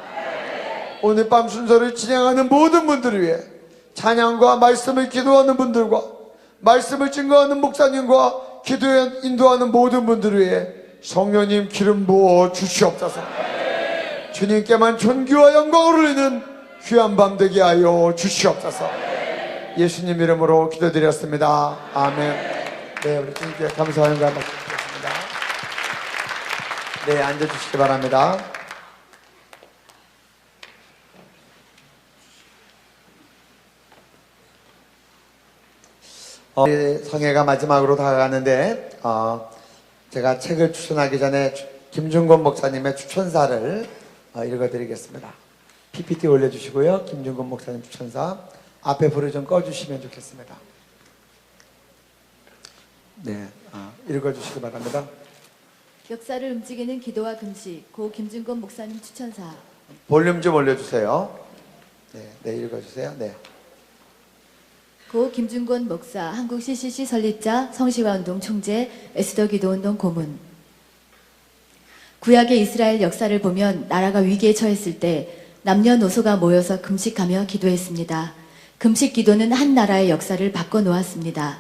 오늘 밤 순서를 진행하는 모든 분들을 위해 찬양과 말씀을 기도하는 분들과 말씀을 증거하는 목사님과 기도에 인도하는 모든 분들을 위해 성령님 기름 부어 주시옵소서. 주님께만 존귀와 영광을 올리는 귀한 밤 되게 하여 주시옵소서. 예수님 이름으로 기도드렸습니다. 아멘. 네, 우리 주님께 감사와 영광을 말씀드렸습니다. 네, 앉아주시기 바랍니다. 성회가 마지막으로 다가가는데 제가 책을 추천하기 전에 김준권 목사님의 추천사를 읽어드리겠습니다. PPT 올려주시고요. 김준권 목사님 추천사 앞에 불을 좀 꺼주시면 좋겠습니다. 네, 읽어주시기 바랍니다. 역사를 움직이는 기도와 금식, 고 김준권 목사님 추천사. 볼륨 좀 올려주세요. 네, 읽어주세요. 네. 고 김준권 목사, 한국 CCC 설립자, 성시화운동 총재, 에스더 기도운동 고문. 구약의 이스라엘 역사를 보면 나라가 위기에 처했을 때 남녀노소가 모여서 금식하며 기도했습니다. 금식 기도는 한 나라의 역사를 바꿔놓았습니다.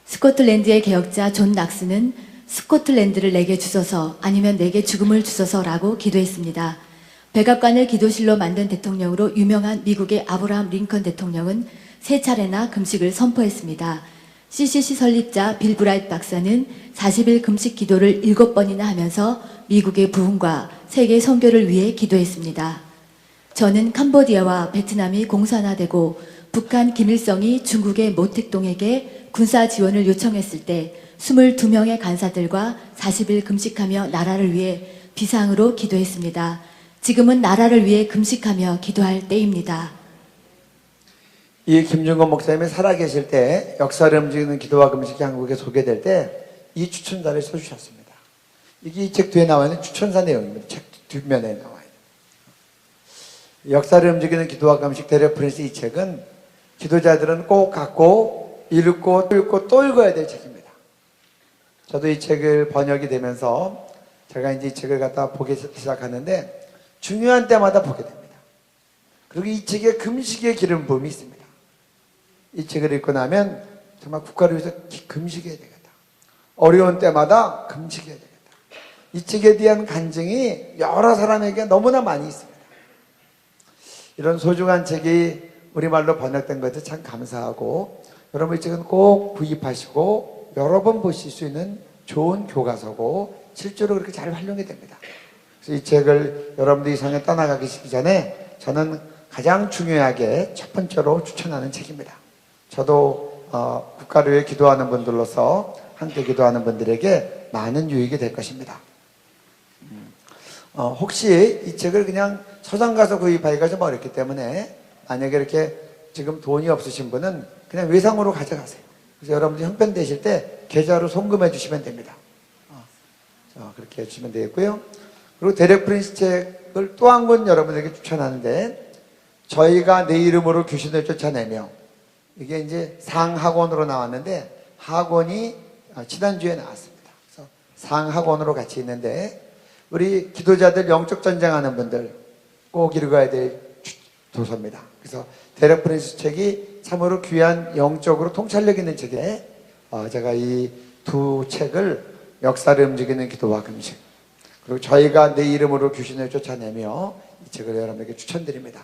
스코틀랜드의 개혁자 존 낙스는 스코틀랜드를 내게 주소서, 아니면 내게 죽음을 주소서라고 기도했습니다. 백악관을 기도실로 만든 대통령으로 유명한 미국의 아브라함 링컨 대통령은 3차례나 금식을 선포했습니다. CCC 설립자 빌 브라이트 박사는 40일 금식 기도를 7번이나 하면서 미국의 부흥과 세계 선교를 위해 기도했습니다. 저는 캄보디아와 베트남이 공산화되고 북한 김일성이 중국의 모택동에게 군사 지원을 요청했을 때 22명의 간사들과 40일 금식하며 나라를 위해 비상으로 기도했습니다. 지금은 나라를 위해 금식하며 기도할 때입니다. 이 김준권 목사님이 살아계실 때 역사를 움직이는 기도와 금식이 한국에 소개될 때 이 추천사를 써주셨습니다. 이게 이 책 뒤에 나와 있는 추천사 내용입니다. 책 뒷면에 나와 있는. 역사를 움직이는 기도와 금식 대레퍼런스 이 책은 기도자들은 꼭 갖고 읽고 또 읽고 또 읽어야 될 책입니다. 저도 이 책을 번역이 되면서 제가 이제 이 책을 갖다 보기 시작하는데 중요한 때마다 보게 됩니다. 그리고 이 책에 금식의 기름 부음이 있습니다. 이 책을 읽고 나면 정말 국가를 위해서 금식해야 되겠다. 어려운 때마다 금식해야 되겠다. 이 책에 대한 간증이 여러 사람에게 너무나 많이 있습니다. 이런 소중한 책이 우리말로 번역된 것도 참 감사하고, 여러분 이 책은 꼭 구입하시고 여러 번 보실 수 있는 좋은 교과서고 실제로 그렇게 잘 활용이 됩니다. 그래서 이 책을 여러분들이 이상에 떠나가기 전에 저는 가장 중요하게 첫 번째로 추천하는 책입니다. 저도 국가를 위해 기도하는 분들로서 함께 기도하는 분들에게 많은 유익이 될 것입니다. 혹시 이 책을 그냥 서점 가서 구입하기가 좀 어렵기 때문에 만약에 이렇게 지금 돈이 없으신 분은 그냥 외상으로 가져가세요. 그래서 여러분들 형편 되실 때 계좌로 송금해 주시면 됩니다. 그렇게 해주시면 되겠고요. 그리고 데렉 프린스 책을 또 한 권 여러분에게 추천하는데, 저희가 내 이름으로 귀신을 쫓아내며, 이게 이제 상하권으로 나왔는데 하권이 지난주에 나왔습니다. 그래서 상하권으로 같이 있는데, 우리 기도자들 영적 전쟁하는 분들 꼭 읽어야 될 도서입니다. 그래서 데렉 프린스 책이 참으로 귀한 영적으로 통찰력 있는 책에 제가 이 두 책을 역사를 움직이는 기도와 금식, 그리고 저희가 내 이름으로 귀신을 쫓아내며, 이 책을 여러분에게 추천드립니다.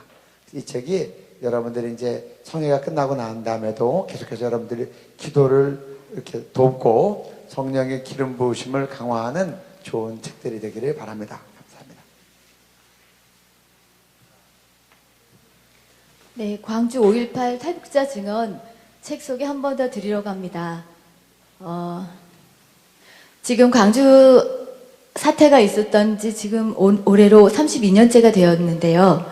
이 책이 여러분들이 이제 성회가 끝나고 난 다음에도 계속해서 여러분들이 기도를 이렇게 돕고 성령의 기름 부으심을 강화하는 좋은 책들이 되기를 바랍니다. 감사합니다. 네, 광주 5.18 탈북자 증언 책 소개 한 번 더 드리려고 합니다. 지금 광주 사태가 있었던 지 지금 올해로 32년째가 되었는데요.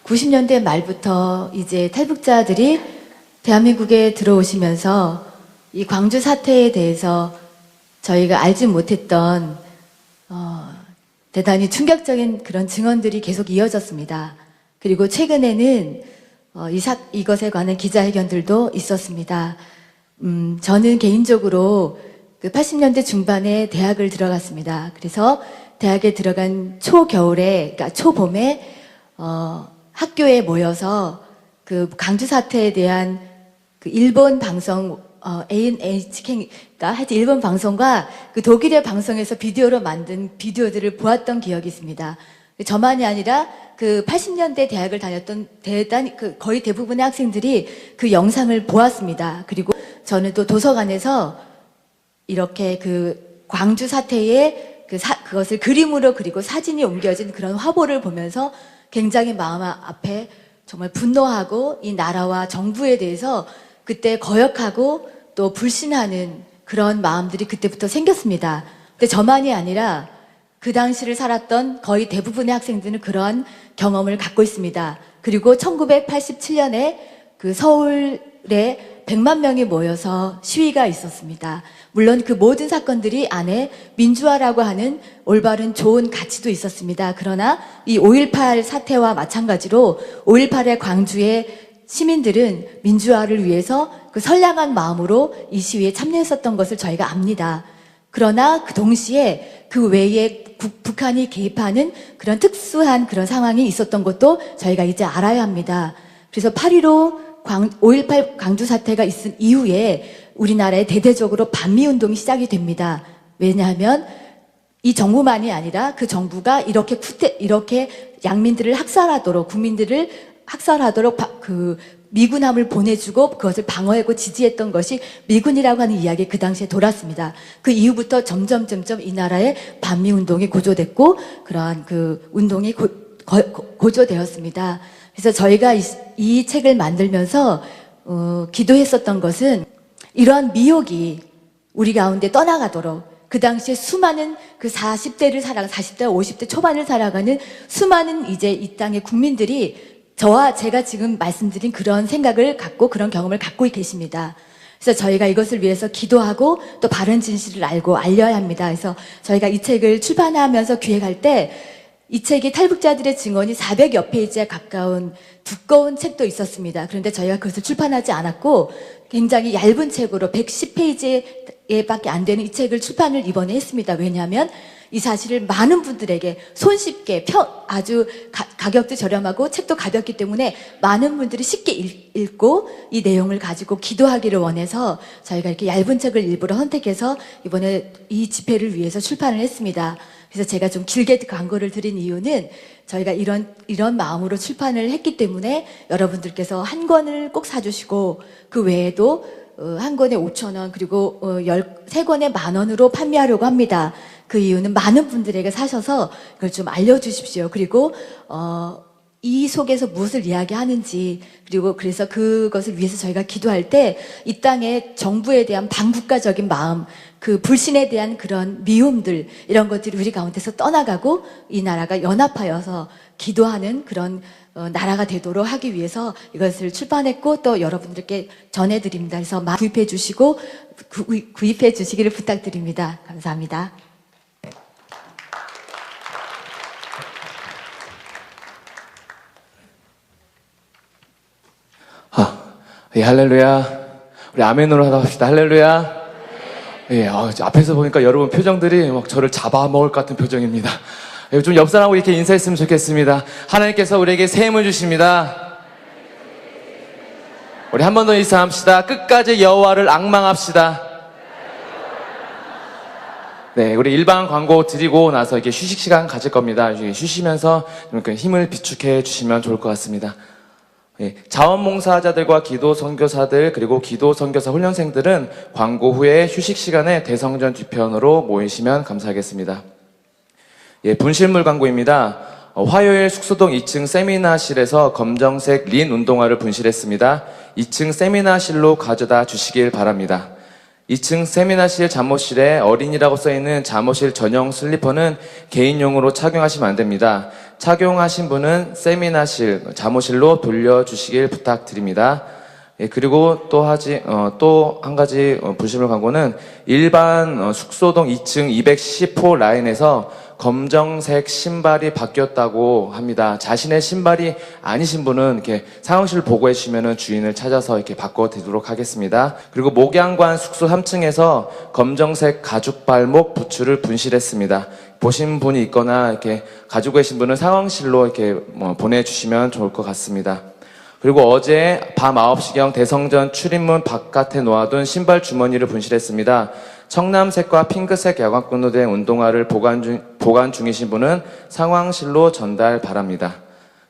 90년대 말부터 이제 탈북자들이 대한민국에 들어오시면서 이 광주 사태에 대해서 저희가 알지 못했던 대단히 충격적인 그런 증언들이 계속 이어졌습니다. 그리고 최근에는 이것에 관한 기자회견들도 있었습니다. 저는 개인적으로 그 80년대 중반에 대학을 들어갔습니다. 그래서 대학에 들어간 초겨울에, 그러니까 초봄에 학교에 모여서 그 광주 사태에 대한 그 일본 방송 NHK가 하여튼 일본 방송과 그 독일의 방송에서 비디오로 만든 비디오들을 보았던 기억이 있습니다. 저만이 아니라 그 80년대 대학을 다녔던 거의 대부분의 학생들이 그 영상을 보았습니다. 그리고 저는 또 도서관에서 이렇게 그 광주 사태에 그것을 그림으로 그리고 사진이 옮겨진 그런 화보를 보면서 굉장히 마음 앞에 정말 분노하고 이 나라와 정부에 대해서 그때 거역하고 또 불신하는 그런 마음들이 그때부터 생겼습니다. 근데 저만이 아니라 그 당시를 살았던 거의 대부분의 학생들은 그러한 경험을 갖고 있습니다. 그리고 1987년에 그 서울에 100만 명이 모여서 시위가 있었습니다. 물론 그 모든 사건들이 안에 민주화라고 하는 올바른 좋은 가치도 있었습니다. 그러나 이 5.18 사태와 마찬가지로 5.18의 광주의 시민들은 민주화를 위해서 그 선량한 마음으로 이 시위에 참여했었던 것을 저희가 압니다. 그러나 그 동시에 그 외에 북한이 개입하는 그런 특수한 그런 상황이 있었던 것도 저희가 이제 알아야 합니다. 그래서 5.18 광주 사태가 있은 이후에 우리나라에 대대적으로 반미운동이 시작이 됩니다. 왜냐하면 이 정부만이 아니라 그 정부가 이렇게 양민들을 학살하도록, 국민들을 학살하도록 그 미군함을 보내주고 그것을 방어하고 지지했던 것이 미군이라고 하는 이야기 그 당시에 돌았습니다. 그 이후부터 점점 이 나라의 반미운동이 고조됐고 그러한 그 운동이 고조되었습니다. 그래서 저희가 이 책을 만들면서 기도했었던 것은 이러한 미혹이 우리 가운데 떠나가도록, 그 당시에 수많은 그 40대 50대 초반을 살아가는 수많은 이제 이 땅의 국민들이 저와 제가 지금 말씀드린 그런 생각을 갖고 그런 경험을 갖고 계십니다. 그래서 저희가 이것을 위해서 기도하고 또 바른 진실을 알고 알려야 합니다. 그래서 저희가 이 책을 출판하면서 기획할 때 이 책이 탈북자들의 증언이 400여 페이지에 가까운 두꺼운 책도 있었습니다. 그런데 저희가 그것을 출판하지 않았고 굉장히 얇은 책으로 110페이지에 밖에 안 되는 이 책을 출판을 이번에 했습니다. 왜냐하면 이 사실을 많은 분들에게 손쉽게 아주 가격도 저렴하고 책도 가볍기 때문에 많은 분들이 쉽게 읽고 이 내용을 가지고 기도하기를 원해서 저희가 이렇게 얇은 책을 일부러 선택해서 이번에 이 집회를 위해서 출판을 했습니다. 그래서 제가 좀 길게 광고를 드린 이유는 저희가 이런 마음으로 출판을 했기 때문에 여러분들께서 한 권을 꼭 사주시고 그 외에도 한 권에 5,000원 그리고 13권에 10,000원으로 판매하려고 합니다. 그 이유는 많은 분들에게 사셔서 그걸 좀 알려주십시오. 그리고 이 속에서 무엇을 이야기하는지, 그리고 그래서 그것을 위해서 저희가 기도할 때 이 땅의 정부에 대한 반국가적인 마음, 그 불신에 대한 그런 미움들, 이런 것들이 우리 가운데서 떠나가고 이 나라가 연합하여서 기도하는 그런 나라가 되도록 하기 위해서 이것을 출판했고 또 여러분들께 전해드립니다. 그래서 구입해 주시고 구입해 주시기를 부탁드립니다. 감사합니다. 예, 할렐루야. 우리 아멘으로 하다 합시다. 할렐루야. 예, 앞에서 보니까 여러분 표정들이 막 저를 잡아먹을 것 같은 표정입니다. 예, 좀 옆 사람하고 이렇게 인사했으면 좋겠습니다. 하나님께서 우리에게 새 힘을 주십니다. 우리 한 번 더 인사합시다. 끝까지 여호와를 앙망합시다. 네, 우리 일반 광고 드리고 나서 이렇게 휴식 시간 가질 겁니다. 쉬시면서 좀 힘을 비축해 주시면 좋을 것 같습니다. 예, 자원봉사자들과 기도 선교사들 그리고 기도 선교사 훈련생들은 광고 후에 휴식 시간에 대성전 뒤편으로 모이시면 감사하겠습니다. 예, 분실물 광고입니다. 화요일 숙소동 2층 세미나실에서 검정색 린 운동화를 분실했습니다. 2층 세미나실로 가져다 주시길 바랍니다. 2층 세미나실 잠옷실에 어린이라고 써있는 잠옷실 전용 슬리퍼는 개인용으로 착용하시면 안 됩니다. 착용하신 분은 세미나실, 잠옷실로 돌려주시길 부탁드립니다. 예, 그리고 또 한 가지 분실물 광고는 일반 숙소동 2층 210호 라인에서 검정색 신발이 바뀌었다고 합니다. 자신의 신발이 아니신 분은 이렇게 상황실을 보고해 주시면 주인을 찾아서 이렇게 바꿔드리도록 하겠습니다. 그리고 목양관 숙소 3층에서 검정색 가죽 발목 부츠를 분실했습니다. 보신 분이 있거나 이렇게 가지고 계신 분은 상황실로 이렇게 보내주시면 좋을 것 같습니다. 그리고 어제 밤 9시경 대성전 출입문 바깥에 놓아둔 신발 주머니를 분실했습니다. 청남색과 핑크색 야광끈으로 된 운동화를 보관 중이신 분은 상황실로 전달 바랍니다.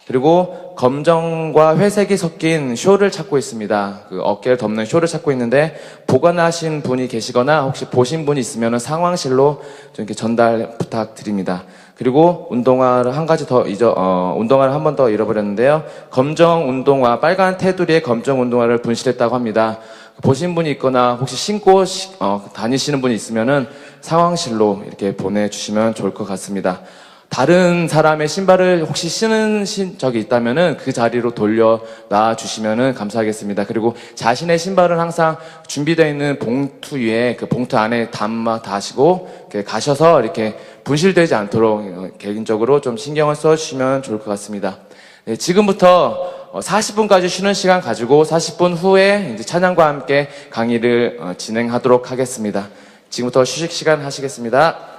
그리고 검정과 회색이 섞인 쇼를 찾고 있습니다. 그 어깨를 덮는 쇼를 찾고 있는데 보관하신 분이 계시거나 혹시 보신 분이 있으면 상황실로 좀 이렇게 전달 부탁드립니다. 그리고 운동화를 한 가지 더 운동화를 한 번 더 잃어버렸는데요. 검정 운동화, 빨간 테두리의 검정 운동화를 분실했다고 합니다. 보신 분이 있거나 혹시 신고 다니시는 분이 있으면은 상황실로 이렇게 보내주시면 좋을 것 같습니다. 다른 사람의 신발을 혹시 신은 적이 있다면은 그 자리로 돌려놔 주시면은 감사하겠습니다. 그리고 자신의 신발은 항상 준비되어 있는 봉투 위에 그 봉투 안에 다시고 가셔서 이렇게 분실되지 않도록 개인적으로 좀 신경을 써주시면 좋을 것 같습니다. 네, 지금부터 40분까지 쉬는 시간 가지고 40분 후에 이제 찬양과 함께 강의를 진행하도록 하겠습니다. 지금부터 휴식 시간 하시겠습니다.